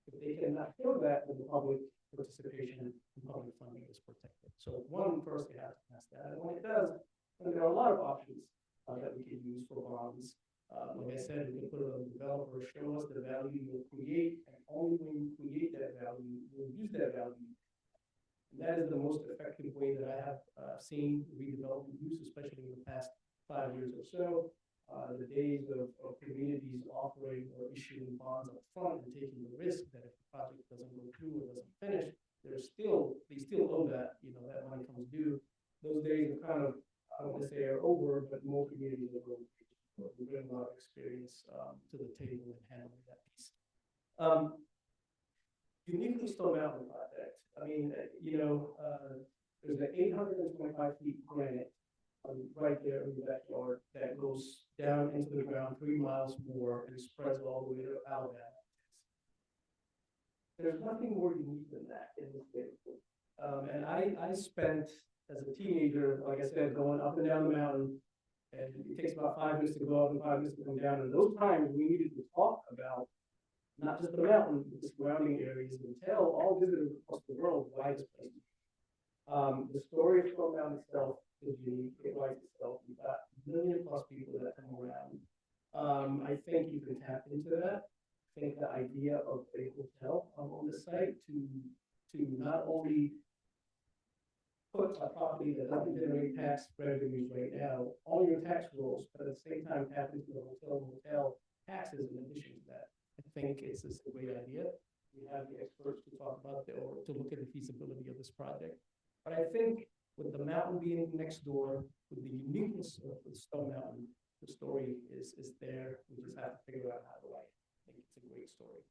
If they cannot show that, then the public participation and public funding is protected. So one, first they have to pass that. And when it does, then there are a lot of options that we can use for bonds. Like I said, we can put it on the developer, show us the value you'll create, and only when you create that value, you'll use that value. And that is the most effective way that I have seen redevelopment use, especially in the past 5 years or so. The days of communities offering or issuing bonds up front and taking the risk that if the project doesn't go through or doesn't finish, they still owe that, that money comes due. Those days are kind of, I don't want to say are over, but more communities are going. We bring a lot of experience to the table in handling that piece. Uniquely Stone Mountain project. I mean, there's an 825 feet granite right there in the backyard that goes down into the ground 3 miles more and spreads all the way to Alabama. There's nothing more unique than that in the state. And I spent as a teenager, like I said, going up and down the mountain. And it takes about 5 minutes to go up and 5 minutes to come down. And those times we needed to talk about not just the mountain, but the surrounding areas and tell all visitors across the world why this place is. The story of Stone Mountain itself is unique. It writes itself. We've got 1 million+ people that come around. I think you can tap into that. I think the idea of a hotel on the site to not only put a property that doesn't generate tax revenues right now on your tax rolls, but at the same time tap into the hotel taxes in addition to that. I think it's a great idea. We have the experts to talk about or to look at the feasibility of this project. But I think with the mountain being next door, with the uniqueness of the Stone Mountain, the story is there. We just have to figure out how to write it. I think it's a great story.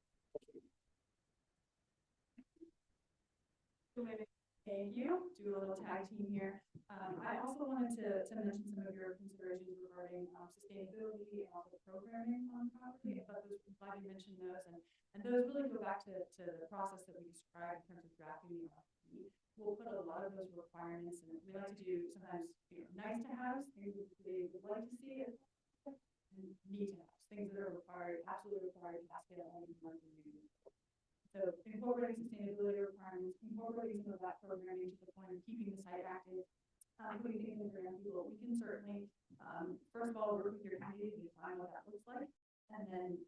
Thank you. Do a little tag team here. I also wanted to mention some of your considerations regarding sustainability and also programming on property. I thought those, glad you mentioned those, and those really go back to the process that we described in terms of drafting the RFP. We'll put a lot of those requirements, and we like to do sometimes nice to have things that they would like to see, and need to have things that are required, absolutely required, basket on community. So incorporating sustainability requirements, incorporating some of that programming to the point of keeping the site active, putting things in around people. We can certainly, first of all, work with your community to define what that looks like, and then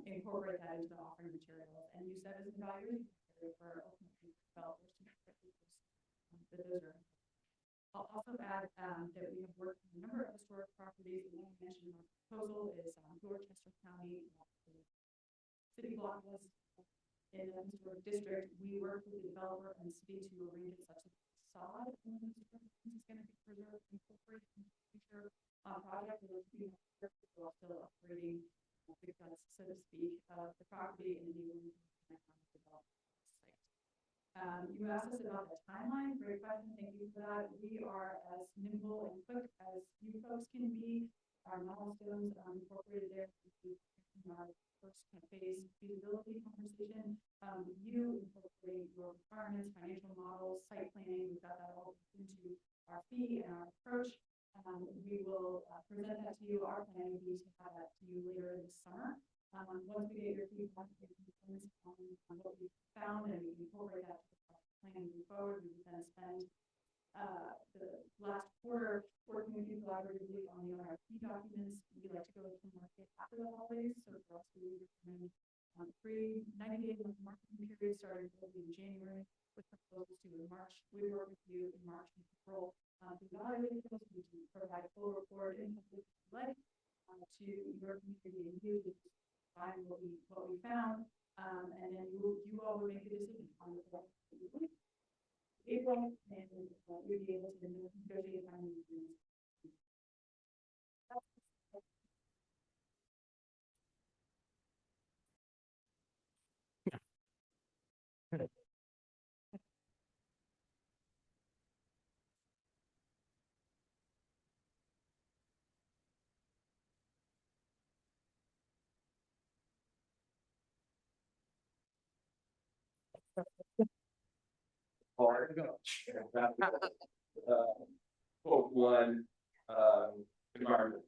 incorporate that into the offering materials and use that as an evaluation for ultimately developers to make that those are. I'll also add that we have worked on a number of historic properties. The one I mentioned in our proposal is Dorchester County. City block was in the historic district. We worked with the developer and the city to arrange it such that the facade in the historic is going to be preserved, incorporated in the future project. We're still upgrading the guts, so to speak, of the property and enabling economic development site. You asked us about the timeline. Great question. Thank you for that. We are as nimble and quick as you folks can be. Our milestones incorporated there. Our first phase feasibility conversation. You incorporate your requirements, financial models, site planning. We've got that all into our fee and our approach. We will present that to you. Our plan would be to have that to you later this summer. Once we get your feedback on what we found and we incorporate that to the plan moving forward, we then spend the last quarter working with you collaboratively on the RFP documents. We like to go to market after the holidays, so for us we recommend 90-day marketing period starting in January with proposals due in March. We work with you in March and April to evaluate those. We can provide a full report in public like to your community and you to find what we found, and then you all will make a decision on the April, and we'll be able to negotiate on agreements. Quote one, environment.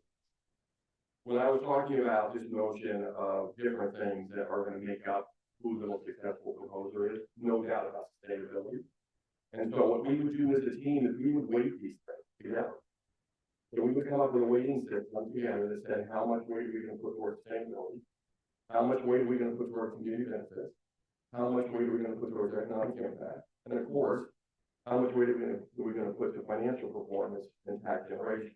When I was talking about this notion of different things that are going to make up who the most successful proposer is, no doubt about sustainability. And so what we would do as a team is we would weight these things together. So we would come up with a weighting system together that said, how much weight are we gonna put towards sustainability? How much weight are we gonna put towards community benefits? How much weight are we gonna put towards economic impact? And of course, how much weight are we gonna put to financial performance and tax generation?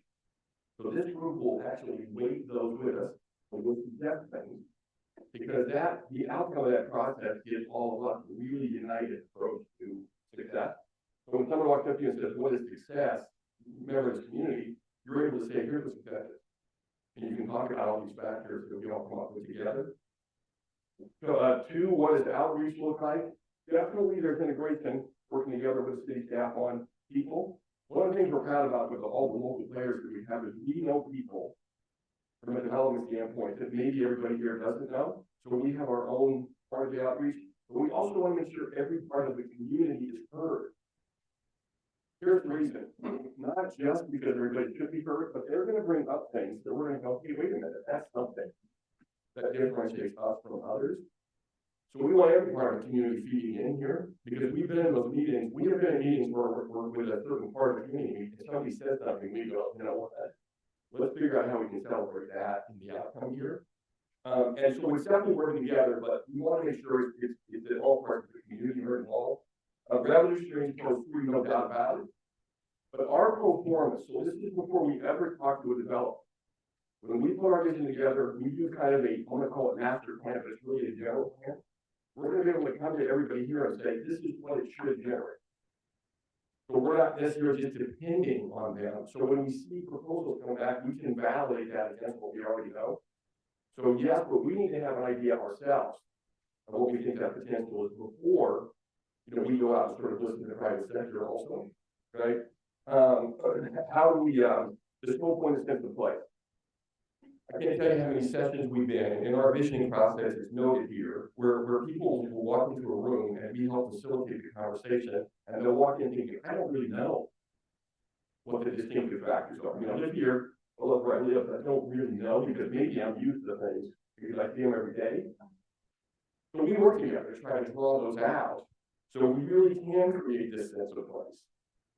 So this group will actually weight those with us, and we'll suggest things, because the outcome of that process gives all of us a really united approach to success. So when someone walks up to you and says, what is success? Member of this community, you're able to say, here's what success is. And you can talk about all these factors that we all come up with together. So, two, what does outreach look like? Definitely there's integration, working together with the city staff on people. One of the things we're proud about with all the local players that we have is we know people from a development standpoint that maybe everybody here doesn't know. So we have our own part of the outreach, but we also want to make sure every part of the community is heard. Here's the reason, not just because everybody should be heard, but they're going to bring up things that we're going to go, hey, wait a minute, that's something that differentiates us from others. So we want every part of the community feeding in here, because we've been in those meetings, we have been in meetings where we're with a certain part of the community, and somebody says something, we go, you know what, let's figure out how we can celebrate that in the outcome here. And so we're definitely working together, but we want to make sure it's that all parts of the community are involved. Revolutionary Post 3, no doubt about it. But our pro forma, so this is before we ever talk to a developer. When we put our vision together, we do kind of I'm gonna call it master plan, but it's really a general plan. We're gonna be able to come to everybody here and say, this is what it should generate. So we're not necessarily just depending on them. So when we see proposals come back, we can validate that against what we already know. So yes, but we need to have an idea ourselves of what we think that potential is before, we go out and sort of listen to the private sector also, right? How do we, this whole point is simple place. I can't tell you how many sessions we've been in our visioning process is noted here, where people will walk into a room and we help facilitate the conversation, and they'll walk in thinking, I don't really know what the distinctive factors are. I live here, I love where I live, but I don't really know, because maybe I'm used to the things because I see them every day. So we work together to try to draw those out, so we really can create this sense of place.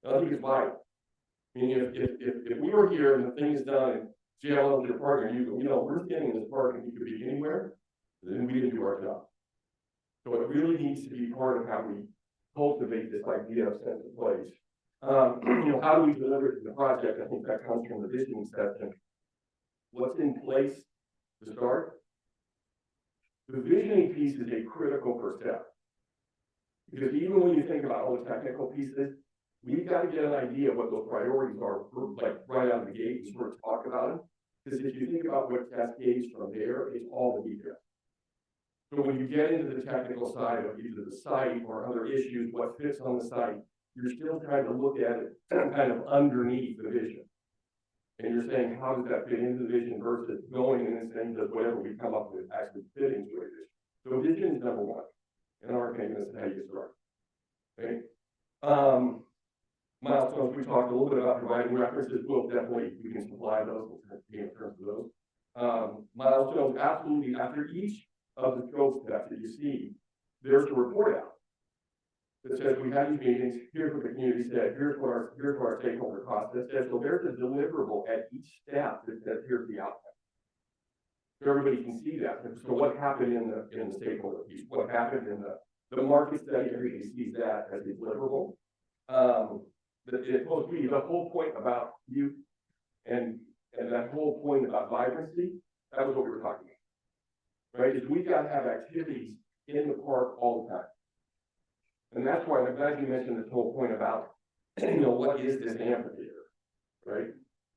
And I think it's vital. I mean, if we were here and the thing is done, and JLL is your partner, and you go, we're standing in this park and you could be anywhere, then we didn't do our job. So it really needs to be part of how we cultivate this idea of sense of place. How do we deliver it to the project? I think that comes from the visioning section. What's in place to start? The visioning piece is a critical first step. Because even when you think about all the technical pieces, we've got to get an idea of what those priorities are, like right out of the gate, and sort of talk about them. Because if you think about what cascades from there, it's all the detail. So when you get into the technical side of either the site or other issues, what fits on the site, you're still trying to look at it kind of underneath the vision. And you're saying, how does that fit into the vision versus going and then saying, does whatever we come up with actually fit into a vision? So vision is number one. In our opinion, this is how you get started. Okay? Milestones, we talked a little bit about providing references. We'll definitely, we can supply those in terms of those. Milestones, absolutely, after each of the scope steps that you see, there's a report out that says we had these meetings, here's what the community said, here's what our stakeholder process said. So there's a deliverable at each step that says here's the outcome. So everybody can see that. So what happened in the stakeholder piece? What happened in the market study? Everybody sees that as a deliverable. It's supposed to be the whole point about youth and that whole point about vibrancy. That was what we were talking about, right? Is we've got to have activities in the park all the time. And that's why I'm glad you mentioned this whole point about, what is this amphitheater, right?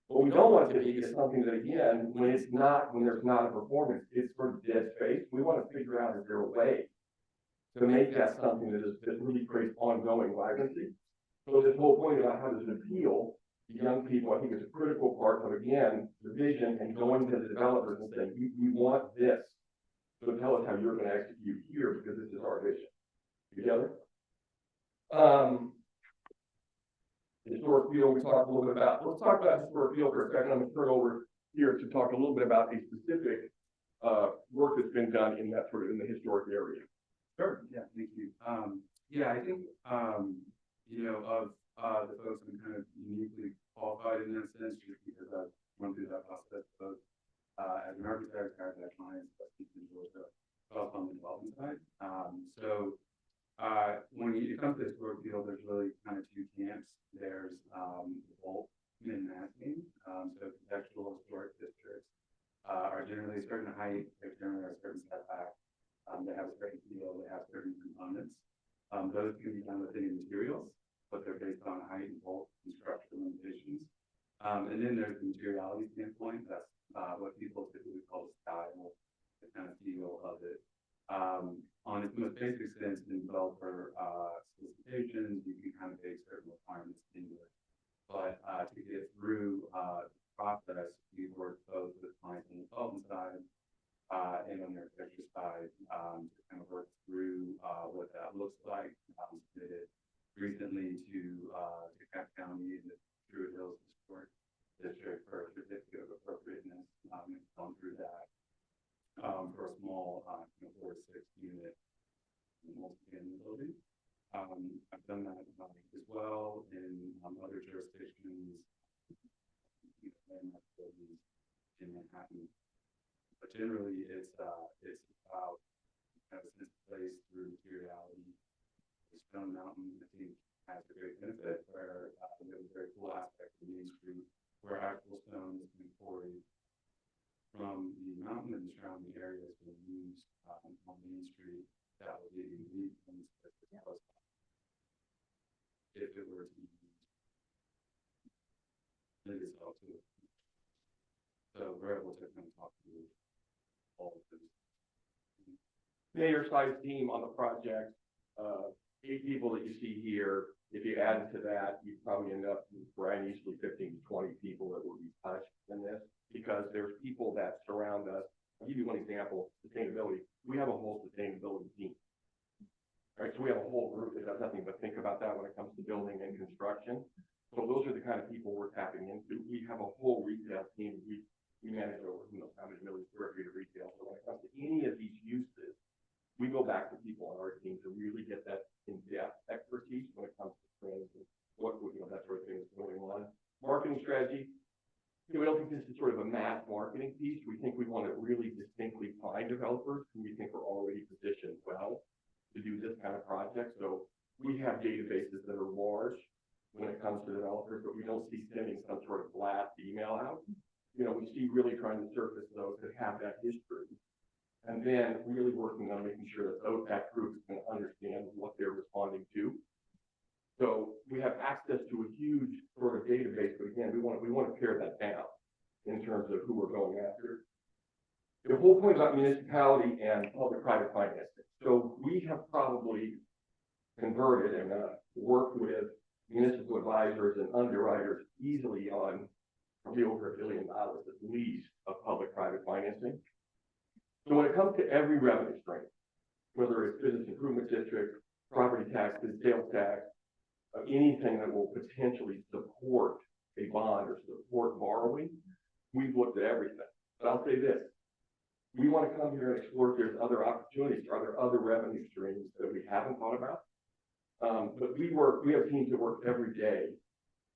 What we don't want it to be is something that, again, when there's not a performance, it's sort of dead space. We want to figure out, is there a way to make that something that really creates ongoing vibrancy? So this whole point about how does it appeal to young people, I think is a critical part of, again, the vision and going to the developers and saying, we want this. So tell us how you're going to execute here, because this is our vision. Together? Historic field, we talked a little bit about. Let's talk about historic field for a second. I'm going to turn over here to talk a little bit about a specific work that's been done in that sort of in the historic area. Sure. Yeah. Thank you. I think of the folks I'm kind of uniquely qualified in that sense, just because there's, bulk min-maxing, so contextual historic districts, are generally a certain height, they generally are a certain setback. They have a certain feel, they have certain components. Those can be done with any materials, but they're based on height and bulk and structural limitations. And then there's the materiality standpoint, that's, what people typically call the style, the kind of feel of it. On its most basic sense in developer, solicitations, you can kind of bake certain requirements into it. But, to get through, the process, we work both with clients on the consultant side, and on the architecture side, to kind of work through, what that looks like. Submitted recently to DeKalb County and the Druid Hills Historic District for a certificate of appropriateness, and gone through that, for a small, 4 to 6 unit multi-family building. I've done that, as well in, other jurisdictions, landmark buildings in Manhattan. But generally, it's about kind of sense of place through materiality. Stone Mountain, I think, has a great benefit where we have a very cool aspect of Main Street where actual stone is being quarried from the mountain and the surrounding areas being used on Main Street. That would be unique and if it were to be used, lend itself to it. So we're able to kind of talk to all of this. Mayor size team on the project, 8 people that you see here. If you add to that, you probably end up with Brian, usually 15 to 20 people that will be touched in this, because there's people that surround us. I'll give you one example, sustainability. We have a whole sustainability team. All right, so we have a whole group that does nothing but think about that when it comes to building and construction. So those are the kind of people we're tapping into. We have a whole retail team. We manage over, how many million square feet of retail. So when it comes to any of these uses, we go back to people on our team to really get that in-depth expertise when it comes to trends and what, that sort of thing is going on. Marketing strategy, we don't think this is sort of a mass marketing piece. We think we want to really distinctly find developers who we think are already positioned well to do this kind of project. So we have databases that are large when it comes to developers, but we don't see sending some sort of blast email out. We see really trying to surface those that have that history. And then really working on making sure that group is going to understand what they're responding to. So we have access to a huge sort of database, but again, we want to pare that down in terms of who we're going after. The whole point about municipality and public-private financing. So we have probably converted and worked with municipal advisors and underwriters easily on probably over $1 billion at least of public-private financing. So when it comes to every revenue stream, whether it's business improvement district, property taxes, sales tax, anything that will potentially support a bond or support borrowing, we've looked at everything. But I'll say this, we want to come here and explore if there's other opportunities. Are there other revenue streams that we haven't thought about? But we have teams that work every day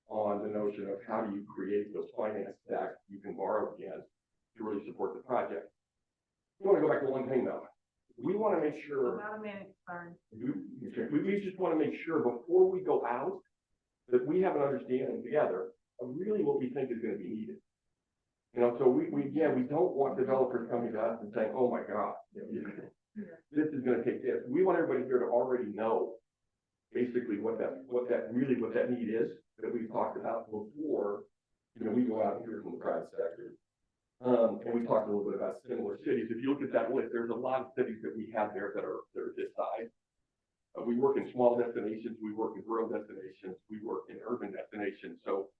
on the notion of how do you create those finance stacks you can borrow against to really support the project. We want to go back to one thing though. We want to make sure. About a minute, sorry. We just want to make sure before we go out that we have an understanding together of really what we think is going to be needed. So we don't want developers coming to us and saying, oh my God, this is going to take this. We want everybody here to already know basically what that need is that we've talked about before, we go out and hear from the private sector. And we talked a little bit about similar cities. If you look at that list, there's a lot of cities that we have there that are this size. We work in small destinations, we work in rural destinations, we work in urban destinations. So,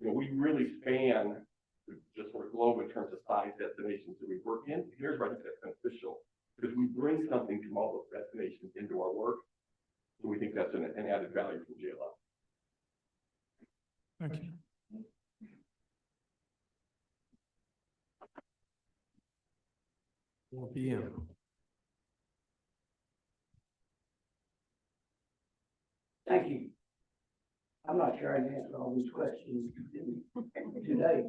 we really span just sort of globe in terms of size destinations that we work in. Here's where I think that's beneficial, because we bring something from all those destinations into our work. So we think that's an added value from JLL. Thank you. PM. Thank you. I'm not sure I can answer all these questions today.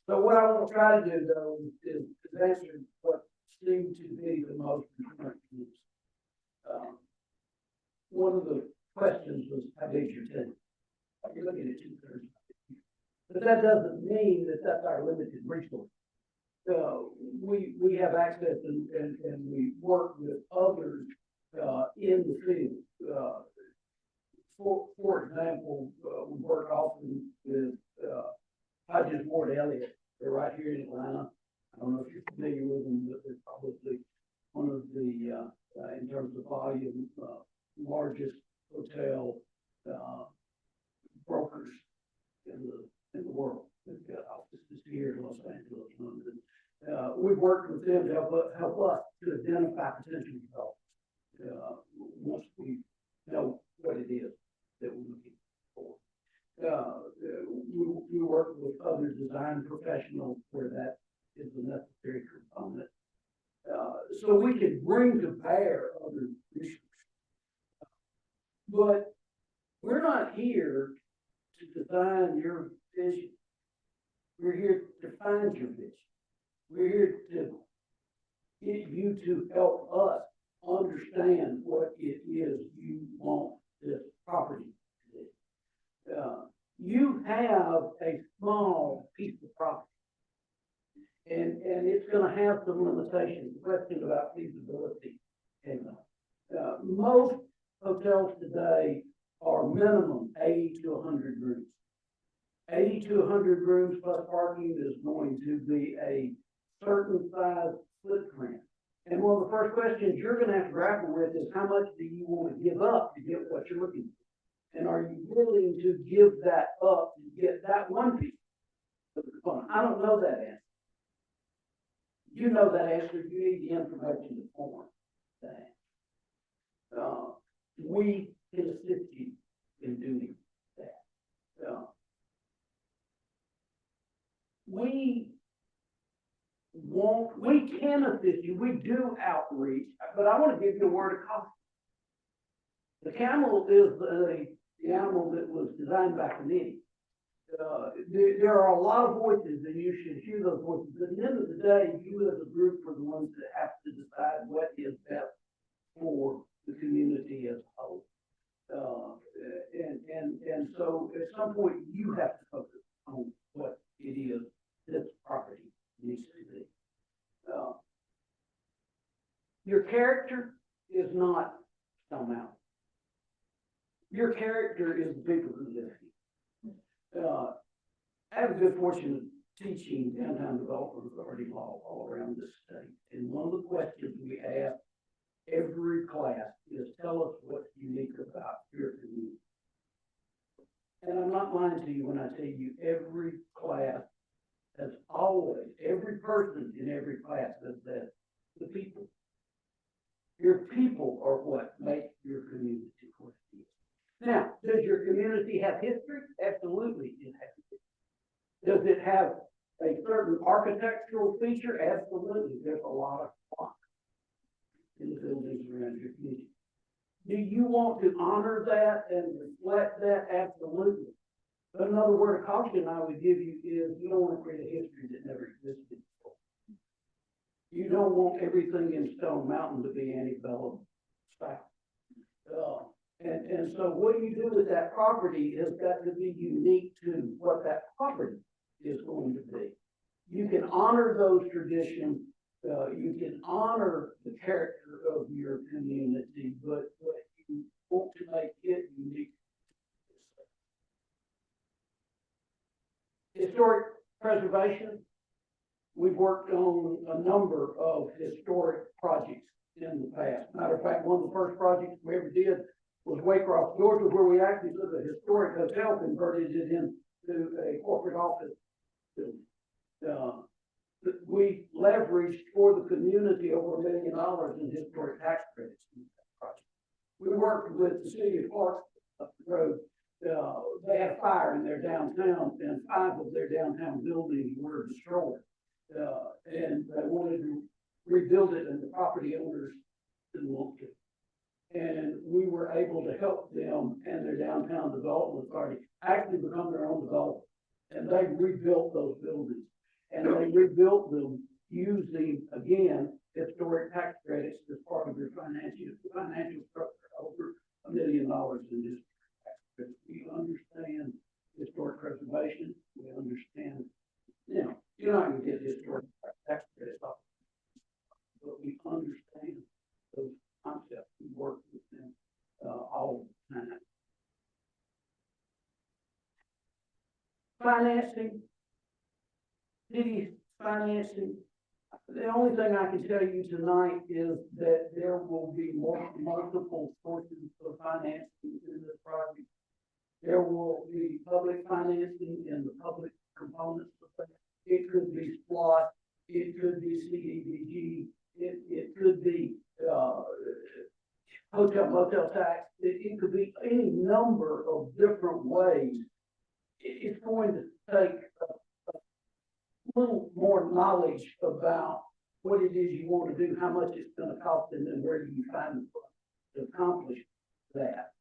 So what I want to try to do though is answer what seemed to be the most important news. One of the questions was, how big's your tenant? You're looking at 2/3. But that doesn't mean that that's our limited resource. We have access and we work with others, in the field. For example, we work often with, Hodges Ward Elliott. They're right here in Atlanta. I don't know if you're familiar with them, but they're probably one of the, in terms of volume, largest hotel, brokers in the world. They've got offices here in Los Angeles, London. We've worked with them to help us to identify potential developers. Once we know what it is that we're looking for. We work with other design professionals where that is a necessary component. So we can bring to bear other issues. But we're not here to design your vision. We're here to find your vision. We're here to get you to help us understand what it is you want this property to do. You have a small piece of property, and it's going to have some limitations. The question about feasibility came up. Most hotels today are minimum 80 to 100 rooms. 80 to 100 rooms plus parking is going to be a certain size footprint. And one of the first questions you're going to have to grapple with is how much do you want to give up to get what you're looking for? And are you willing to give that up to get that one piece of the component? I don't know that answer. You know that answer. You need the information to form that. We can assist you in doing that. We can assist you. We do outreach, but I want to give you a word of caution. The camel is the animal that was designed by committee. There are a lot of voices, and you should hear those voices. At the end of the day, you as a group are the ones that have to decide what is best for the community as a whole. And so at some point you have to focus on what it is this property needs to be. Your character is not Stone Mountain. Your character is the people who live here. I have a good fortune of teaching downtown development authority law all around this state. And one of the questions we ask every class is, tell us what's unique about your community. And I'm not lying to you when I tell you every class has always, every person in every class has said, the people. Your people are what make your community what it is. Now, does your community have history? Absolutely, it has history. Does it have a certain architectural feature? Absolutely. There's a lot of clock in the buildings around your community. Do you want to honor that and reflect that? Absolutely. But another word of caution I would give you is you don't want to create a history that never existed before. You don't want everything in Stone Mountain to be antebellum style. And so what you do with that property has got to be unique to what that property is going to be. You can honor those traditions. You can honor the character of your community, but you want to make it unique. Historic preservation. We've worked on a number of historic projects in the past. Matter of fact, one of the first projects we ever did was Waycross, Georgia, where we actually took a historic hotel, converted it into a corporate office building. We leveraged for the community over $1 million in historic tax credits in that project. We worked with the city of Clark up the road. They had a fire in their downtown, and 5 of their downtown buildings were destroyed. And they wanted to rebuild it, and the property owners didn't want to. And we were able to help them and their downtown development authority actually become their own developer. And they rebuilt those buildings. And they rebuilt them using, again, historic tax credits as part of their financial structure over $1 million in this. We understand historic preservation, we understand, you know, you're not gonna get historic tax credits off. But we understand those concepts, we work with them, all the time. Financing, city financing, the only thing I can tell you tonight is that there will be multiple sources of financing in this project. There will be public financing in the public components of that. It could be SPLOST, it could be CDBG, it could be, hotel motel tax, it could be any number of different ways. It's going to take a little more knowledge about what it is you want to do, how much it's gonna cost, and then where do you find the funds to accomplish that.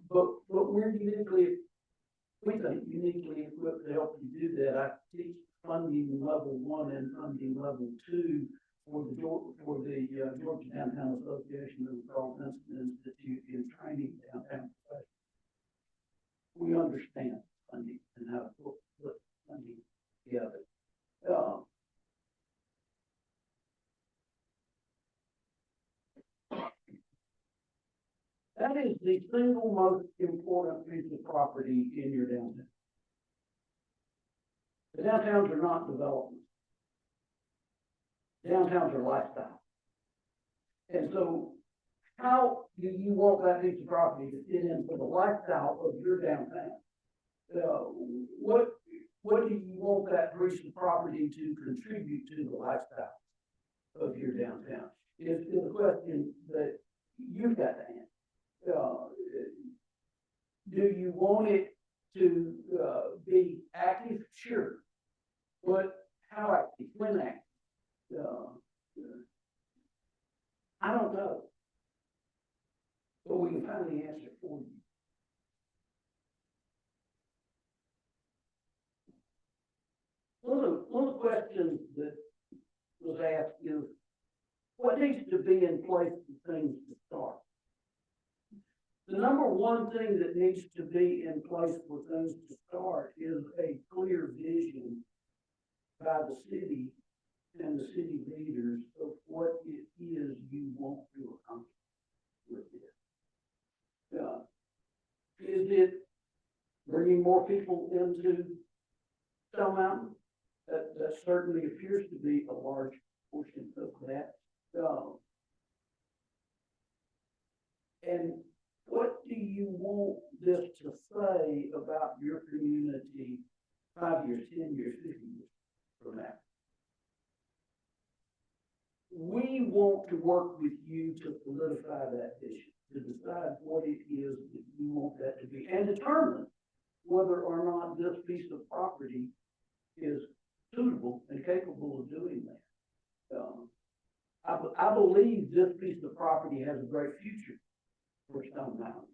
But we're we think uniquely equipped to help you do that. I teach funding level 1 and funding level 2 for the Georgia Downtown Association of the Carl Vinson Institute in training downtown professionals. We understand funding and how to put funding together. That is the single most important piece of property in your downtown. The downtowns are not development. Downtowns are lifestyle. And so how do you want that piece of property to fit into the lifestyle of your downtown? What do you want that piece of property to contribute to the lifestyle of your downtown? Is a question that you've got to answer. Do you want it to be active? Sure. But how active? When active? I don't know. But we can find the answer for you. One of the questions that was asked is, what needs to be in place for things to start? The number one thing that needs to be in place for things to start is a clear vision by the city and the city leaders of what it is you want to accomplish with this. Is it bringing more people into Stone Mountain? That certainly appears to be a large portion of that. And what do you want this to say about your community 5 years, 10 years, 50 years from now? We want to work with you to solidify that vision, to decide what it is that you want that to be, and determine whether or not this piece of property is suitable and capable of doing that. I believe this piece of property has a great future for Stone Mountain.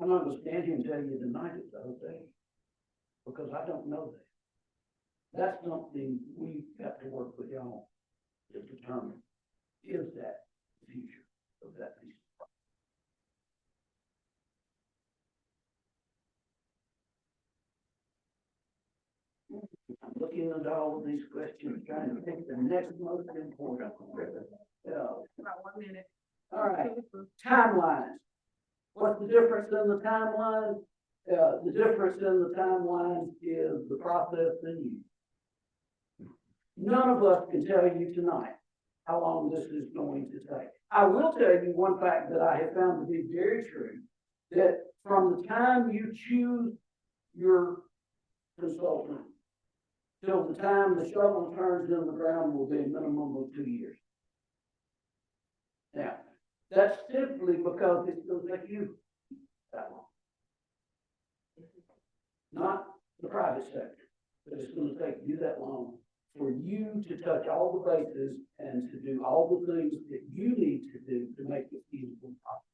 I'm not gonna stand here and tell you tonight it's okay, because I don't know that. That's something we've got to work with y'all to determine. Is that the future of that piece of property? I'm looking at all of these questions, trying to think the next most important. About 1 minute. All right, timelines. What's the difference in the timeline? The difference in the timeline is the process in you. None of us can tell you tonight how long this is going to take. I will tell you one fact that I have found to be very true, that from the time you choose your consultant till the time the shovel turns in the ground will be a minimum of 2 years. Now, that's simply because it's going to take you that long. Not the private sector, but it's going to take you that long for you to touch all the bases and to do all the things that you need to do to make it feasible possible.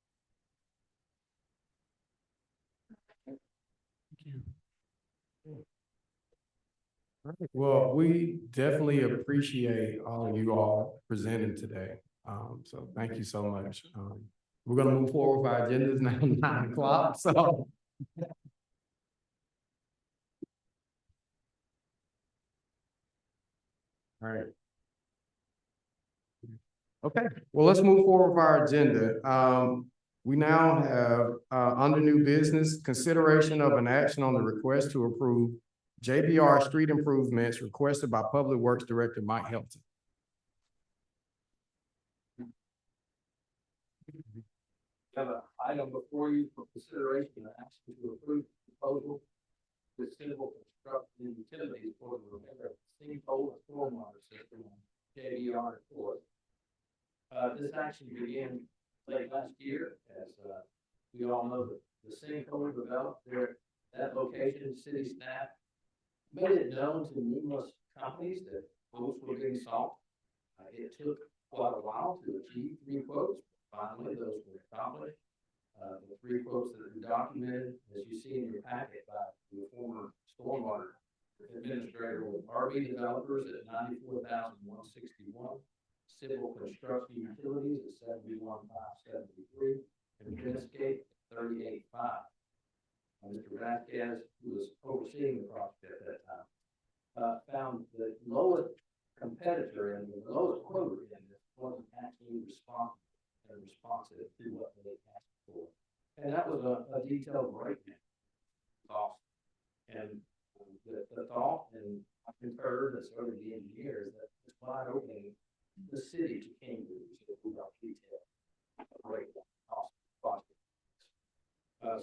Well, we definitely appreciate all of you all presenting today. So thank you so much. We're gonna move forward with our agendas now, 9 o'clock, so. All right. Okay, well, let's move forward with our agenda. We now have, under new business, consideration of an action on the request to approve JBR street improvements requested by Public Works Director Mike Helton. You have an item before you for consideration and action to approve the proposal with civil construction utilities for the repair of sinkhole and stormwater system on JBR Court. This action began late last year, as, we all know that the sinkhole developed there at that location. City staff made it known to numerous companies that quotes were being sought. It took quite a while to achieve 3 quotes. Finally, those were accomplished. The 3 quotes that we documented, as you see in your packet, by the former stormwater administrator with RB Developers at $94,161, Civil Construction Utilities at $71,573, and Vinscape at $38,500. Mr. Vasquez, who was overseeing the project at that time, found the lowest competitor and the lowest quote in this wasn't actually responsive to what they asked for. And that was a detailed breakdown cost. And the thought, and I concurred, and so did the engineers, that it's wide opening the city to Cambridge if we don't detail breakdown cost of the project.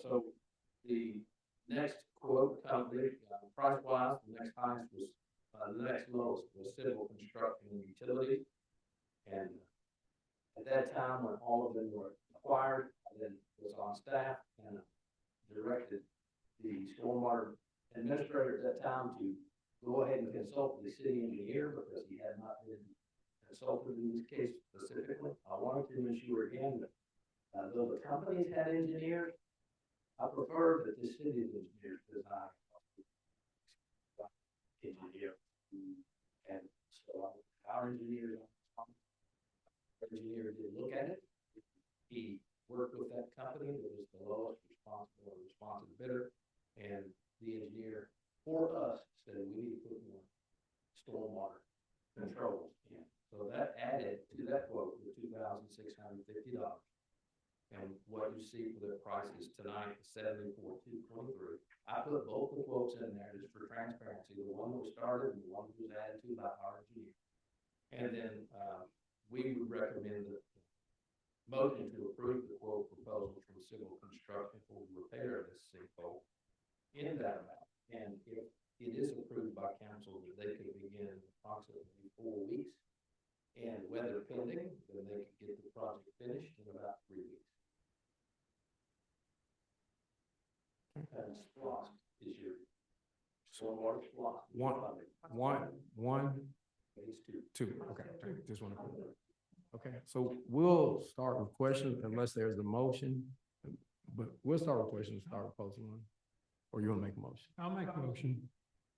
So the next quote company, price-wise, the next highest was, the next lowest was Civil Construction and Utilities. And at that time, when all of them were acquired, I then was on staff and directed the stormwater administrator at that time to go ahead and consult the city engineer because he had not been consulted in this case specifically. I wanted to ensure again that though the companies had engineers, I prefer that the city's engineers design engineer. And so our engineer did look at it. He worked with that company that was the lowest responsive bidder, and the engineer for us said we need to put more stormwater controls in. So that added to that quote was $2,650. And what you see for the prices tonight is $74,223. I put both the quotes in there just for transparency. The one that was started and the one that was added to by our engineer. And then we would recommend the motion to approve the quote proposal from Civil Construction for the repair of this sinkhole in that amount. And if it is approved by council that they could begin in approximately 4 weeks, and weather pending, then they could get the project finished in about 3 weeks. And SPLOST is your stormwater SPLOST. Phase 2. 2, okay, just want to. Okay, so we'll start with questions unless there's a motion, but we'll start with questions, start with post 1. Or you want to make a motion? I'll make a motion.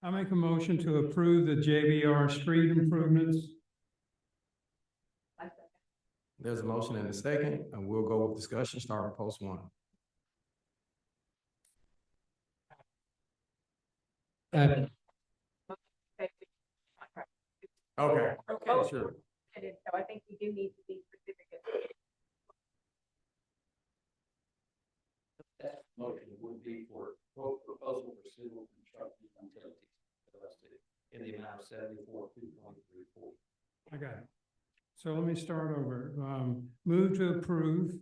I make a motion to approve the JBR street improvements. There's a motion and a second, and we'll go with discussion, start with post 1. Okay, sure. So I think we do need to be specific. That motion would be for quote proposal for civil construction utilities in the amount of $74,223. I got it. So let me start over. Move to approve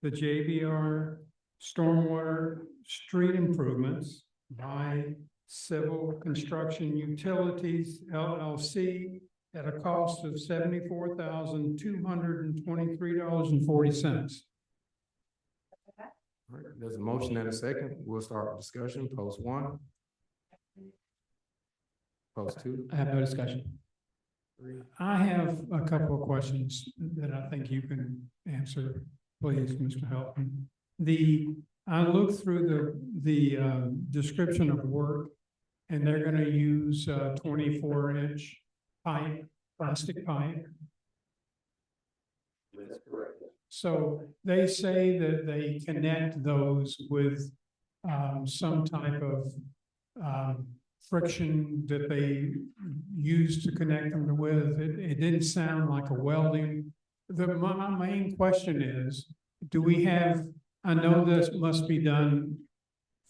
the JBR stormwater street improvements by Civil Construction Utilities LLC at a cost of $74,223.40. All right, there's a motion and a second. We'll start with discussion, post 1. Post 2. I have no discussion. 3. I have a couple of questions that I think you can answer, please, Mr. Helton. I looked through the description of work, and they're going to use 24-inch pipe, plastic pipe. That's correct. So they say that they connect those with some type of friction that they use to connect them with. It didn't sound like a welding. My main question is, do we have, I know this must be done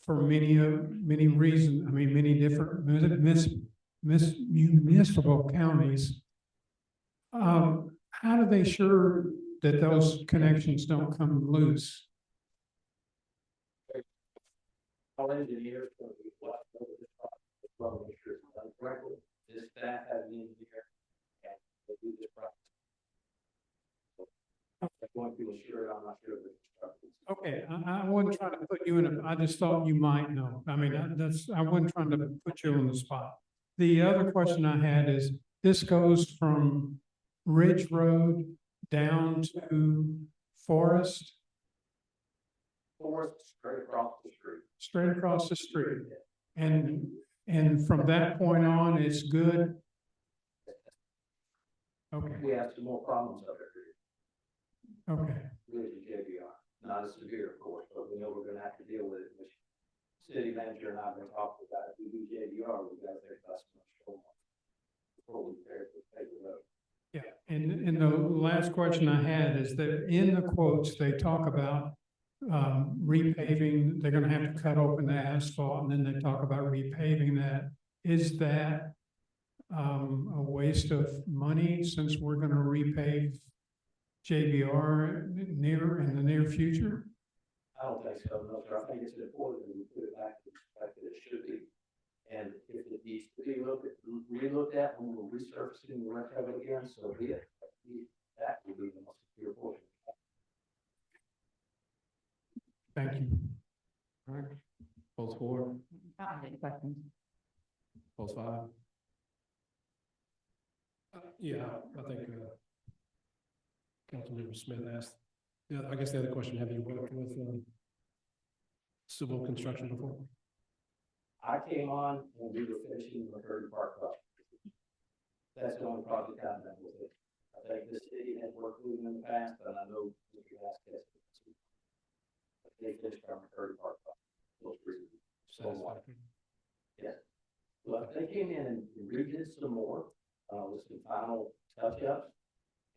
for many reasons, I mean, many different municipal counties. How do they sure that those connections don't come loose? All engineers, when we left over this process, well, make sure it's done correctly. This staff has an engineer and they do this process. So, I'm going to assure, I'm not sure of the instructions. Okay, I wasn't trying to put you in I just thought you might know. I mean, I wasn't trying to put you on the spot. The other question I had is, this goes from Ridge Road down to Forest? Forest, straight across the street. Straight across the street. And from that point on, it's good? Okay. We have some more problems up there. Okay. With the JBR, not as severe, of course, but we know we're gonna have to deal with it, which city manager and I have been talking about. If we do JBR, we've got to think about some storm before we take the road. Yeah, and the last question I had is that in the quotes, they talk about repaving, they're gonna have to cut open the asphalt, and then they talk about repaving that. Is that a waste of money since we're gonna repave JBR in the near future? I don't think so, no, sir. I think it's important that we put it back to the spec that it should be. And if it needs to be relooked at when we're resurfacing the rest of it again, so be it. That will be the most secure portion. Thank you. All right. Post 4, Questions? post 5. Yeah, I think, Councilmember Smith asked, yeah, I guess the other question, have you worked with, civil construction before? I came on when we were finishing the McCurdy Park project. That's the only project I've done with it. I think the city has worked with them in the past, but I know Mr. Vasquez. They finished our McCurdy Park project. Most recently. Yes. But they came in and redid some more, with some final touch-ups.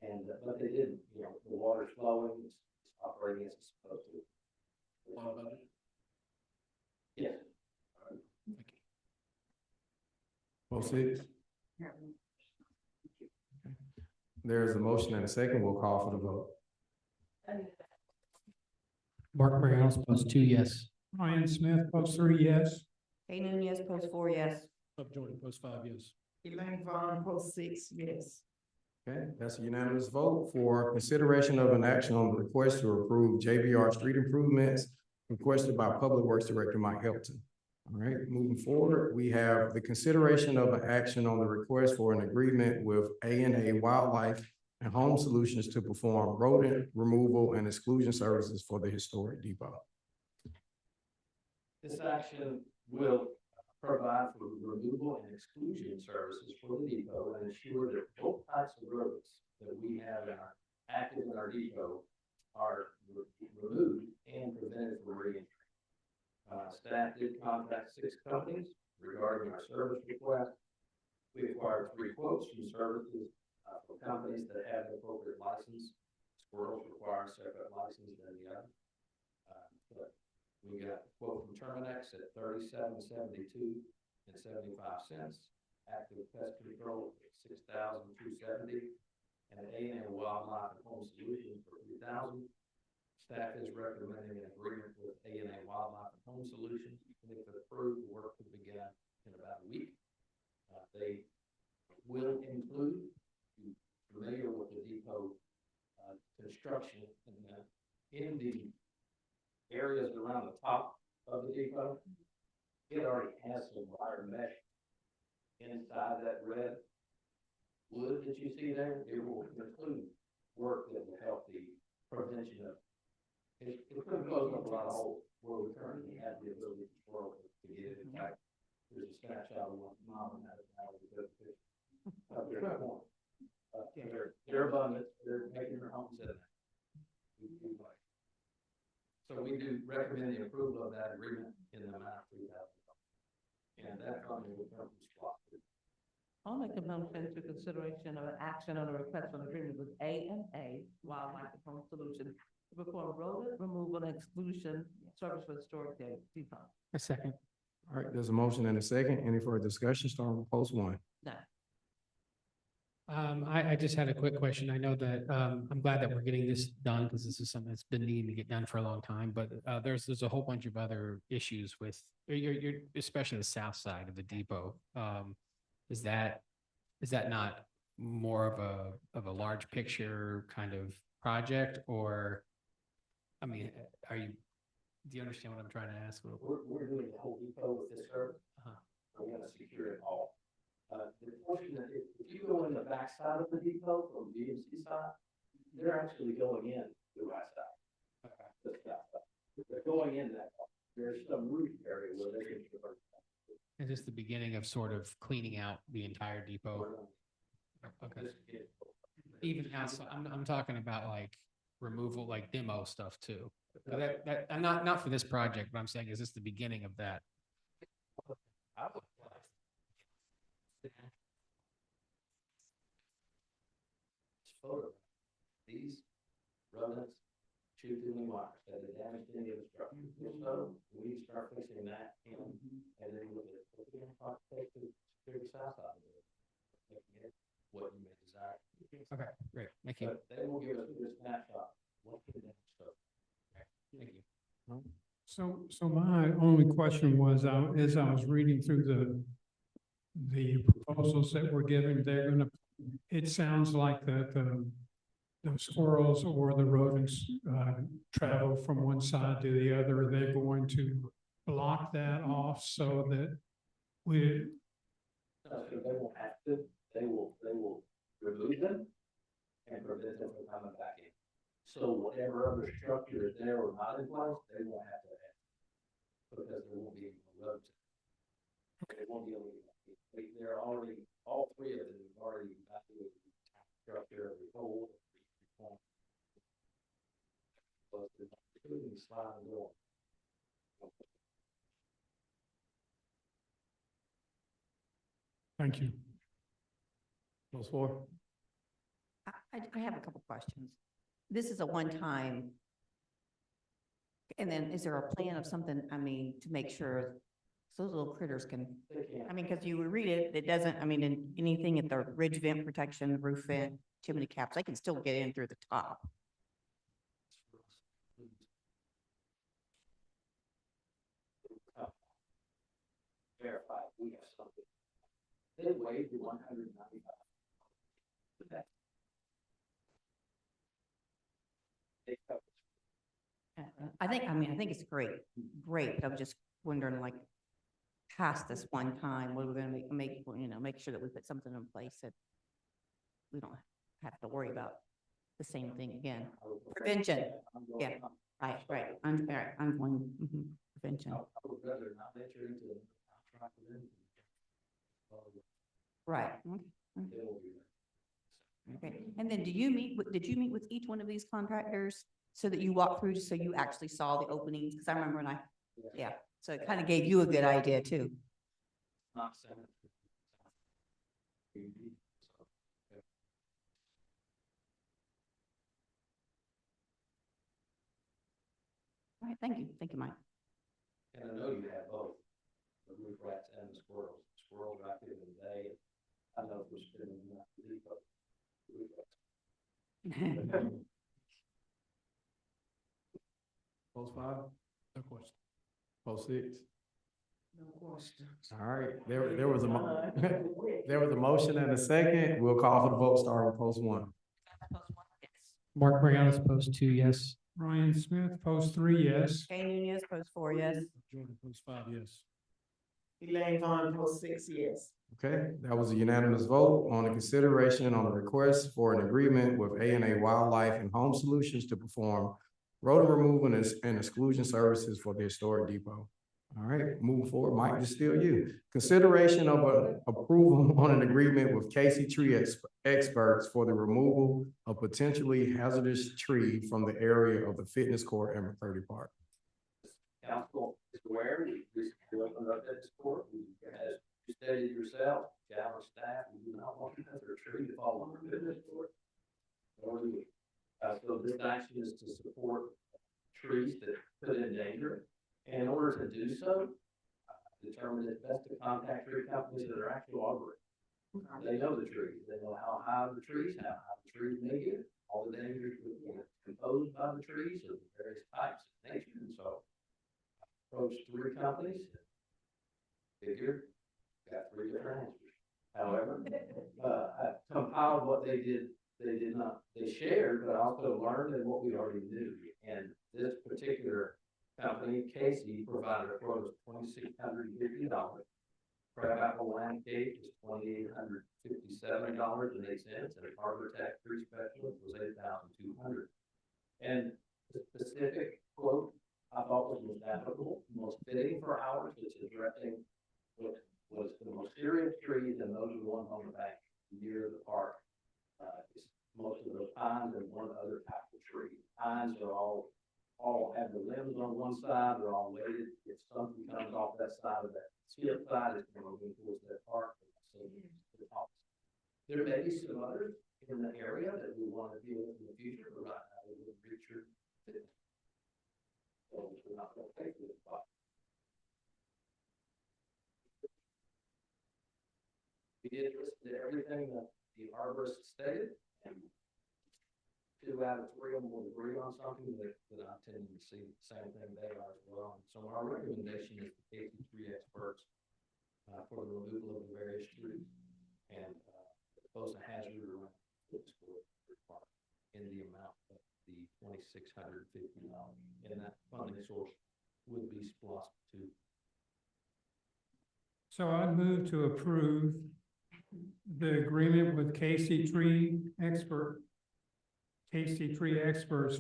And, but they didn't, you know, the water's flowing, it's operating as it's supposed to. Yes. Post 6. There is a motion and a second. We'll call for the vote. Mark Mariano, post 2, yes. Ryan Smith, post 3, yes. Kay Nunez, post 4, yes. Up joint, post 5, yes. Elaine Vaughn, post 6, yes. Okay, that's a unanimous vote for consideration of an action on the request to approve JBR street improvements requested by Public Works Director Mike Helton. All right, moving forward, we have the consideration of an action on the request for an agreement with A&A Wildlife and Home Solutions to perform rodent removal and exclusion services for the historic depot. This action will provide for removal and exclusion services for the depot and ensure that both types of rodents that we have active in our depot are removed and prevented from re-entry. Staff did contact 6 companies regarding our service request. We acquired 3 quotes from services from companies that have the appropriate license. Squirrels require a separate license than the other. But we got a quote from Terminex at $37.72 and 75 cents. Active Pest Control at $6,270, and A&A Wildlife and Home Solutions for $3,000. Staff is recommending an agreement with A&A Wildlife and Home Solutions, and if approved, the work could begin in about a week. They will include, if you're familiar with the depot construction in the areas around the top of the depot, it already has some wire mesh inside that red wood that you see there. It will include work that will help the prevention of it's going to close up a lot of holes where we currently have the ability to squirrel to get it. In fact, there's a snapshot of 1 mile and a half of the fish up there. They're abundant. They're making their homes in there. So we do recommend the approval of that agreement in the amount of $3,000. And that funding will come from SPLOST. I'll make a motion to consideration of an action on a request for an agreement with A&A Wildlife and Home Solutions to perform rodent removal and exclusion service for historic depot. A second. All right, there's a motion and a second. Any further discussion starting with post one? No. I just had a quick question. I know that, I'm glad that we're getting this done because this is something that's been needing to get done for a long time, but, there's a whole bunch of other issues with, you're, especially the south side of the depot. Is that not more of a large picture kind of project, or, I mean, do you understand what I'm trying to ask? We're doing the whole depot with this service. We're gonna secure it all. The portion that, if you go in the back side of the depot from DMC side, they're actually going in the right side. The south side. They're going in that, there's some roof area where they can. Is this the beginning of sort of cleaning out the entire depot? Okay. Even outside, I'm talking about like removal, like demo stuff too. That, I'm not for this project, but I'm saying, is this the beginning of that? Photo. These rodents chewed through the wires, that it damaged any of the structure. So we need to start fixing that and then look at security south side of it. What you may desire. Okay, great. Thank you. But they will give us a snapshot. What can they do? Thank you. So my only question was, as I was reading through the proposals that we're giving, it sounds like that the squirrels or the rodents travel from one side to the other. They're going to block that off so that we. No, so they won't have to, they will remove them and prevent them from coming back in. So whatever other structure is there or not in place, they won't have to have. Because there won't be any roads. Okay, it won't be able to, they're already, all three of them have already evaluated the structure of the whole. But the slide and go. Thank you. Post four? I have a couple questions. This is a one-time. And then is there a plan of something, I mean, to make sure those little critters can, I mean, because you read it, it doesn't, I mean, in anything at the ridge vent protection, roof vent, chimney caps, they can still get in through the top. Verified, we have something. They waived the 195. I think it's great, but I'm just wondering, like, past this one time, what are we gonna make sure that we put something in place that we don't have to worry about the same thing again. Prevention, yeah, right, I'm going, prevention. I would rather not enter into a contract with them. Right. Okay, and then did you meet with each one of these contractors so that you walked through, so you actually saw the openings? Because I remember when yeah, so it kind of gave you a good idea too. Not saying. All right, thank you, Mike. And I know you have both, the roof rats and the squirrels. Squirrels are active in the day. I know we're spending enough to leave, but roof rats. Post five? No question. Post six? No question. All right, there was there was a motion and a second. We'll call for the vote starting with post one. Mark Brianna, post 2, yes. Ryan Smith, post 3, yes. Kay Nunez, post 4, yes. Jordan, post 5, yes. Elaine Vaughn, post 6, yes. Okay, that was a unanimous vote on the consideration on the request for an agreement with A&A Wildlife and Home Solutions to perform rodent removal and exclusion services for the historic depot. All right, moving forward, Mike, it's still you. Consideration of approval on an agreement with Casey Tree Experts for the removal of potentially hazardous tree from the area of the fitness court at McCurdy Park. council is aware, we recently opened up that court. As you stated yourself, challenge staff, we do not want another tree to fall under this court. So this action is to support trees that could endanger. And in order to do so, determine it's best to contact tree companies that are actual arborists. They know the trees, they know how high the trees, how high the trees may get, all the dangers composed by the trees of various types of nature. And so I approached 3 companies, figured, got 3 different answers. However, I compiled what they did not, they shared, but also learned and what we already knew. And this particular company, Casey, provided a quote of $2,650. Crabapple Landscape is $2,857.08, and a ArborTech tree specialist was $8,200. And the specific quote I thought was most applicable, most fitting for ours, is addressing what was the most serious trees, and those are the ones on the bank near the park. Most of those pines and one other type of tree. Pines are all have the limbs on one side, they're all weighted. If something comes off that side of that skip side, it's going to move towards that park. So there may be some others in the area that we want to deal with in the future, but right now we would reach your fit. So we're not going to take this spot. We did listen to everything that the arborist stated, and 2 out of 3 of them will agree on something that I tend to see the same thing they are as well. And so our recommendation is the Casey tree experts for the removal of the various trees and propose a hazard around in the amount of the $2,650, and that funding source would be SPLOST 2. So I move to approve the agreement with Casey Tree Experts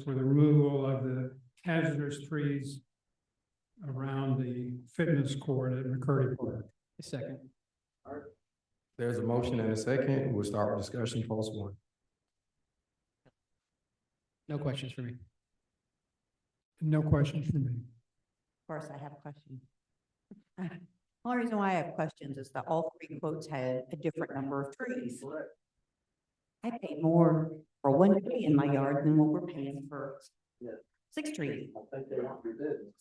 for the removal of the hazardous trees around the fitness court at McCurdy Park. Second. There's a motion and a second. We'll start with discussion. Post 1. No questions for me. No questions from me. Of course, I have a question. The only reason why I have questions is that all 3 quotes had a different number of trees. I paid more for 1 tree in my yard than what we're paying for 6 trees.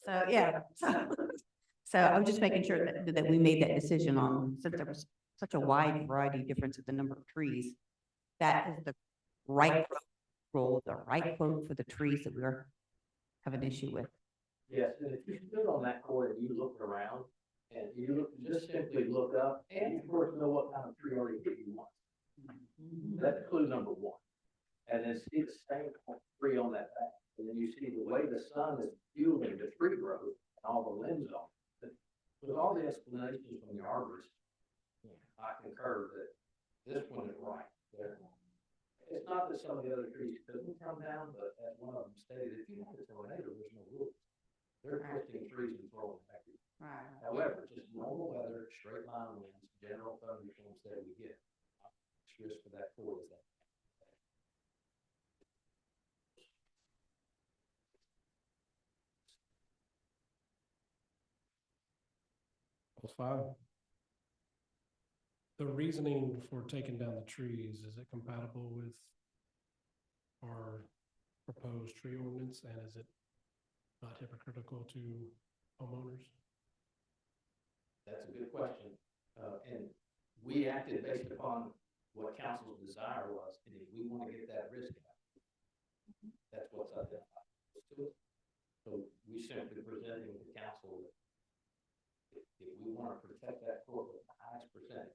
So, yeah, so I'm just making sure that we made that decision on, since there was such a wide variety difference in the number of trees. That is the right role, the right quote for the trees that we're have an issue with. Yes, and if you stood on that court and you looked around, and you just simply look up, and you of course know what kind of tree already hit you want. That's clue number 1. And then see the same tree on that back. And then you see the way the sun is fueling the tree growth and all the limbs on it. With all the explanations from the arborist, I concur that this one is right. It's not that some of the other trees couldn't come down, but as one of them stated, if you have a tornado, there's no rules. They're twisting trees and throwing back. However, just normal weather, straight line winds, general thunderstorms that we get. Risk for that for is that. Post 5. The reasoning for taking down the trees, is it compatible with our proposed tree ordinance, and is it not hypocritical to homeowners? That's a good question. And we acted based upon what council's desire was, and if we want to get that risk out, that's what's identified to us. So we simply presenting to council that if we want to protect that court with the highest percentage,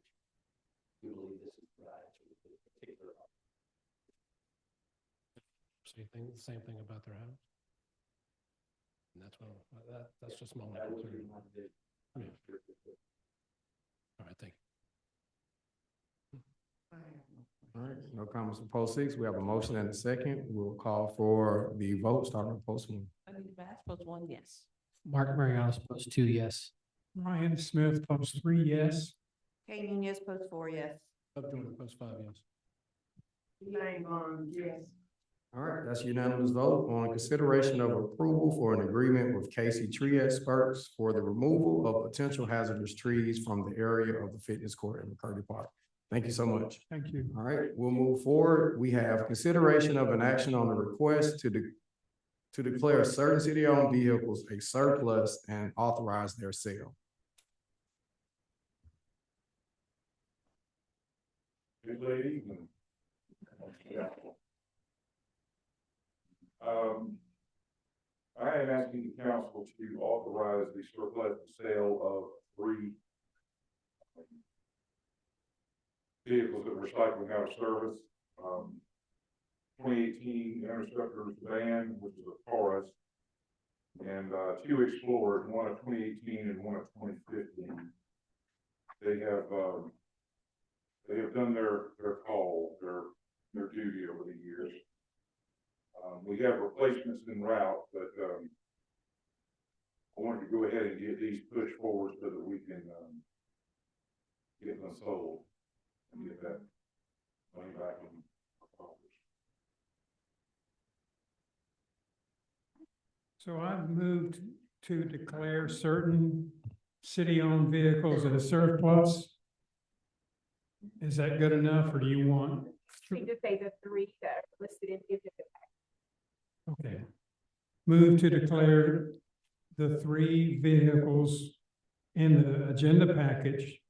we believe this is the right answer to this particular problem. Same thing about their house. And that's what that's just my That would be concern. my big. Yeah. All right, thank you. All right, no comments on post 6. We have a motion and a second. We'll call for the vote starting with post 1. Anita Bass, post 1, yes. Mark Marianos, post 2, yes. Ryan Smith, post 3, yes. Kay Nunez, post 4, yes. Up to post 5, yes. Elaine Barnes, yes. All right, that's unanimous vote on consideration of approval for an agreement with Casey Tree Experts for the removal of potential hazardous trees from the area of the fitness court in McCurdy Park. Thank you so much. Thank you. All right, we'll move forward. We have consideration of an action on the request to declare certain city-owned vehicles a surplus and authorize their sale. Good evening. I am asking the council to authorize the surplus sale of 3 vehicles that were cycling out of service. 2018 Interceptor van, which is a Taurus, and 2 Explorers, one of 2018 and one of 2015. They have done their call, their duty over the years. We have replacements en route, but I wanted to go ahead and get these pushed forward so that we can get them sold and get that money back in our pockets. So I've moved to declare certain city-owned vehicles as surplus. Is that good enough, or do you want? You just say the 3 that are listed in the agenda. Okay. Move to declare the 3 vehicles in the agenda package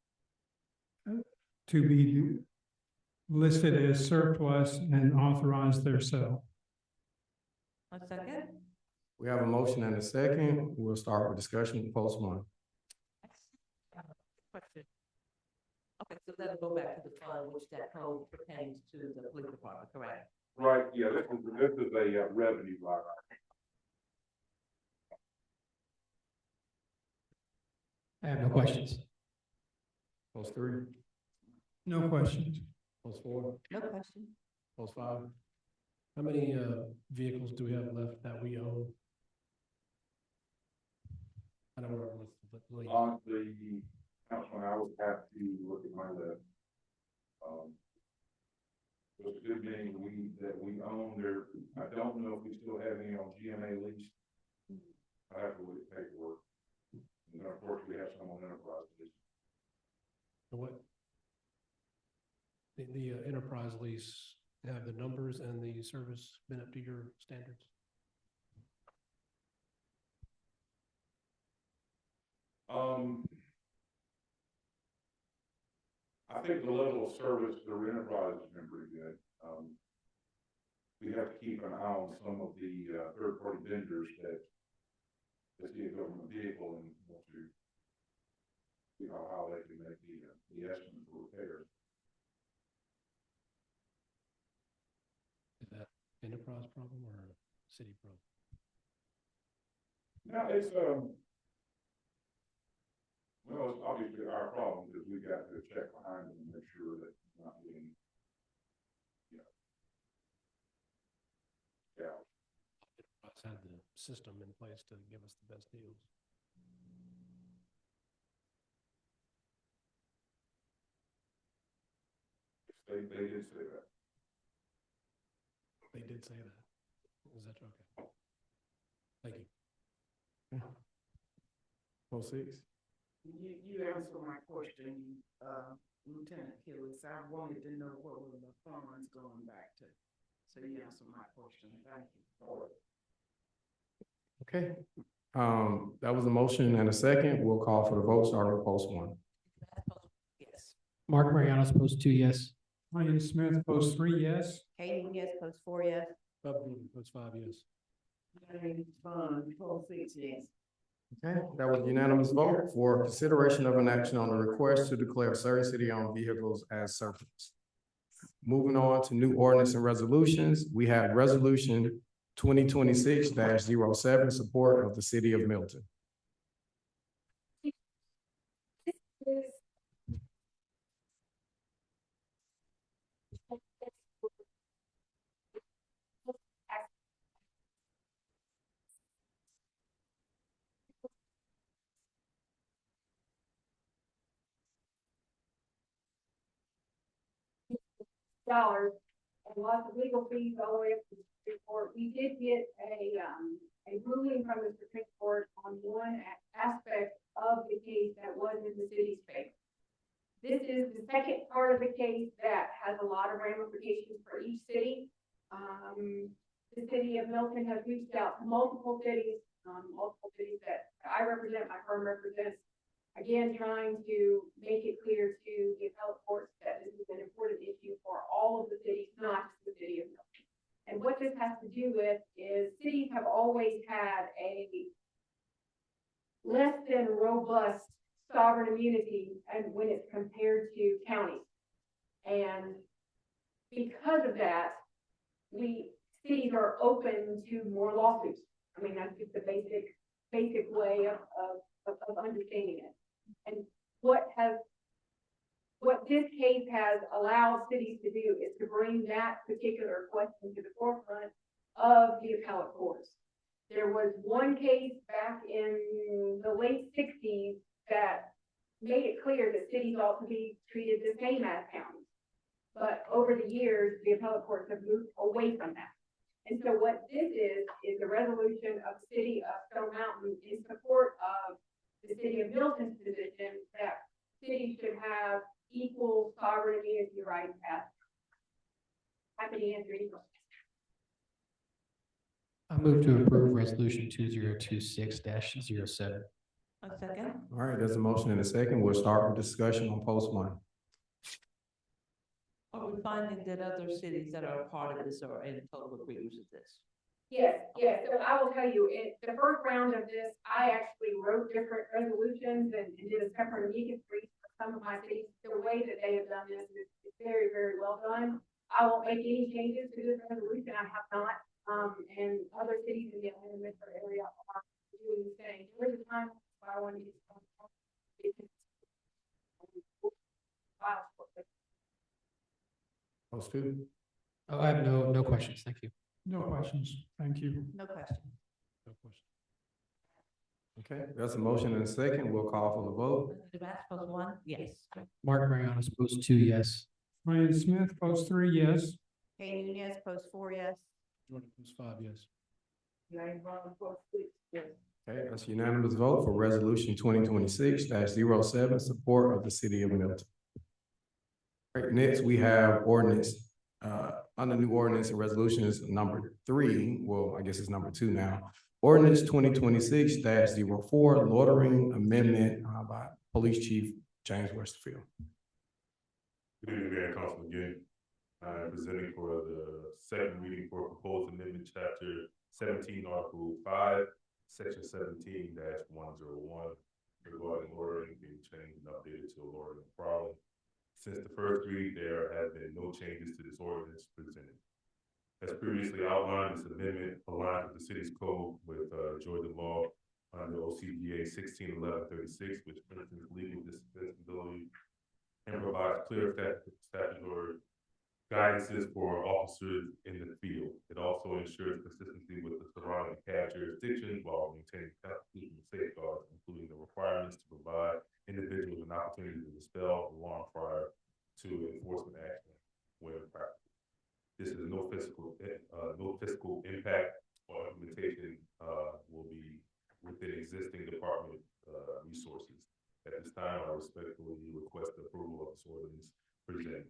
to be listed as surplus and authorize their sale. A second? We have a motion and a second. We'll start with discussion, post 1. Question. Okay, so that'll go back to the fund, which that code pertains to the police department, correct? Right, yeah, this is a revenue line I have no questions. Post 3, No questions. post 4, No question. post 5. How many vehicles do we have left that we own? I don't know. on the councilman. I would have to look at my list. It's a good thing that we own there. I don't know if we still have any on GMA lease. I have to look at paperwork. And then of course we have some on enterprise lease. What? The enterprise lease, have the numbers and the service been up to your standards? I think the level of service through enterprise has been pretty good. We have to keep an eye on some of the third-party vendors that see a government vehicle and want to see how they can make the estimate for repairs. Is that enterprise problem or a city problem? No, it's well, it's obviously our problem because we got to check behind them and make sure that it's not getting, Enterprise had the system in place to give us the best deals. They did say that. They did say that. Is that okay? Thank you. Post 6. You answered my question, Lieutenant Hillis. I wanted to know what were the funds going back to. So you answered my question. Thank you. Okay. That was a motion and a second. We'll call for the vote, starting with post 1. Yes. Mark Mariano's post 2, yes. Ryan Smith, post 3, yes. Hayden, yes, post 4, yes. Bub Green, post 5, yes. Fund, post 6, yes. Okay, that was unanimous vote for consideration of an action on the request to declare certain city-owned vehicles as surplus. Moving on to new ordinance and resolutions, we have resolution 2026-07, support of the city of Milton. Dollars and lots of legal fees all the way up to the Supreme Court. We did get a ruling from the Supreme Court on one aspect of the case that was in the city's favor. This is the second part of the case that has a lot of ramifications for each city. The city of Milton has reached out to multiple cities that I represent, my firm represents, again, trying to make it clear to the appellate courts that this is an important issue for all of the cities, not just the city of Milton. And what this has to do with is cities have always had a less than robust sovereign immunity and when it's compared to counties. And because of that, cities are open to more lawsuits. I mean, that's just the basic way of understanding it. And what this case has allowed cities to do is to bring that particular question to the forefront of the appellate courts. There was one case back in the late 60s that made it clear that cities ought to be treated the same as counties. But over the years, the appellate courts have moved away from that. And so what this is a resolution of the city of Stone Mountain in support of the city of Milton's position that cities should have equal sovereign immunity rights as. Happy to answer any questions. I move to approve resolution 2026-07. A second. All right, there's a motion and a second. We'll start with discussion on post one. Are we finding that other cities that are a part of this are in total agreement with this? Yes. So I will tell you, the first round of this, I actually wrote different resolutions and did a separate amicus brief for some of my cities. The way that they have done this is very, very well done. I won't make any changes to this resolution. I have not. And other cities in the Atlanta metro area are doing the same. There was a time I wanted to Post two. Oh, I have no questions. Thank you. No questions. Thank you. No question. No question. Okay, there's a motion and a second. We'll call for the vote. Devassos post one, yes. Mark Marianas, post 2, yes. Ryan Smith, post 3, yes. Kay Nunez, post 4, yes. Jordan post 5, yes. Okay, that's unanimous vote for resolution 2026-07, support of the city of Milton. All right, next we have ordinance, under new ordinance and resolutions number 3, well, I guess it's number 2 now. Ordinance 2026-04, loitering amendment by Police Chief James Westerfield. Good evening, Mayor and Council again. Presenting for the second reading for proposed amendment chapter 17, article 5, section 17-101, regarding loitering being changed and updated to loitering problem. Since the first reading, there have been no changes to this ordinance presented. As previously outlined, this amendment aligns with the city's code with Georgia law under OCGA 161136, which strengthens legal dispensability and provides clear statutory guidances for officers in the field. It also ensures consistency with the surrounding CAB jurisdictions while maintaining constitutional safeguards, including the requirements to provide individuals an opportunity to dispel alarm prior to enforcement action when practical. This is no fiscal impact or implementation will be within existing department resources. At this time, I respectfully request the approval of this ordinance presented.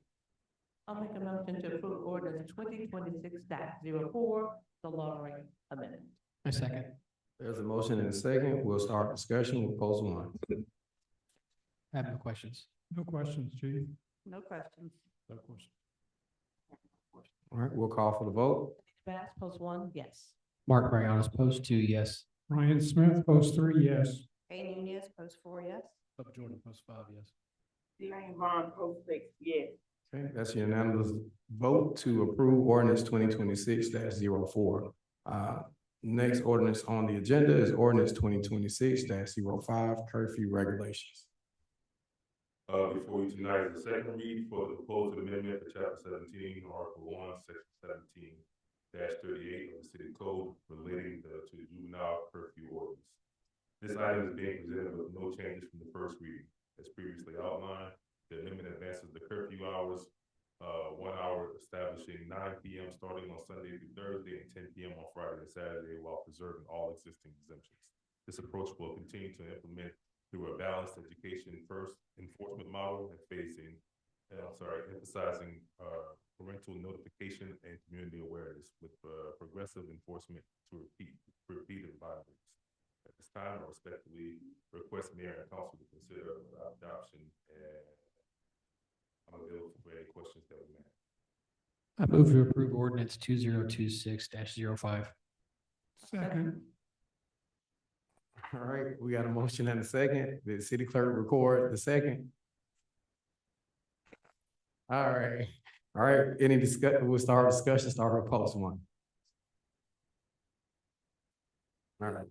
I'll make a motion to approve ordinance 2026-04, the loitering amendment. I second. There's a motion and a second. We'll start discussion with post 1. I have no questions. No questions, Chief. No questions. No question. All right, we'll call for the vote. Devassos post 1, yes. Mark Marianas, post 2, yes. Ryan Smith, post 3, yes. Kay Nunez, post 4, yes. Up Jordan post 5, yes. Diane Vaughn, post 6, yes. Okay, that's unanimous vote to approve ordinance 2026-04. Next ordinance on the agenda is ordinance 2026-05, curfew regulations. Before you tonight is the second read for the proposed amendment for chapter 17, article 1, section 17-38 of the city code relating to the juvenile curfew ordinance. This item is being presented with no changes from the first reading. As previously outlined, the amendment advances the curfew hours 1 hour establishing 9 PM starting on Sunday through Thursday and 10 PM on Friday and Saturday while preserving all existing exemptions. This approach will continue to implement through a balanced education first enforcement model and emphasizing parental notification and community awareness with progressive enforcement to repeated violators. At this time, I respectfully request mayor and council to consider adoption, and I'm available for any questions that we may have. I move to approve ordinance 2026-05. Second. All right, we got a motion and a second. The city clerk record the second. All right, any discussion, we'll start with post one. All right.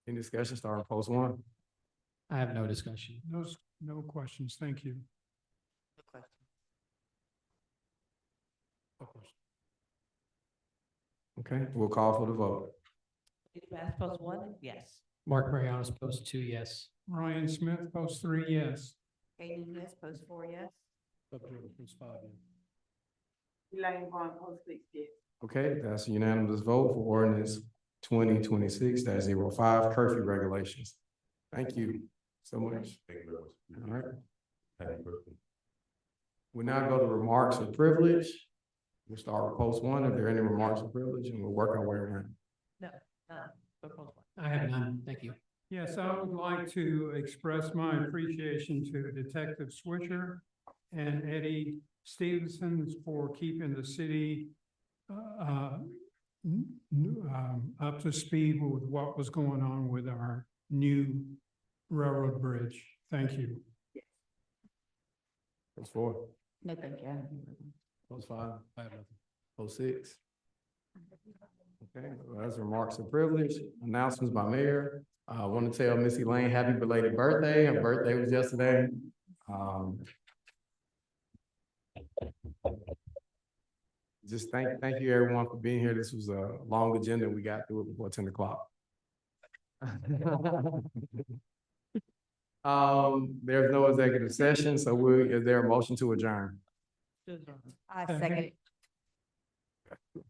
Any discussion, start with post one? I have no discussion. No questions. Thank you. Okay, we'll call for the vote. Eddie Bass, post one, yes. Mark Mariano's post 2, yes. Ryan Smith, post 3, yes. Katie Nunez, post 4, yes. Elaine Vaughn, post 6, yes. Okay, that's a unanimous vote for ordinance 2026-05 curfew regulations. Thank you so much. Thank you very much. All right, Happy birthday. we now go to remarks of privilege. We'll start with post one. If there are any remarks of privilege, and we'll work our way around. No, for post one. I have none. Thank you. Yes, I would like to express my appreciation to Detective Switcher and Eddie Stevenson for keeping the city up to speed with what was going on with our new railroad bridge. Thank you. Post four, No, thank you. post five, post six. Okay, well, that's remarks of privilege. Announcements by mayor. I want to tell Missy Lane happy belated birthday. Her birthday was yesterday. Just thank you everyone for being here. This was a long agenda. We got through it before 10 o'clock. There's no executive session, so is there a motion to adjourn? I second it.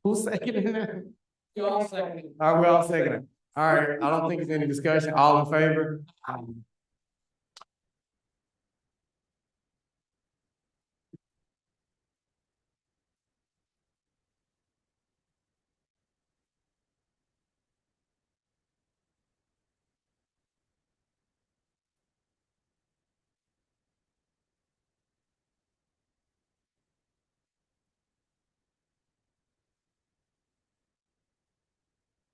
Who's seconding that? You all second. All right, we all second it. All right, I don't think there's any discussion. All in favor?